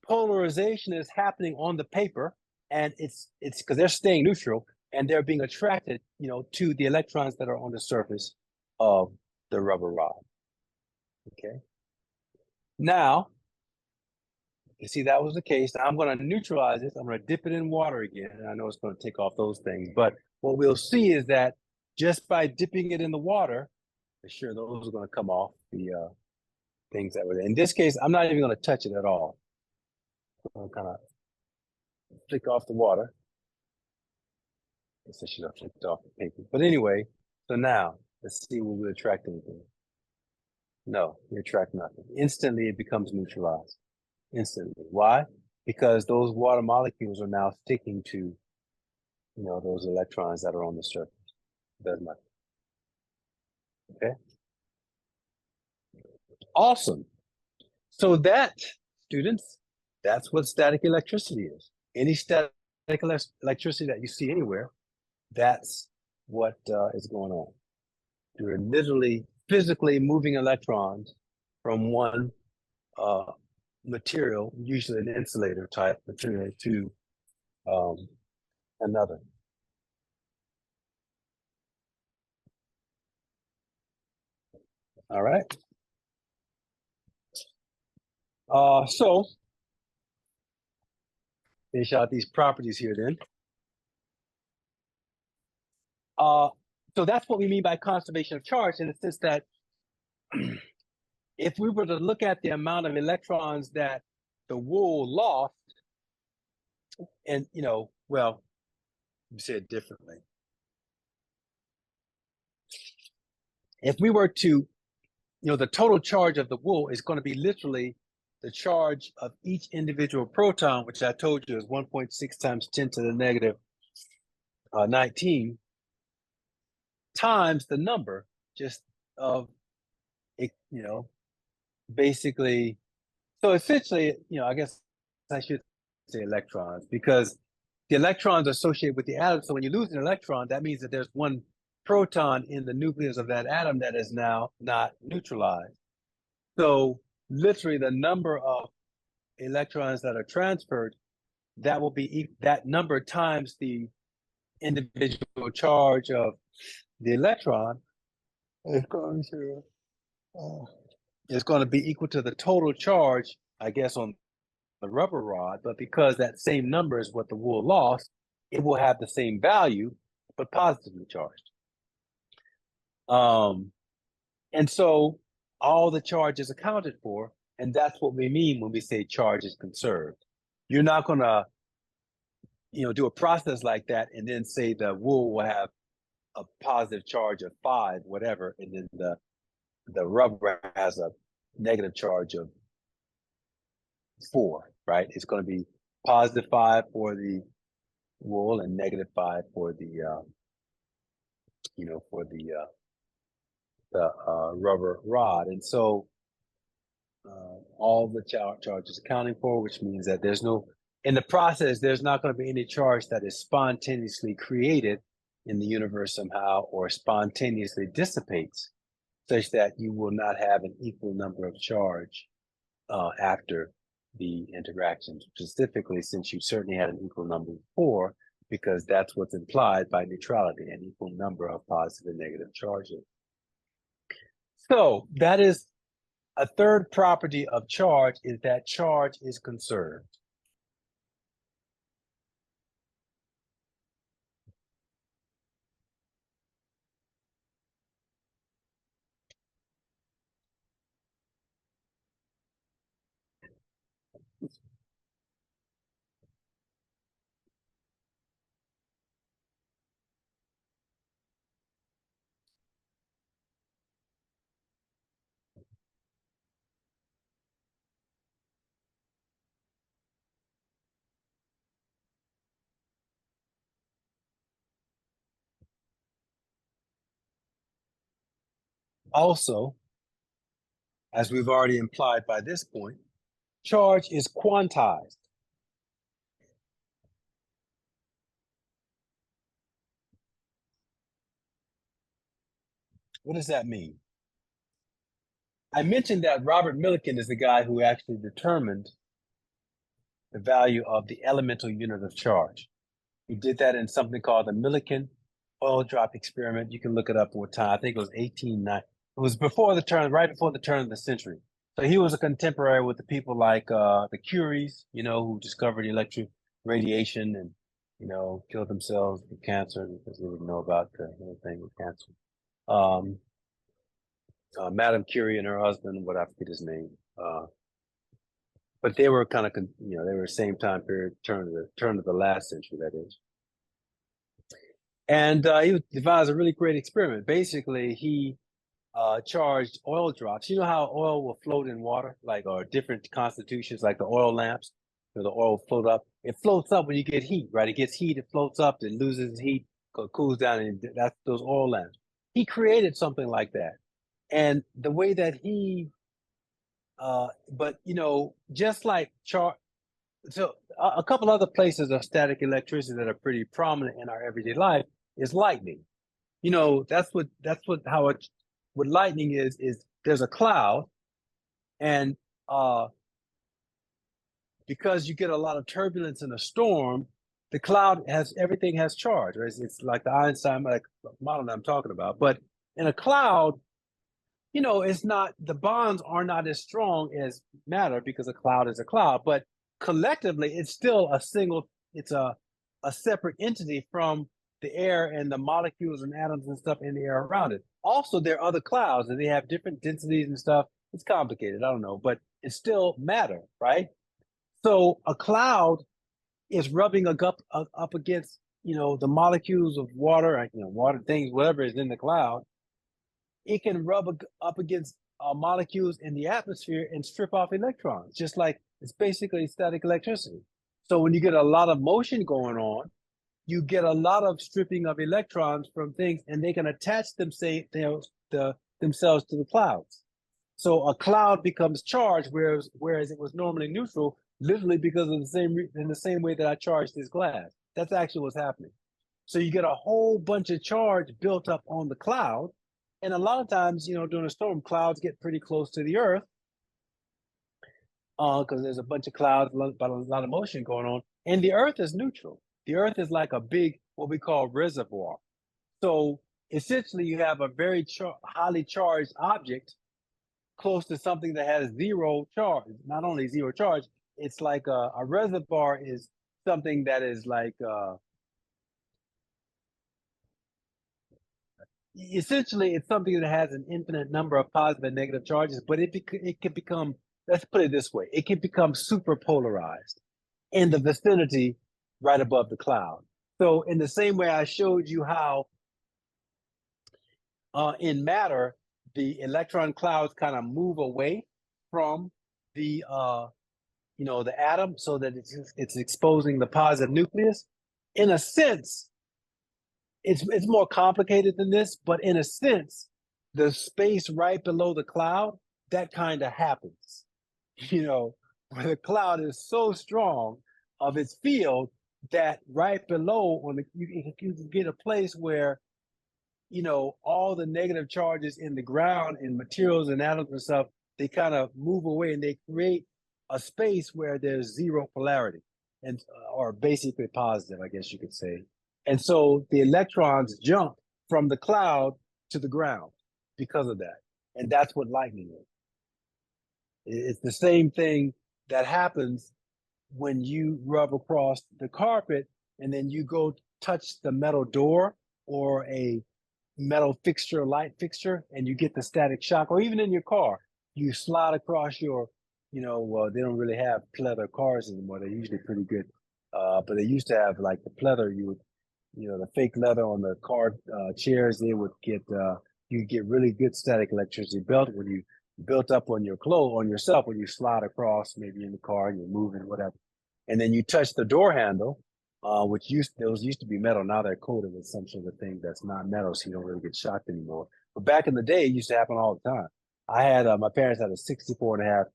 polarization is happening on the paper, and it's because they're staying neutral and they're being attracted, to the electrons that are on the surface of the rubber rod. Okay. Now, you see that was the case. Now I'm going to neutralize this. I'm going to dip it in water again. And I know it's going to take off those things, but what we'll see is that just by dipping it in the water, for sure those are going to come off the things that were there. In this case, I'm not even going to touch it at all. I'm going to kind of flick off the water. I guess I should have flicked off the paper. But anyway, so now let's see will we attract anything. No, we attract nothing. Instantly, it becomes neutralized. Instantly. Why? Because those water molecules are now sticking to, those electrons that are on the surface. It does nothing. Okay. Awesome. So that, students, that's what static electricity is. Any static electricity that you see anywhere, that's what is going on. You're literally physically moving electrons from one material, usually an insulator type material, to another. All right. So finish out these properties here then. So that's what we mean by conservation of charge, in the sense that if we were to look at the amount of electrons that the wool lost, and well, let me say it differently. If we were to, the total charge of the wool is going to be literally the charge of each individual proton, which I told you is 1.6 times 10 to the negative 19, times the number just of, basically. So essentially, I guess I should say electrons, because the electrons are associated with the atom. So when you lose an electron, that means that there's one proton in the nucleus of that atom that is now not neutralized. So literally the number of electrons that are transferred, that will be that number times the individual charge of the electron is going to be equal to the total charge, I guess, on the rubber rod. But because that same number is what the wool lost, it will have the same value, but positively charged. And so all the charge is accounted for, and that's what we mean when we say charge is conserved. You're not going to, do a process like that and then say the wool will have a positive charge of 5, whatever, and then the rubber has a negative charge of 4, right? It's going to be positive 5 for the wool and negative 5 for the, for the rubber rod. And so all the charge is accounting for, which means that in the process, there's not going to be any charge that is spontaneously created in the universe somehow, or spontaneously dissipates, such that you will not have an equal number of charge after the interaction, specifically since you certainly had an equal number before, because that's what's implied by neutrality, an equal number of positive and negative charges. So that is a third property of charge, is that charge is conserved. Also, as we've already implied by this point, charge is quantized. What does that mean? I mentioned that Robert Millikan is the guy who actually determined the value of the elemental unit of charge. He did that in something called the Millikan oil drop experiment. You can look it up one time. I think it was 1890. It was right before the turn of the century. So he was a contemporary with the people like the Curies, who discovered electric radiation and, killed themselves with cancer because they didn't know about the whole thing with cancer. Madame Curie and her husband, I forget his name. But they were kind of, they were same time period, turn of the last century, that is. And he devised a really great experiment. Basically, he charged oil drops. You know how oil will float in water, or different constitutions, like the oil lamps, the oil will float up. It floats up when you get heat, right? It gets heat, it floats up, it loses heat, cools down, and that's those oil lamps. He created something like that. And the way that he, but just like so a couple other places of static electricity that are pretty prominent in our everyday life is lightning. What lightning is there's a cloud, and because you get a lot of turbulence in a storm, the cloud everything has charge, right? It's like the Einstein model that I'm talking about. But in a cloud, it's not, the bonds are not as strong as matter because a cloud is a cloud, but collectively it's still it's a separate entity from the air and the molecules and atoms and stuff in the air around it. Also, there are other clouds and they have different densities and stuff. It's complicated, I don't know, but it's still matter, right? So a cloud is rubbing up against, the molecules of water, water things, whatever is in the cloud. It can rub up against molecules in the atmosphere and strip off electrons, just like it's basically static electricity. So when you get a lot of motion going on, you get a lot of stripping of electrons from things, and they can attach themselves to the clouds. So a cloud becomes charged, whereas it was normally neutral, literally because of in the same way that I charged this glass. That's actually what's happening. So you get a whole bunch of charge built up on the cloud. And a lot of times, during a storm, clouds get pretty close to the earth because there's a bunch of clouds, but a lot of motion going on. And the earth is neutral. The earth is like a big, what we call reservoir. So essentially, you have a very highly charged object close to something that has zero charge. Not only zero charge, it's like a reservoir is something that is like essentially it's something that has an infinite number of positive and negative charges, but it can become, let's put it this way, it can become super polarized in the vicinity right above the cloud. So in the same way I showed you how in matter, the electron clouds kind of move away from the the atom so that it's exposing the positive nucleus. In a sense, it's more complicated than this, but in a sense, the space right below the cloud, that kind of happens. Where the cloud is so strong of its field that right below, you can get a place where all the negative charges in the ground and materials and atoms and stuff, they kind of move away and they create a space where there's zero polarity or basically positive, I guess you could say. And so the electrons jump from the cloud to the ground because of that. And that's what lightning is. It's the same thing that happens when you rub across the carpet and then you go touch the metal door or a metal light fixture, and you get the static shock, or even in your car, you slide across your, they don't really have pleather cars anymore. They're usually pretty good. But they used to have like the pleather, the fake leather on the car chairs, they would get, you get really good static electricity built when you built up on your on yourself when you slide across, maybe in the car and you're moving, whatever. And then you touch the door handle, those used to be metal. Now they're coated with some sort of thing that's not metal, so you don't really get shocked anymore. But back in the day, it used to happen all the time. I had my parents had a 64 and a half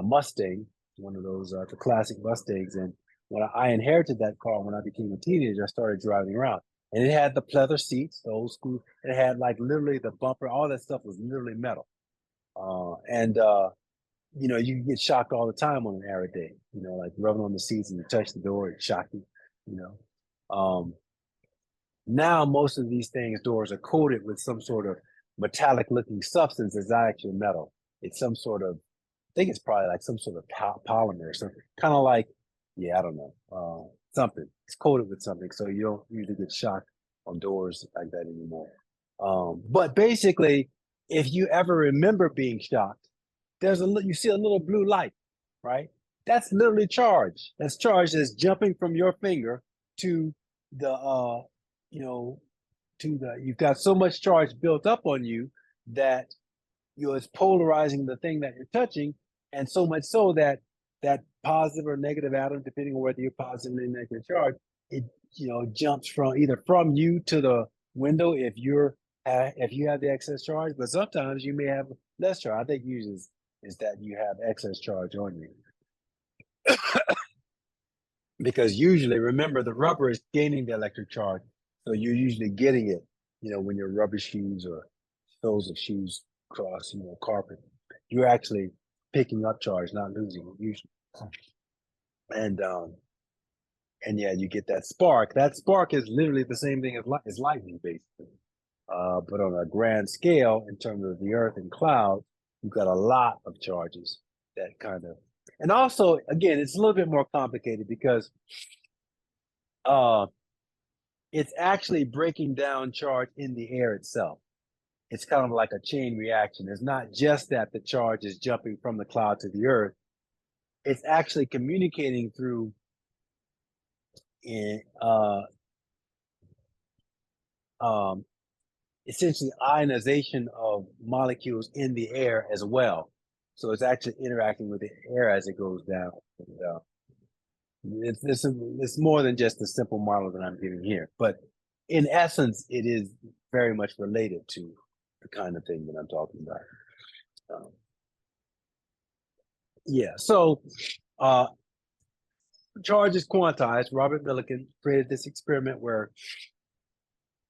Mustang, one of those the classic Mustangs, and when I inherited that car when I became a teenager, I started driving around, and it had the pleather seats, the old school. It had like literally the bumper, all that stuff was literally metal. And you know, you get shocked all the time on an arid day, you know, like rubbing on the seats and you touch the door, it's shocking, you know. Now most of these doors are coated with some sort of metallic looking substance that's not actually metal. It's some sort of, I think it's probably like some sort of polymer or something, kind of like, yeah, I don't know, something. It's coated with something, so you don't usually get shocked on doors like that anymore. But basically, if you ever remember being shocked, you see a little blue light, right? That's literally charge. That's charge that's jumping from your finger to the you know, you've got so much charge built up on you that it's polarizing the thing that you're touching, and so much so that that positive or negative atom, depending on whether you're positive or negative charge, it jumps from either from you to the window if you have the excess charge, but sometimes you may have less charge. I think usually is that you have excess charge on you. Because usually, remember, the rubber is gaining the electric charge, so you're usually getting it, when your rubber shoes or soles of shoes cross, carpet. You're actually picking up charge, not losing it usually. And yeah, you get that spark. That spark is literally the same thing as lightning, basically. But on a grand scale, in terms of the Earth and clouds, you've got a lot of charges that kind of, and also, again, it's a little bit more complicated because it's actually breaking down charge in the air itself. It's kind of like a chain reaction. It's not just that the charge is jumping from the cloud to the Earth. It's actually communicating through essentially ionization of molecules in the air as well. So it's actually interacting with the air as it goes down. It's more than just the simple model that I'm giving here, but in essence, it is very much related to the kind of thing that I'm talking about. Yeah, so charge is quantized. Robert Millikan created this experiment where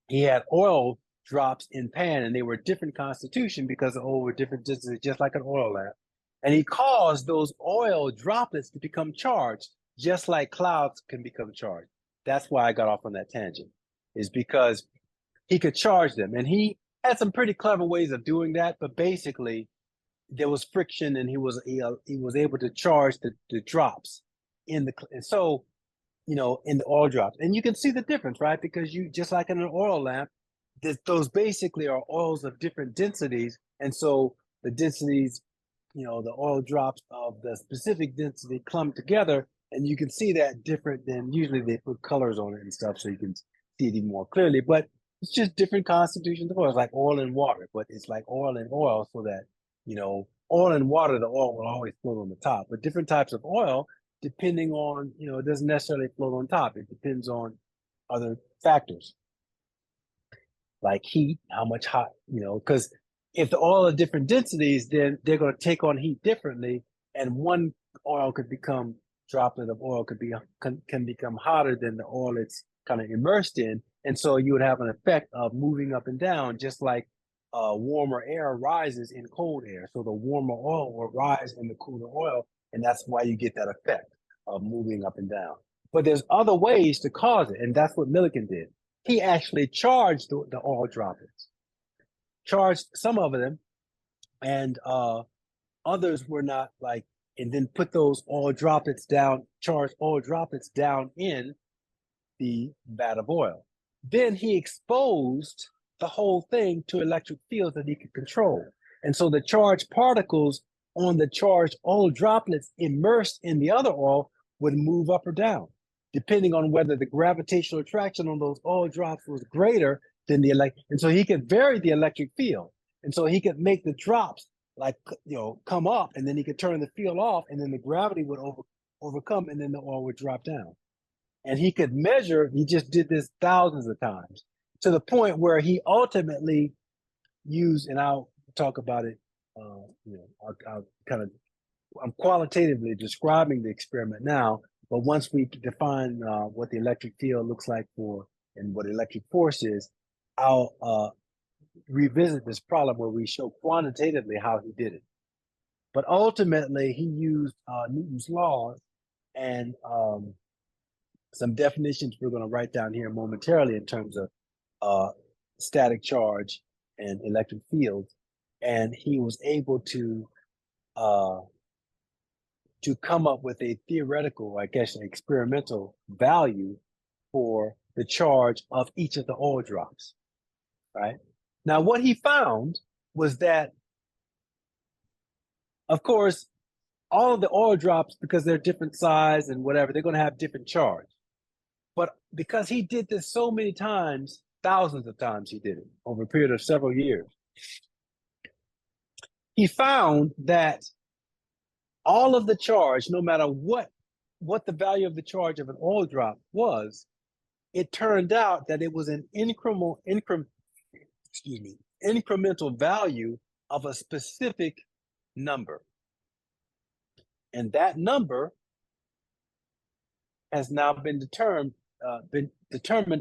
he had oil drops in pan, and they were different constitution because the oil were different distances, just like an oil lamp. And he caused those oil droplets to become charged, just like clouds can become charged. That's why I got off on that tangent, is because he could charge them. And he had some pretty clever ways of doing that, but basically there was friction, and he was able to charge the drops in the, and so, in the oil drops. And you can see the difference, right? Because you, just like in an oil lamp, those basically are oils of different densities. And so the densities, the oil drops of the specific density clump together, and you can see that different than usually they put colors on it and stuff so you can see it even more clearly. But it's just different constitutions of oil. It's like oil and water, but it's like oil and oil, so that, oil and water, the oil will always float on the top. But different types of oil, depending on, it doesn't necessarily float on top. It depends on other factors like heat, how much hot, because if the oil are different densities, then they're going to take on heat differently. And one oil could become, droplet of oil can become hotter than the oil it's kind of immersed in. And so you would have an effect of moving up and down, just like warmer air rises in cold air. So the warmer oil will rise in the cooler oil, and that's why you get that effect of moving up and down. But there's other ways to cause it, and that's what Millikan did. He actually charged the oil droplets, charged some of them, and others were not, like, and then put those oil droplets down, charged oil droplets down in the vat of oil. Then he exposed the whole thing to electric fields that he could control. And so the charged particles on the charged oil droplets immersed in the other oil would move up or down, depending on whether the gravitational attraction on those oil drops was greater than the electric. And so he could vary the electric field. And so he could make the drops come up, and then he could turn the field off, and then the gravity would overcome, and then the oil would drop down. And he could measure, he just did this thousands of times, to the point where he ultimately used, and I'll talk about it, I'm qualitatively describing the experiment now, but once we define what the electric field looks like and what electric force is, I'll revisit this problem where we show quantitatively how he did it. But ultimately, he used Newton's laws and some definitions we're going to write down here momentarily in terms of static charge and electric fields. And he was able to come up with a theoretical, I guess, an experimental value for the charge of each of the oil drops, right? Now, what he found was that, of course, all of the oil drops, because they're different size and whatever, they're going to have different charge. But because he did this so many times, thousands of times he did it over a period of several years, he found that all of the charge, no matter what the value of the charge of an oil drop was, it turned out that it was an incremental value of a specific number. And that number has now been determined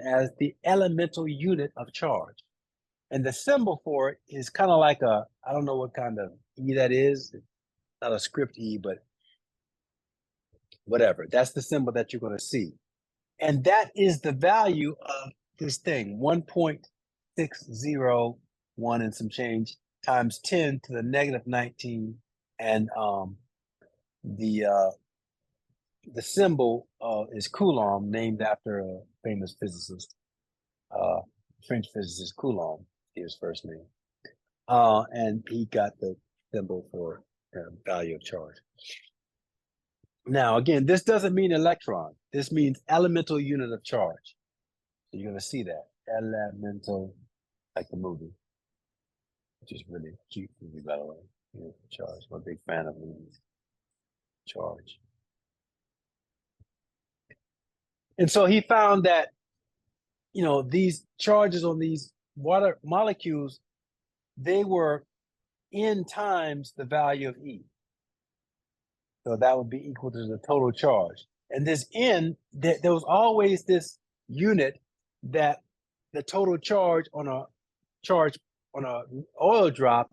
as the elemental unit of charge. And the symbol for it is kind of like I don't know what kind of E that is. It's not a script E, but whatever. That's the symbol that you're going to see. And that is the value of this thing, 1.601 and some change times 10 to the negative 19. And the symbol is Coulomb, named after a famous physicist, French physicist Coulomb, his first name. And he got the symbol for value of charge. Now, again, this doesn't mean electron. This means elemental unit of charge. So you're going to see that. Elemental, like the movie, which is really cute movie, by the way. Charge. I'm a big fan of movies. Charge. And so he found that, these charges on these water molecules, they were n times the value of E. So that would be equal to the total charge. And this n, there was always this unit that the total charge on a oil drop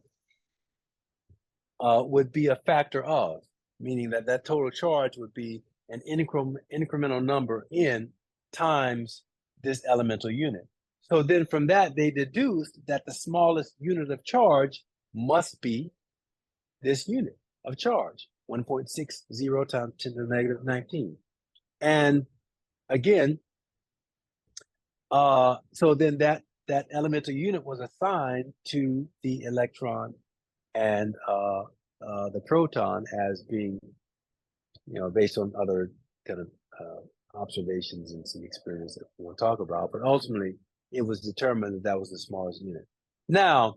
would be a factor of, meaning that total charge would be an incremental number n times this elemental unit. So then from that, they deduced that the smallest unit of charge must be this unit of charge, 1.60 times 10 to the negative 19. And again, so then that elemental unit was assigned to the electron and the proton as being, based on other kind of observations and some experience that we'll talk about. But ultimately, it was determined that was the smallest unit. Now,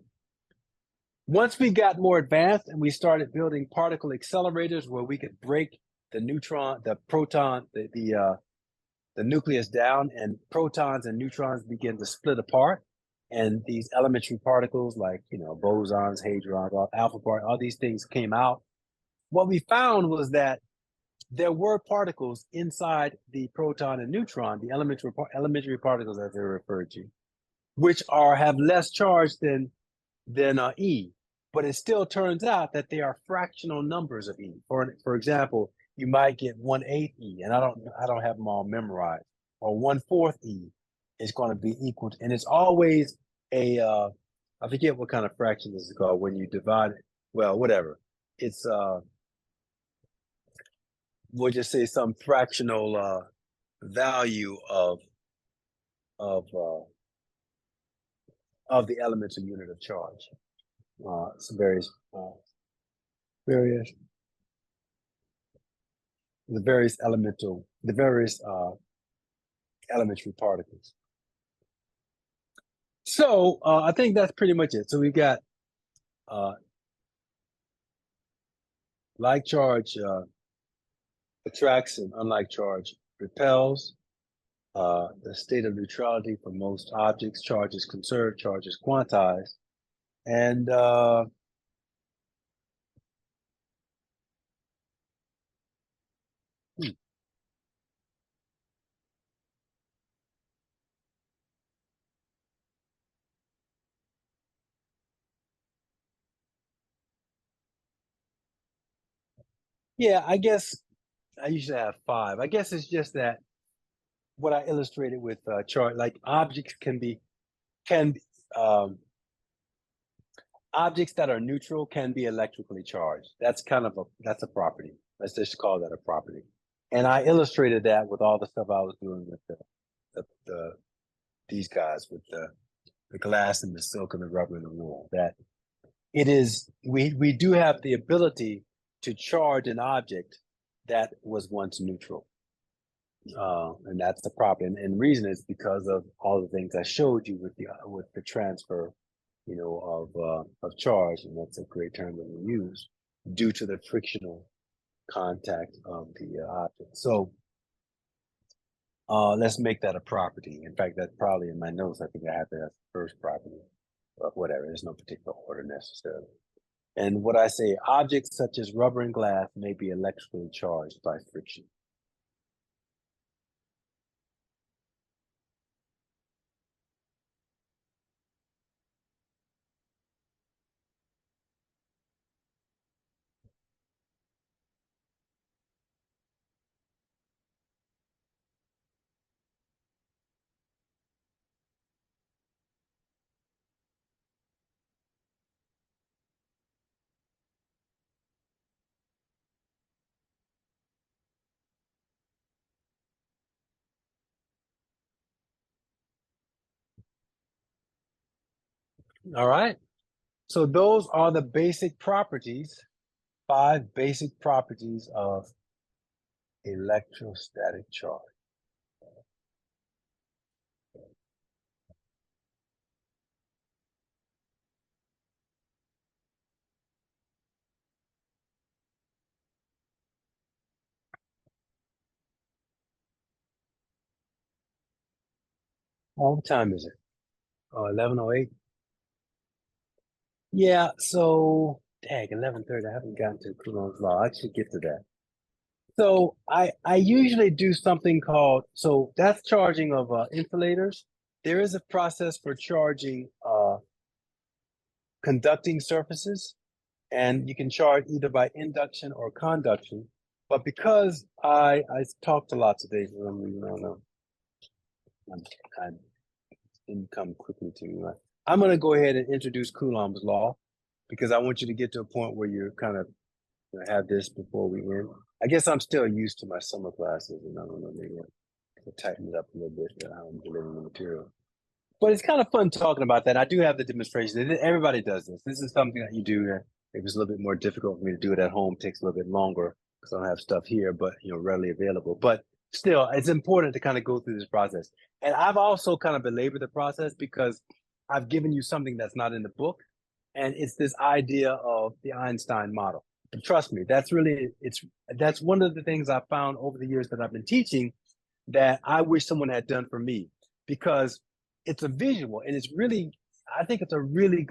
once we got more advanced and we started building particle accelerators where we could break the neutron, the proton, the nucleus down, and protons and neutrons begin to split apart, and these elementary particles like bosons, hadrons, alpha particles, all these things came out. What we found was that there were particles inside the proton and neutron, the elementary particles as they're referred to, which have less charge than E, but it still turns out that they are fractional numbers of E. For example, you might get 1/8 E, and I don't have them all memorized, or 1/4 E is going to be equal to, and it's always I forget what kind of fraction this is called when you divide it. Well, whatever. It's we'll just say some fractional value of the elemental unit of charge. Some various elementary particles. So I think that's pretty much it. So we got like charge attracts and unlike charge repels. The state of neutrality for most objects, charge is conserved, charge is quantized. And Yeah, I guess I usually have 5. I guess it's just that what I illustrated with chart, like objects can um, objects that are neutral can be electrically charged. That's that's a property. Let's just call that a property. And I illustrated that with all the stuff I was doing with these guys with the glass and the silk and the rubber and the wool. That it is we do have the ability to charge an object that was once neutral. And that's the problem. And the reason is because of all the things I showed you with the transfer, of charge, and that's a great term that we use, due to the frictional contact of the object. So let's make that a property. In fact, that's probably in my notes. I think I have that as the first property, but whatever. There's no particular order necessarily. And what I say, objects such as rubber and glass may be electrically charged by friction. All right. So those are the basic properties, 5 basic properties of electrostatic charge. What time is it? 11:08. Yeah, so dang, 11:30. I haven't gotten to Coulomb's law. I should get to that. So I usually do something called, so that's charging of insulators. There is a process for charging conducting surfaces, and you can charge either by induction or conduction. But because I talked a lot today for some reason, I don't know. I didn't come quickly to me. I'm going to go ahead and introduce Coulomb's law because I want you to get to a point where you're kind of have this before we end. I guess I'm still used to my summer classes, and I don't know, maybe I'll tighten it up a little bit for how I'm delivering the material. But it's kind of fun talking about that. I do have the demonstration. Everybody does this. This is something that you do. It was a little bit more difficult for me to do it at home. It takes a little bit longer because I don't have stuff here, but readily available. But still, it's important to kind of go through this process. And I've also kind of belabored the process because I've given you something that's not in the book, and it's this idea of the Einstein model. But trust me, that's one of the things I found over the years that I've been teaching that I wish someone had done for me, because it's a visual and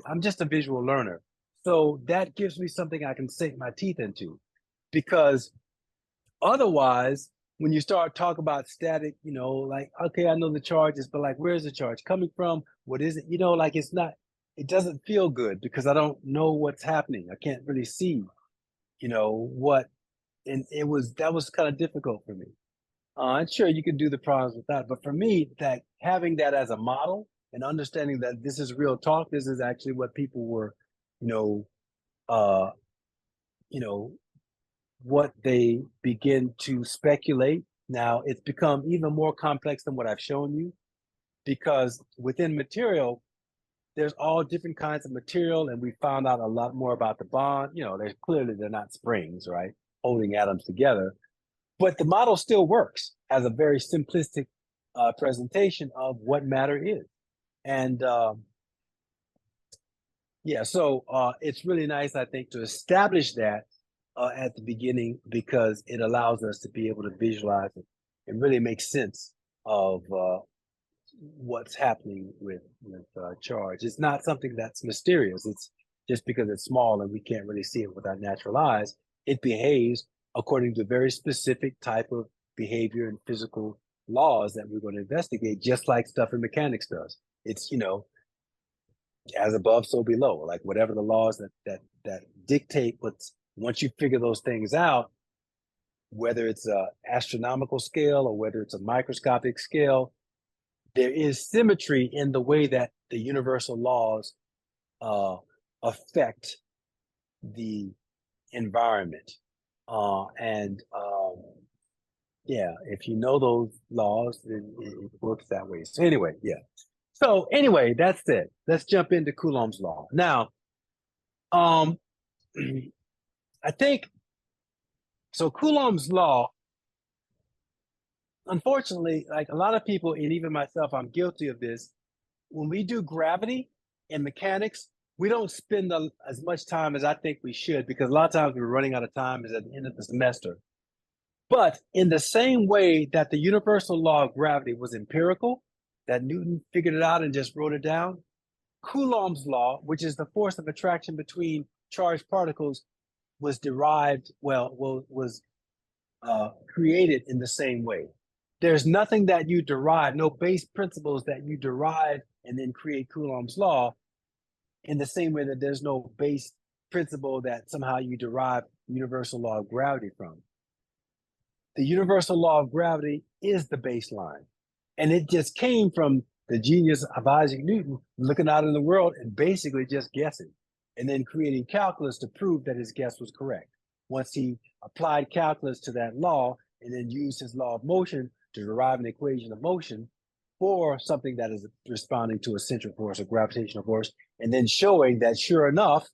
I'm just a visual learner. So that gives me something I can sink my teeth into, because otherwise, when you start talking about static, like, okay, I know the charges, but like, where's the charge coming from? What is it? Like it doesn't feel good because I don't know what's happening. I can't really see, what, and that was kind of difficult for me. And sure, you can do the problems with that, but for me, that having that as a model and understanding that this is real talk, this is actually what people were, uh, what they begin to speculate. Now it's become even more complex than what I've shown you, because within material, there's all different kinds of material, and we found out a lot more about the bond. They're not springs, right, holding atoms together. But the model still works as a very simplistic presentation of what matter is. And so it's really nice, I think, to establish that at the beginning, because it allows us to be able to visualize it and really make sense of what's happening with charge. It's not something that's mysterious. It's just because it's small and we can't really see it with our natural eyes. It behaves according to very specific type of behavior and physical laws that we're going to investigate, just like stuff in mechanics does. It's, as above, so below, like whatever the laws that dictate once you figure those things out, whether it's a astronomical scale or whether it's a microscopic scale, there is symmetry in the way that the universal laws affect the environment. Yeah, if you know those laws, it works that way. So anyway, yeah. So anyway, that's it. Let's jump into Coulomb's law. Now, I think, so Coulomb's law, unfortunately, like a lot of people, and even myself, I'm guilty of this. When we do gravity and mechanics, we don't spend as much time as I think we should, because a lot of times we're running out of time is at the end of the semester. But in the same way that the universal law of gravity was empirical, that Newton figured it out and just wrote it down, Coulomb's law, which is the force of attraction between charged particles, was derived, was created in the same way. There's nothing that you derive, no base principles that you derive and then create Coulomb's law, in the same way that there's no base principle that somehow you derive universal law of gravity from. The universal law of gravity is the baseline. And it just came from the genius of Isaac Newton looking out in the world and basically just guessing, and then creating calculus to prove that his guess was correct. Once he applied calculus to that law and then used his law of motion to derive an equation of motion for something that is responding to a central force or gravitational force, and then showing that sure enough,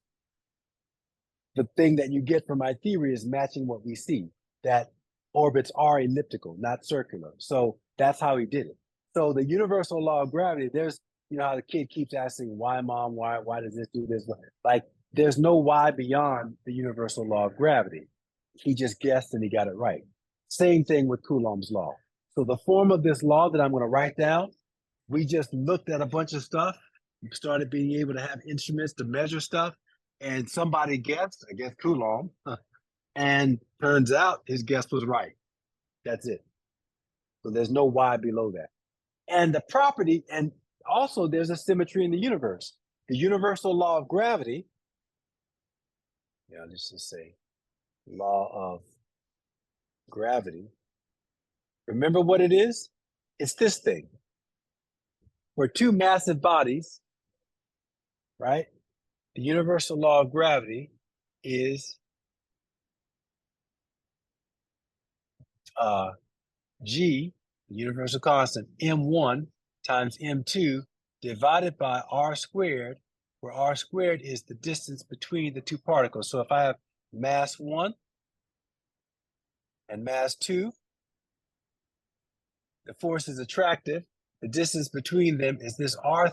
the thing that you get from my theory is matching what we see, that orbits are elliptical, not circular. So that's how he did it. So the universal law of gravity, there's, you know how the kid keeps asking, why mom, why does this do this? Like there's no why beyond the universal law of gravity. He just guessed and he got it right. Same thing with Coulomb's law. So the form of this law that I'm going to write down, we just looked at a bunch of stuff, started being able to have instruments to measure stuff, and somebody guessed, I guess Coulomb, and turns out his guess was right. That's it. So there's no why below that. And the property, and also there's a symmetry in the universe. The universal law of gravity, let's just say law of gravity. Remember what it is? It's this thing. For two massive bodies, right? The universal law of gravity is G, the universal constant, M1 times M2 divided by R squared, where R squared is the distance between the two particles. So if I have mass 1 and mass 2, the force is attractive. The distance between them is this R,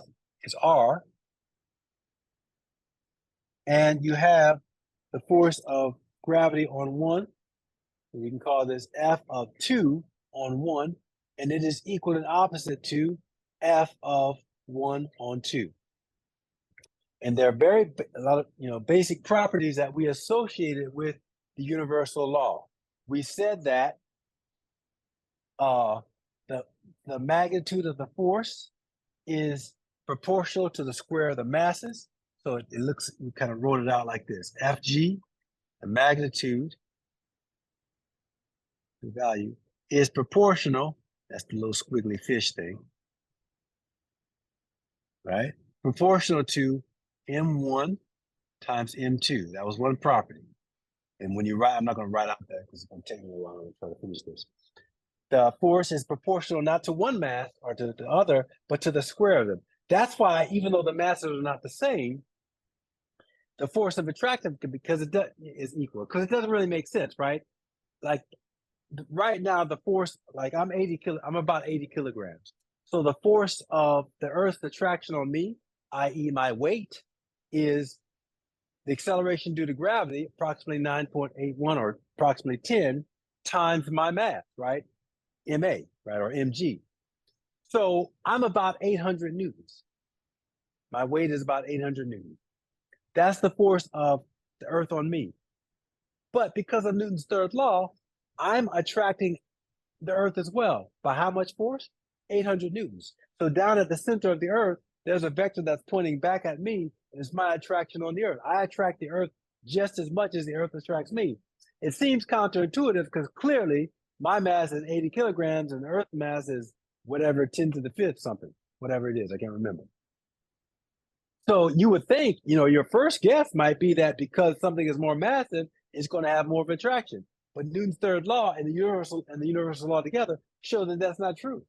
and you have the force of gravity on 1. We can call this F of 2 on 1, and it is equal and opposite to F of 1 on 2. And there are a lot of basic properties that we associated with the universal law. We said that the magnitude of the force is proportional to the square of the masses. So it looks, we kind of wrote it out like this: Fg, the magnitude, the value, is proportional. That's the little squiggly fish thing, right? Proportional to M1 times M2. That was one property. And when you write, I'm not going to write out that because it's going to take me a while to try to finish this. The force is proportional not to one mass or to the other, but to the square of them. That's why, even though the masses are not the same, the force of attraction, because it is equal. Because it doesn't really make sense, right? Like right now, the force, like I'm about 80 kilograms. So the force of the Earth's attraction on me, i.e. my weight, is the acceleration due to gravity, approximately 9.81 or approximately 10 times my mass, right? MA, right, or MG. So I'm about 800 newtons. My weight is about 800 newtons. That's the force of the Earth on me. But because of Newton's third law, I'm attracting the Earth as well. By how much force? 800 newtons. So down at the center of the Earth, there's a vector that's pointing back at me, and it's my attraction on the Earth. I attract the Earth just as much as the Earth attracts me. it seems counterintuitive because clearly my mass is 80 kilograms and the Earth mass is whatever 10 to the fifth something, whatever it is, I can't remember. So you would think, your first guess might be that because something is more massive, it's going to have more of attraction. But Newton's third law and the universal law together show that that's not true.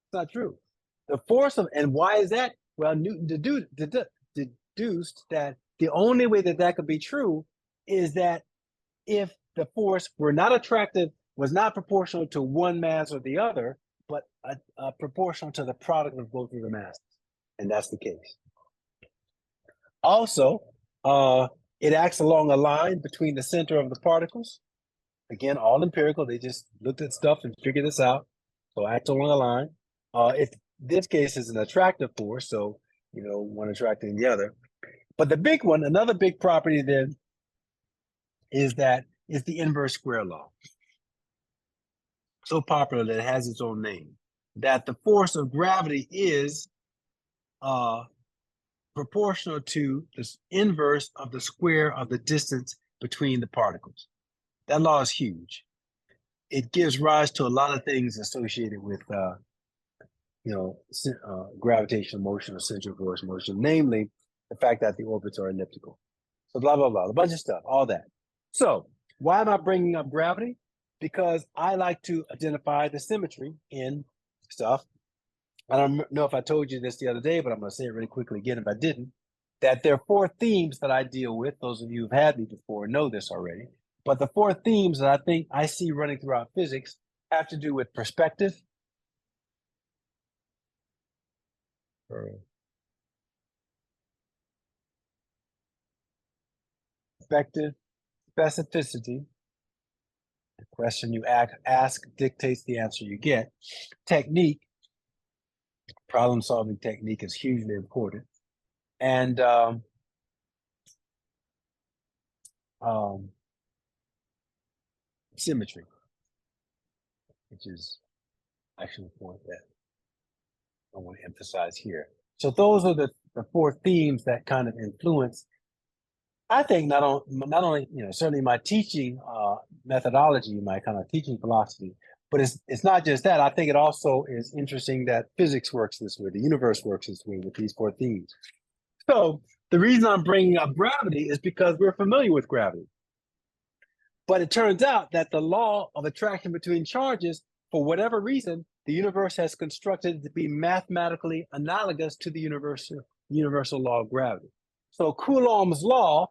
It's not true. The force of, and why is that? Well, Newton deduced that the only way that could be true is that if the force were not attractive, was not proportional to one mass or the other, but proportional to the product of both of the masses. And that's the case. Also, it acts along a line between the center of the particles. Again, all empirical. They just looked at stuff and figured this out. So act along a line. If this case is an attractive force, so one attracting the other. But the big one, another big property then, is the inverse square law. So popular that it has its own name. That the force of gravity is proportional to the inverse of the square of the distance between the particles. That law is huge. It gives rise to a lot of things associated with gravitational motion or centrifugal motion, namely the fact that the orbits are elliptical. So blah, blah, blah, a bunch of stuff, all that. So why am I bringing up gravity? Because I like to identify the symmetry in stuff. I don't know if I told you this the other day, but I'm going to say it really quickly again if I didn't, that there are 4 themes that I deal with. Those of you who've had me before know this already. But the 4 themes that I think I see running throughout physics have to do with perspective, specificity. The question you ask dictates the answer you get. Technique, problem-solving technique is hugely important. And symmetry, which is actually the point that I want to emphasize here. So those are the 4 themes that kind of influence, I think, not only certainly my teaching methodology, my kind of teaching philosophy, but it's not just that. I think it also is interesting that physics works this way, the universe works this way with these 4 themes. So the reason I'm bringing up gravity is because we're familiar with gravity. But it turns out that the law of attraction between charges, for whatever reason, the universe has constructed to be mathematically analogous to the universal law of gravity. So Coulomb's law,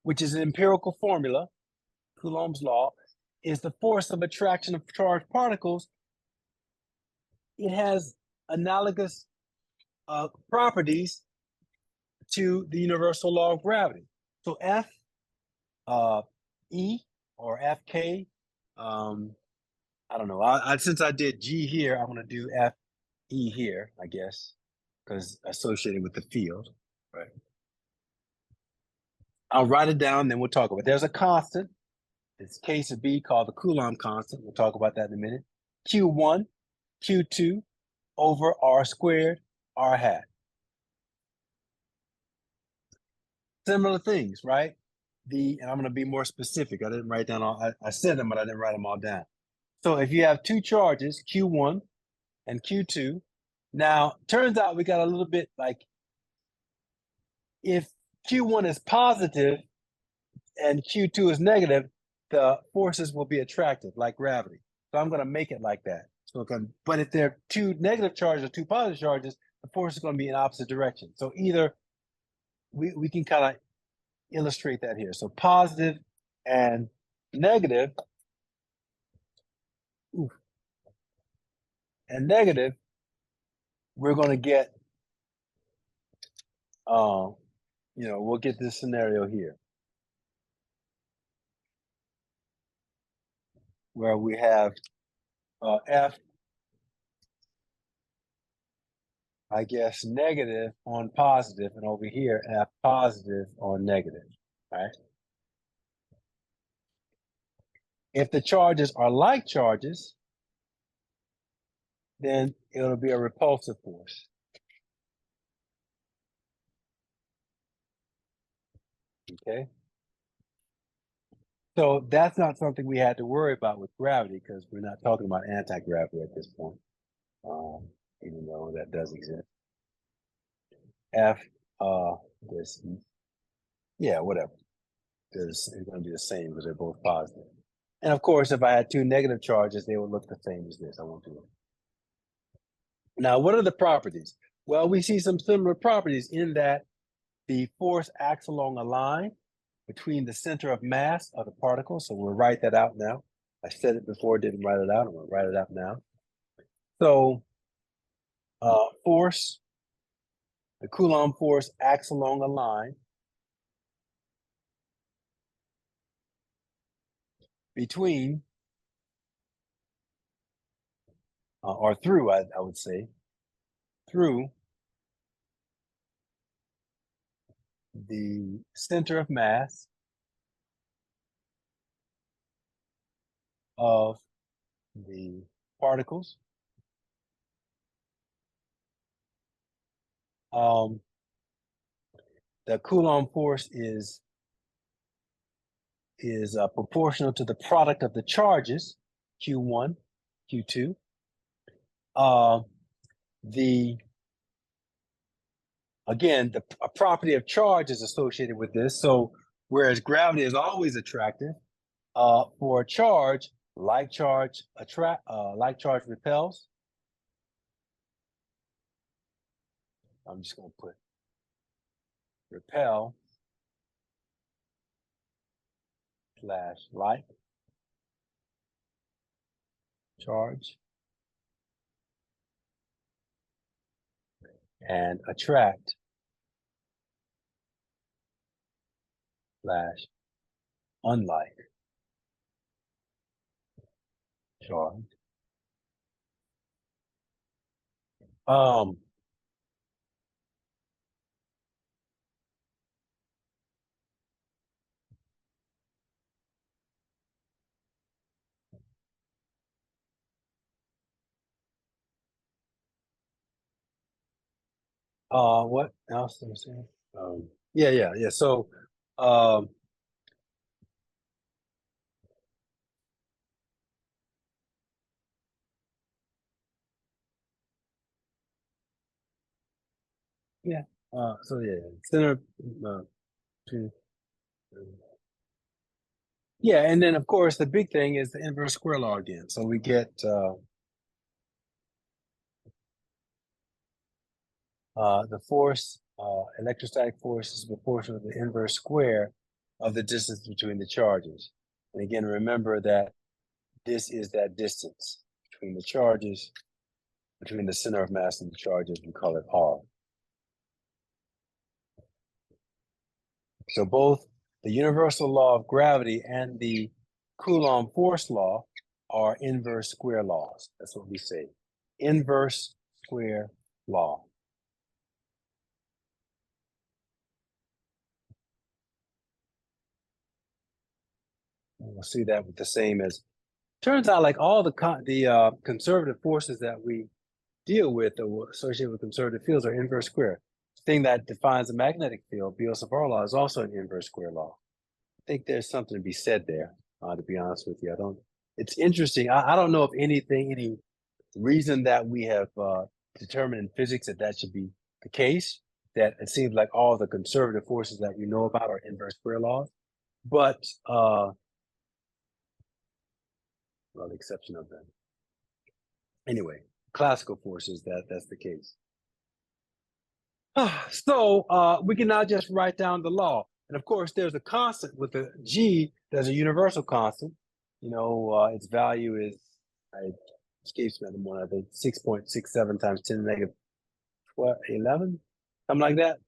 which is an empirical formula, Coulomb's law, is the force of attraction of charged particles. It has analogous properties to the universal law of gravity. So F, E, or FK, I don't know. Since I did G here, I'm going to do F, E here, I guess, because associated with the field, right? I'll write it down, then we'll talk about it. There's a constant. It's K sub B called the Coulomb constant. We'll talk about that in a minute. Q1, Q2 over R squared, R hat. Similar things, right? And I'm going to be more specific. I didn't write down all, I said them, but I didn't write them all down. So if you have 2 charges, Q1 and Q2, now turns out we got a little bit like, if Q1 is positive and Q2 is negative, the forces will be attractive, like gravity. So I'm going to make it like that. But if there are 2 negative charges or 2 positive charges, the force is going to be in opposite direction. So either we can kind of illustrate that here. So positive and negative, we're going to get, we'll get this scenario here where we have F, I guess, negative on positive, and over here, F positive on negative, right? If the charges are like charges, then it'll be a repulsive force. Okay. So that's not something we had to worry about with gravity because we're not talking about anti-gravity at this point, even though that does exist. F, this, yeah, whatever. It's going to be the same because they're both positive. And of course, if I had two negative charges, they would look the same as this. I won't do it. Now, what are the properties? Well, we see some similar properties in that the force acts along a line between the center of mass of the particle. So we'll write that out now. I said it before, didn't write it out. I'm going to write it out now. So force, the Coulomb force acts along a line between, or through, I would say, through the center of mass of the particles. The Coulomb force is proportional to the product of the charges, Q1, Q2. Again, a property of charge is associated with this. So whereas gravity is always attractive, for a charge, like charge repels. I'm just going to put repel / like charge and attract / unlike charge. What else did I say? Yeah. So, yeah. So yeah, center. To, yeah, and then of course the big thing is the inverse square law again. So we get the force, electrostatic force is proportional to the inverse square of the distance between the charges. And again, remember that this is that distance between the charges, between the center of mass and the charges. We call it R. So both the universal law of gravity and the Coulomb force law are inverse square laws. That's what we say. Inverse square law. And we'll see that with the same as, turns out like all the conservative forces that we deal with or associated with conservative fields are inverse square. The thing that defines a magnetic field, Biot-Savart law, is also an inverse square law. I think there's something to be said there, to be honest with you. It's interesting. I don't know if any reason that we have determined in physics that should be the case, that it seems like all the conservative forces that we know about are inverse square laws. But, well, the exception of them. Anyway, classical forces, that's the case. So we can now just write down the law. And of course, there's a constant with the G, there's a universal constant. You know, its value is, it escapes me at the moment, I think 6.67 times 10 to the negative 11, something like that.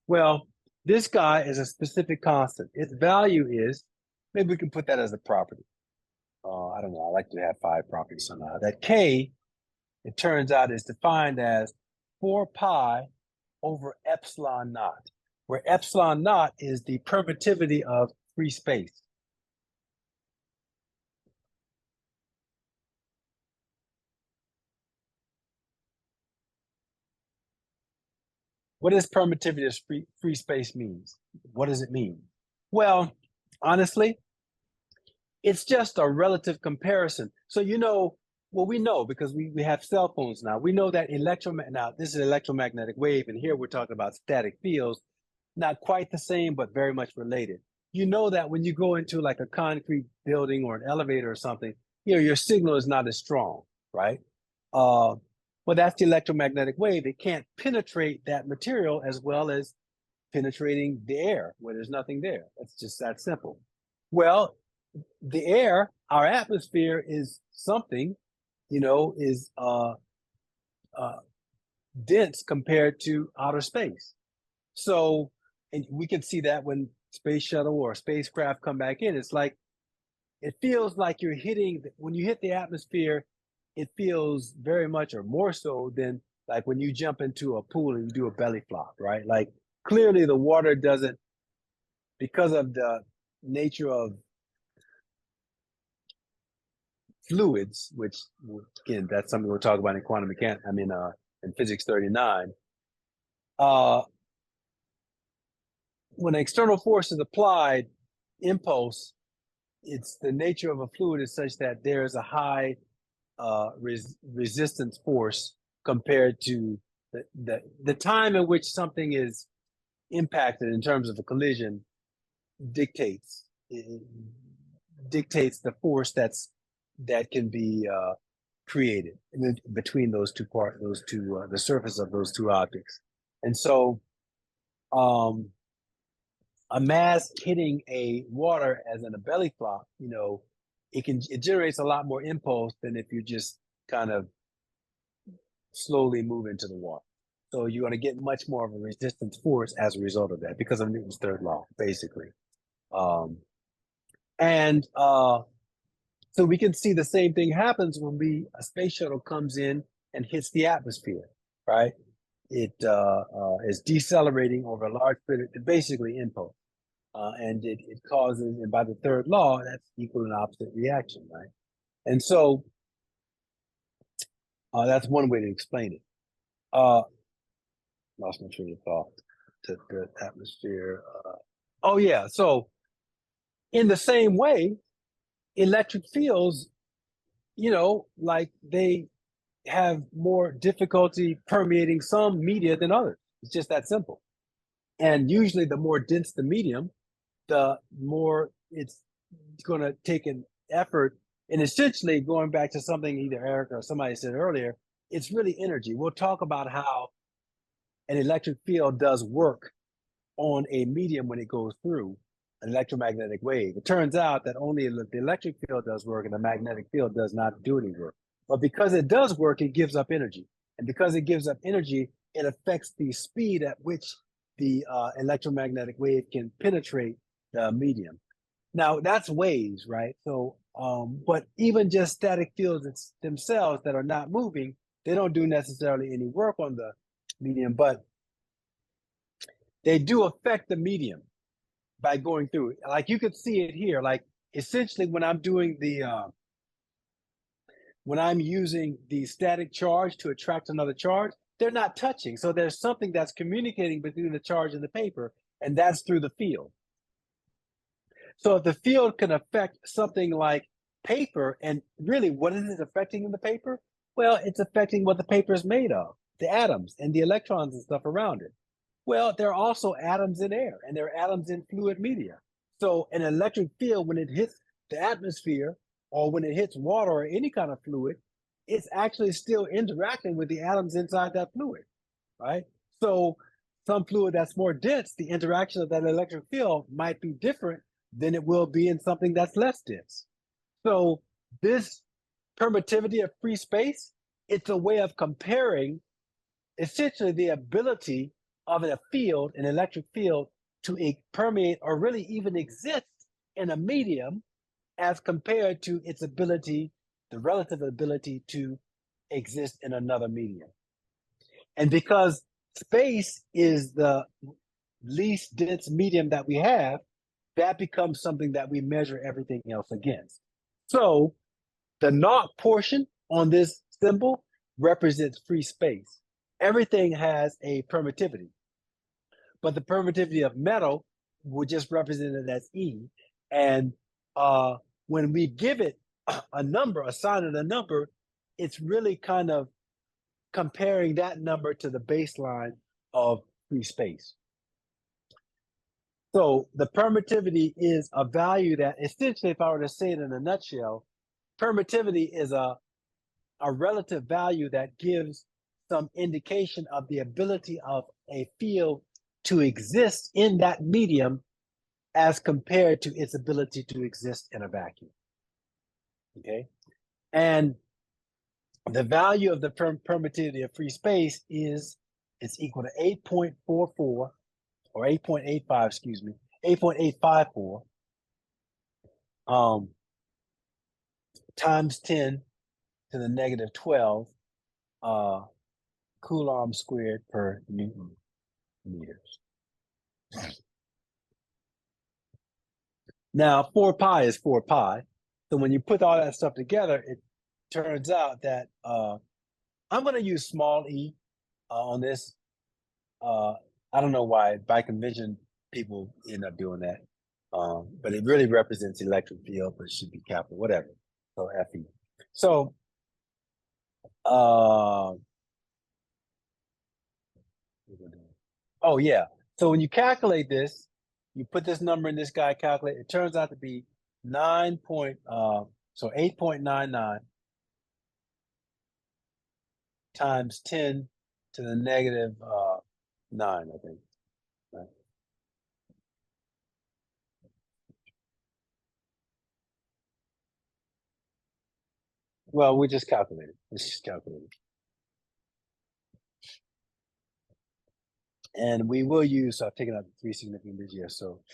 Well, this guy is a specific constant. Its value is, maybe we can put that as a property. I don't know, I like to have 5 properties somehow. That K, it turns out, is defined as 4 pi over epsilon naught, where epsilon naught is the permittivity of free space. What does permittivity of free space means? What does it mean? Well, honestly, it's just a relative comparison. So well, we know because we have cell phones now. We know that now this is an electromagnetic wave, and here we're talking about static fields, not quite the same, but very much related. You know that when you go into like a concrete building or an elevator or something, your signal is not as strong, right? Well, that's the electromagnetic wave. It can't penetrate that material as well as penetrating the air where there's nothing there. It's just that simple. Well, the air, our atmosphere is something, is dense compared to outer space. So, and we can see that when space shuttle or spacecraft come back in, it's like, it feels like you're hitting, when you hit the atmosphere, it feels very much or more so than like when you jump into a pool and you do a belly flop, right? Like clearly the water doesn't, because of the nature of fluids, which again, that's something we'll talk about in quantum mechanics, in physics 39. When an external force is applied, impulse, it's the nature of a fluid is such that there is a high resistance force compared to the time in which something is impacted in terms of a collision dictates the force that can be created between those two the surface of those two objects. And so a mass hitting a water as in a belly flop, it generates a lot more impulse than if you just kind of slowly move into the water. So you're going to get much more of a resistance force as a result of that because of Newton's third law, basically. So we can see the same thing happens when a space shuttle comes in and hits the atmosphere, right? It is decelerating over a large period, basically impulse. And it causes, and by the third law, that's equal and opposite reaction, right? And so that's one way to explain it. Lost my train of thought to the atmosphere. Oh yeah, so in the same way, electric fields, like they have more difficulty permeating some media than others. It's just that simple. And usually the more dense the medium, the more it's going to take an effort. And essentially, going back to something either Eric or somebody said earlier, it's really energy. We'll talk about how an electric field does work on a medium when it goes through an electromagnetic wave. It turns out that only the electric field does work and the magnetic field does not do any work. But because it does work, it gives up energy. And because it gives up energy, it affects the speed at which the electromagnetic wave can penetrate the medium. Now that's waves, right? So, but even just static fields themselves that are not moving, they don't do necessarily any work on the medium, but they do affect the medium by going through it. Like you could see it here, like essentially when I'm doing when I'm using the static charge to attract another charge, they're not touching. So there's something that's communicating between the charge and the paper, and that's through the field. So if the field can affect something like paper, and really what is it affecting in the paper? Well, it's affecting what the paper is made of, the atoms and the electrons and stuff around it. Well, there are also atoms in air and there are atoms in fluid media. So an electric field, when it hits the atmosphere or when it hits water or any kind of fluid, it's actually still interacting with the atoms inside that fluid, right? So some fluid that's more dense, the interaction of that electric field might be different than it will be in something that's less dense. So this permittivity of free space, it's a way of comparing essentially the ability of a field, an electric field, to permeate or really even exist in a medium as compared to its ability, the relative ability to exist in another medium. And because space is the least dense medium that we have, that becomes something that we measure everything else against. So the naught portion on this symbol represents free space. Everything has a permittivity, but the permittivity of metal we'll just represent it as E. And when we give it a number, assign it a number, it's really kind of comparing that number to the baseline of free space. So the permittivity is a value that essentially, if I were to say it in a nutshell, permittivity is a relative value that gives some indication of the ability of a field to exist in that medium as compared to its ability to exist in a vacuum. Okay. And the value of the permittivity of free space is it's equal to 8.44 or 8.85, excuse me, 8.854 times 10 to the negative 12 Coulomb squared per Newton meters. Now, 4 pi is 4 pi. So when you put all that stuff together, it turns out that I'm going to use small e on this. I don't know why by convention people end up doing that. But it really represents electric field, but it should be capital, whatever. So FE. So oh yeah. So when you calculate this, you put this number in this guy, calculate, it turns out to be 8.99 times 10 to the negative 9, I think. Right. Well, we just calculated. Let's just calculate it. And we will use, I've taken out the 3 significant digits here. So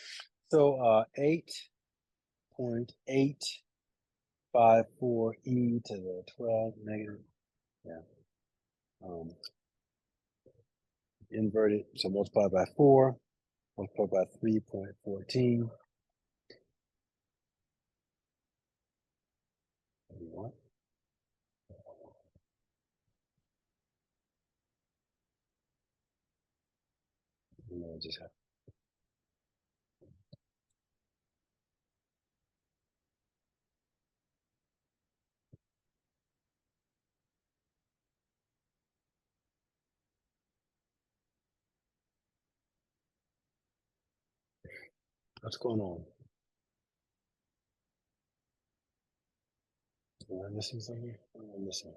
8.854 e to the 12 negative, yeah. Invert it, so multiply by 4, multiply by 3.14. What? No, just have. What's going on? Am I missing something? What am I missing?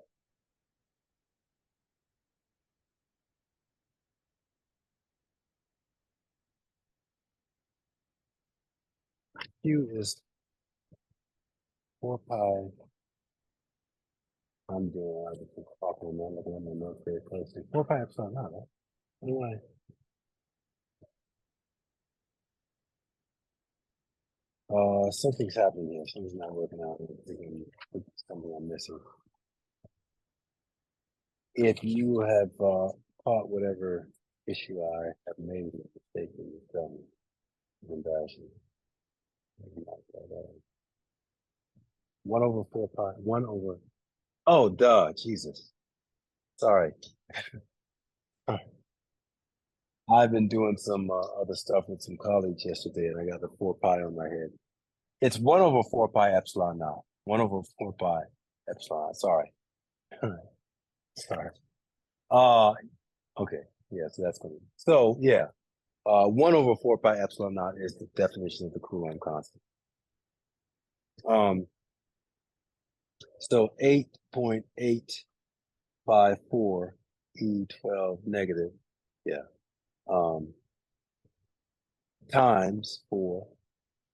Q is 4 pi. I'm doing I just talking about looking at my notes very closely. 4 pi epsilon naught, right? Anyway. Something's happening here. Something's not working out. Something I'm missing. If you have caught whatever issue I have made a mistake in, tell me. It's embarrassing. 1 over 4 pi. 1 over. Oh, duh. Jesus. Sorry. I've been doing some other stuff with some colleagues yesterday, and I got the 4 pi on my head. It's 1 over 4 pi epsilon now. 1 over 4 pi epsilon. Sorry. Sorry. Okay. Yeah, so that's good. So yeah. 1 over 4 pi epsilon naught is the definition of the Coulomb constant. So 8.854 E12 negative, yeah. Times 4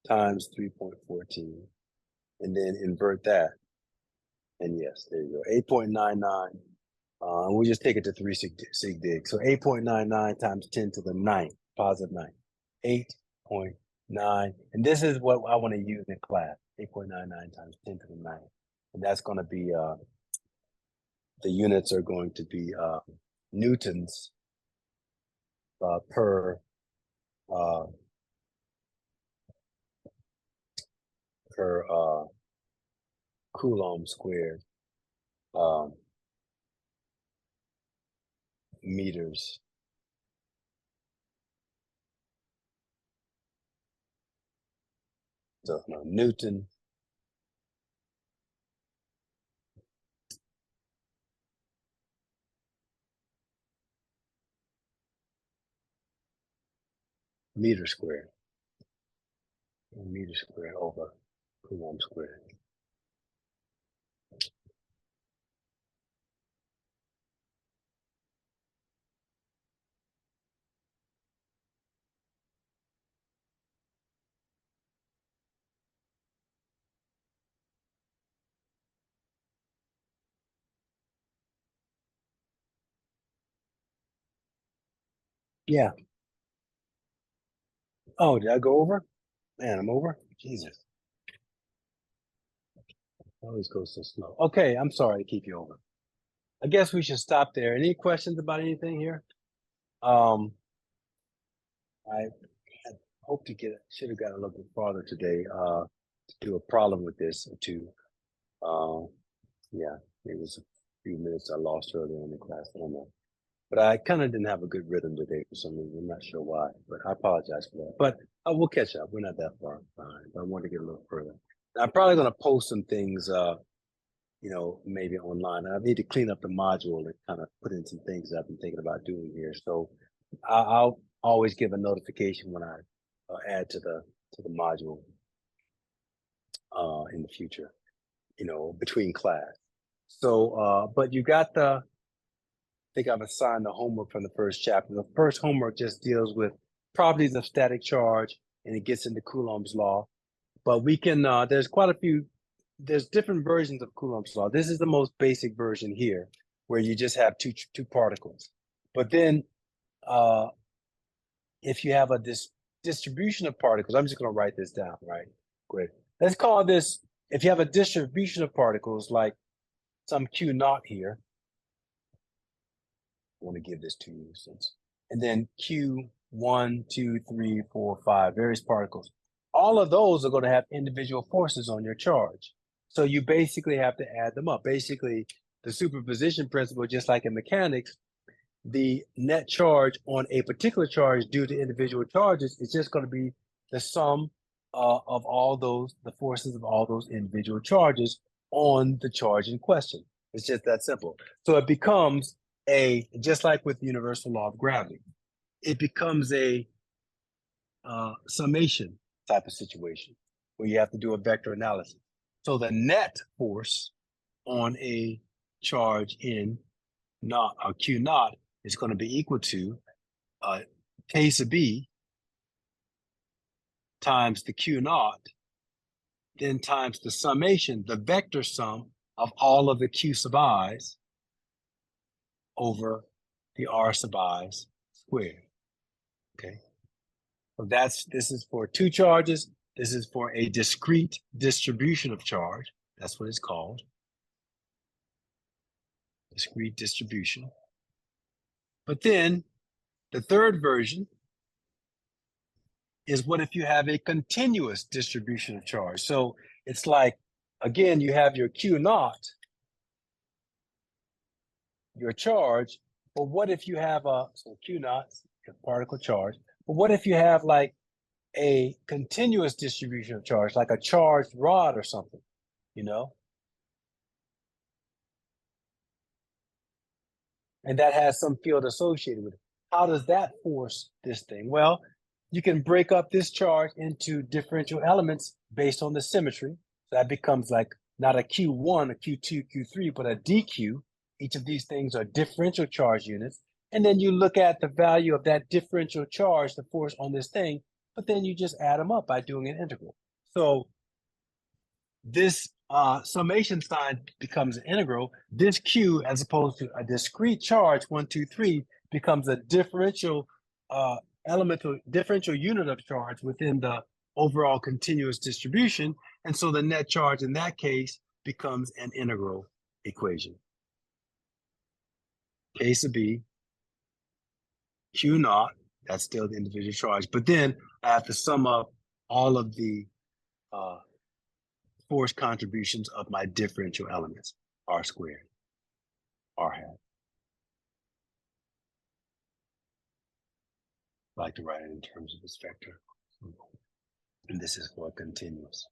times 3.14, and then invert that. And yes, there you go. 8.99. We'll just take it to 3 sig dig. So 8.99 times 10 to the 9, positive 9. 8.9. And this is what I want to use in class. 8.99 times 10 to the 9. And that's going to be, the units are going to be newtons per Coulomb squared meters. So no, Newton. Meter squared. Meter squared over Coulomb squared. Yeah. Oh, did I go over? Man, I'm over? Jesus. Always goes so slow. Okay, I'm sorry to keep you over. I guess we should stop there. Any questions about anything here? I had hoped to should have got a little bit farther today, to do a problem with this or two. Yeah, it was a few minutes I lost earlier in the class. I don't know. But I kind of didn't have a good rhythm today for some reason. I'm not sure why, but I apologize for that. But we'll catch up. We're not that far behind, but I want to get a little further. I'm probably going to post some things, maybe online. I need to clean up the module and kind of put in some things I've been thinking about doing here. So I'll always give a notification when I add to the module in the future, between class. So, but you got I think I've assigned the homework from the first chapter. The first homework just deals with properties of static charge, and it gets into Coulomb's law. But we can, there's different versions of Coulomb's law. This is the most basic version here, where you just have two particles. But then if you have a distribution of particles, I'm just going to write this down, right? Great. Let's call this, if you have a distribution of particles, like some Q naught here, I want to give this to you and then Q 1, 2, 3, 4, 5, various particles. All of those are going to have individual forces on your charge. So you basically have to add them up. Basically, the superposition principle, just like in mechanics, the net charge on a particular charge due to individual charges is just going to be the sum of the forces of all those individual charges on the charge in question. It's just that simple. So it becomes just like with the universal law of gravity, it becomes a summation type of situation where you have to do a vector analysis. So the net force on a charge in naught or Q naught is going to be equal to K sub B times the Q naught, then times the summation, the vector sum of all of the Q sub i's over the R sub i's squared. Okay. So this is for two charges. This is for a discrete distribution of charge. That's what it's called. Discrete distribution. But then the third version is what if you have a continuous distribution of charge? So it's like, again, you have your Q naught, your charge, but what if you have so Q naught, your particle charge, but what if you have like a continuous distribution of charge, like a charged rod or something, and that has some field associated with it. How does that force this thing? Well, you can break up this charge into differential elements based on the symmetry. So that becomes like not a Q1, a Q2, Q3, but a DQ. Each of these things are differential charge units. And then you look at the value of that differential charge, the force on this thing, but then you just add them up by doing an integral. So this summation sign becomes an integral. This Q, as opposed to a discrete charge, 1, 2, 3, becomes a differential differential unit of charge within the overall continuous distribution. And so the net charge in that case becomes an integral equation. K sub B, Q naught, that's still the individual charge. But then I have to sum up all of the force contributions of my differential elements, R squared, R hat. I like to write it in terms of this vector. And this is for continuous.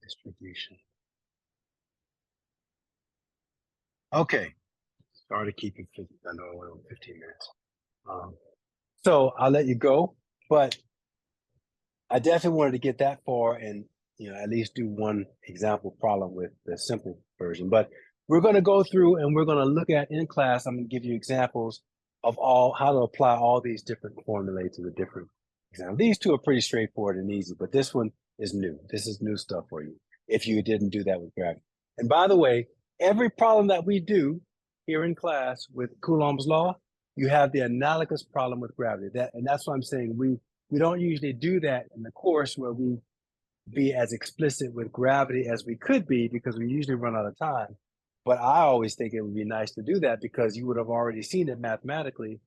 Distribution. Okay. Sorry to keep you. I know we're on 15 minutes. So I'll let you go, but I definitely wanted to get that far and at least do one example problem with the simple version. But we're going to go through and we're going to look at in class. I'm going to give you examples of how to apply all these different formulae to the different examples. These two are pretty straightforward and easy, but this one is new. This is new stuff for you if you didn't do that with gravity. And by the way, every problem that we do here in class with Coulomb's law, you have the analogous problem with gravity. And that's why I'm saying we don't usually do that in the course where we be as explicit with gravity as we could be because we usually run out of time. But I always think it would be nice to do that because you would have already seen it mathematically,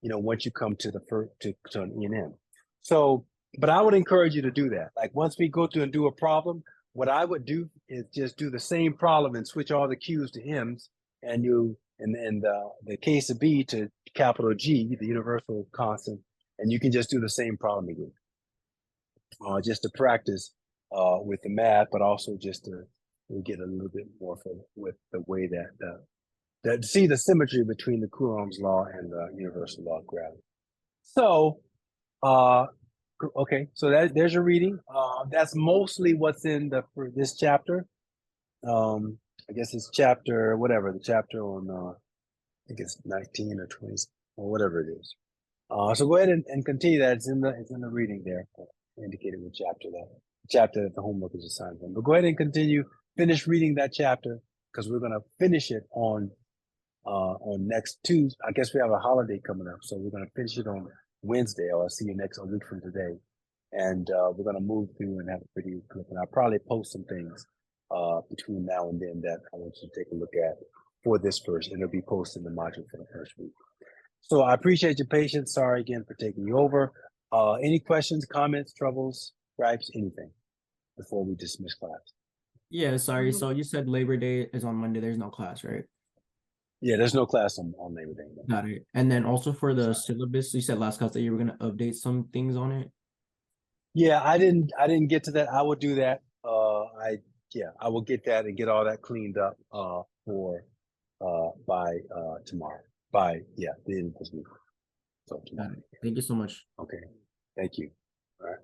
once you come to the first to an E&M. So, but I would encourage you to do that. Like once we go through and do a problem, what I would do is just do the same problem and switch all the Q's to M's and the case of B to capital G, the universal constant, and you can just do the same problem again. Just to practice with the math, but also just to get a little bit more with the way that see the symmetry between the Coulomb's law and the universal law of gravity. So, okay, so there's your reading. That's mostly what's in for this chapter. I guess it's chapter whatever the chapter on I think it's 19 or 20 or whatever it is. So go ahead and continue that. It's in the reading there. Indicated what chapter that the homework is assigned from. But go ahead and continue, finish reading that chapter because we're going to finish it on next Tuesday. I guess we have a holiday coming up, so we're going to finish it on Wednesday. Or I'll see you a week from today, and we're going to move through and have a pretty clip. And I'll probably post some things between now and then that I want you to take a look at for this first, and it'll be posted in the module for the first week. So I appreciate your patience. Sorry again for taking you over. Any questions, comments, troubles, gripes, anything before we dismiss class? Yeah, sorry. So you said Labor Day is on Monday. There's no class, right? Yeah, there's no class on Labor Day. Got it. And then also for the syllabus, you said last class that you were going to update some things on it. Yeah, I didn't get to that. I will do that. I will get that and get all that cleaned up by tomorrow. By the end of this week. So tomorrow. Got it. Thank you so much. Okay. Thank you. All right.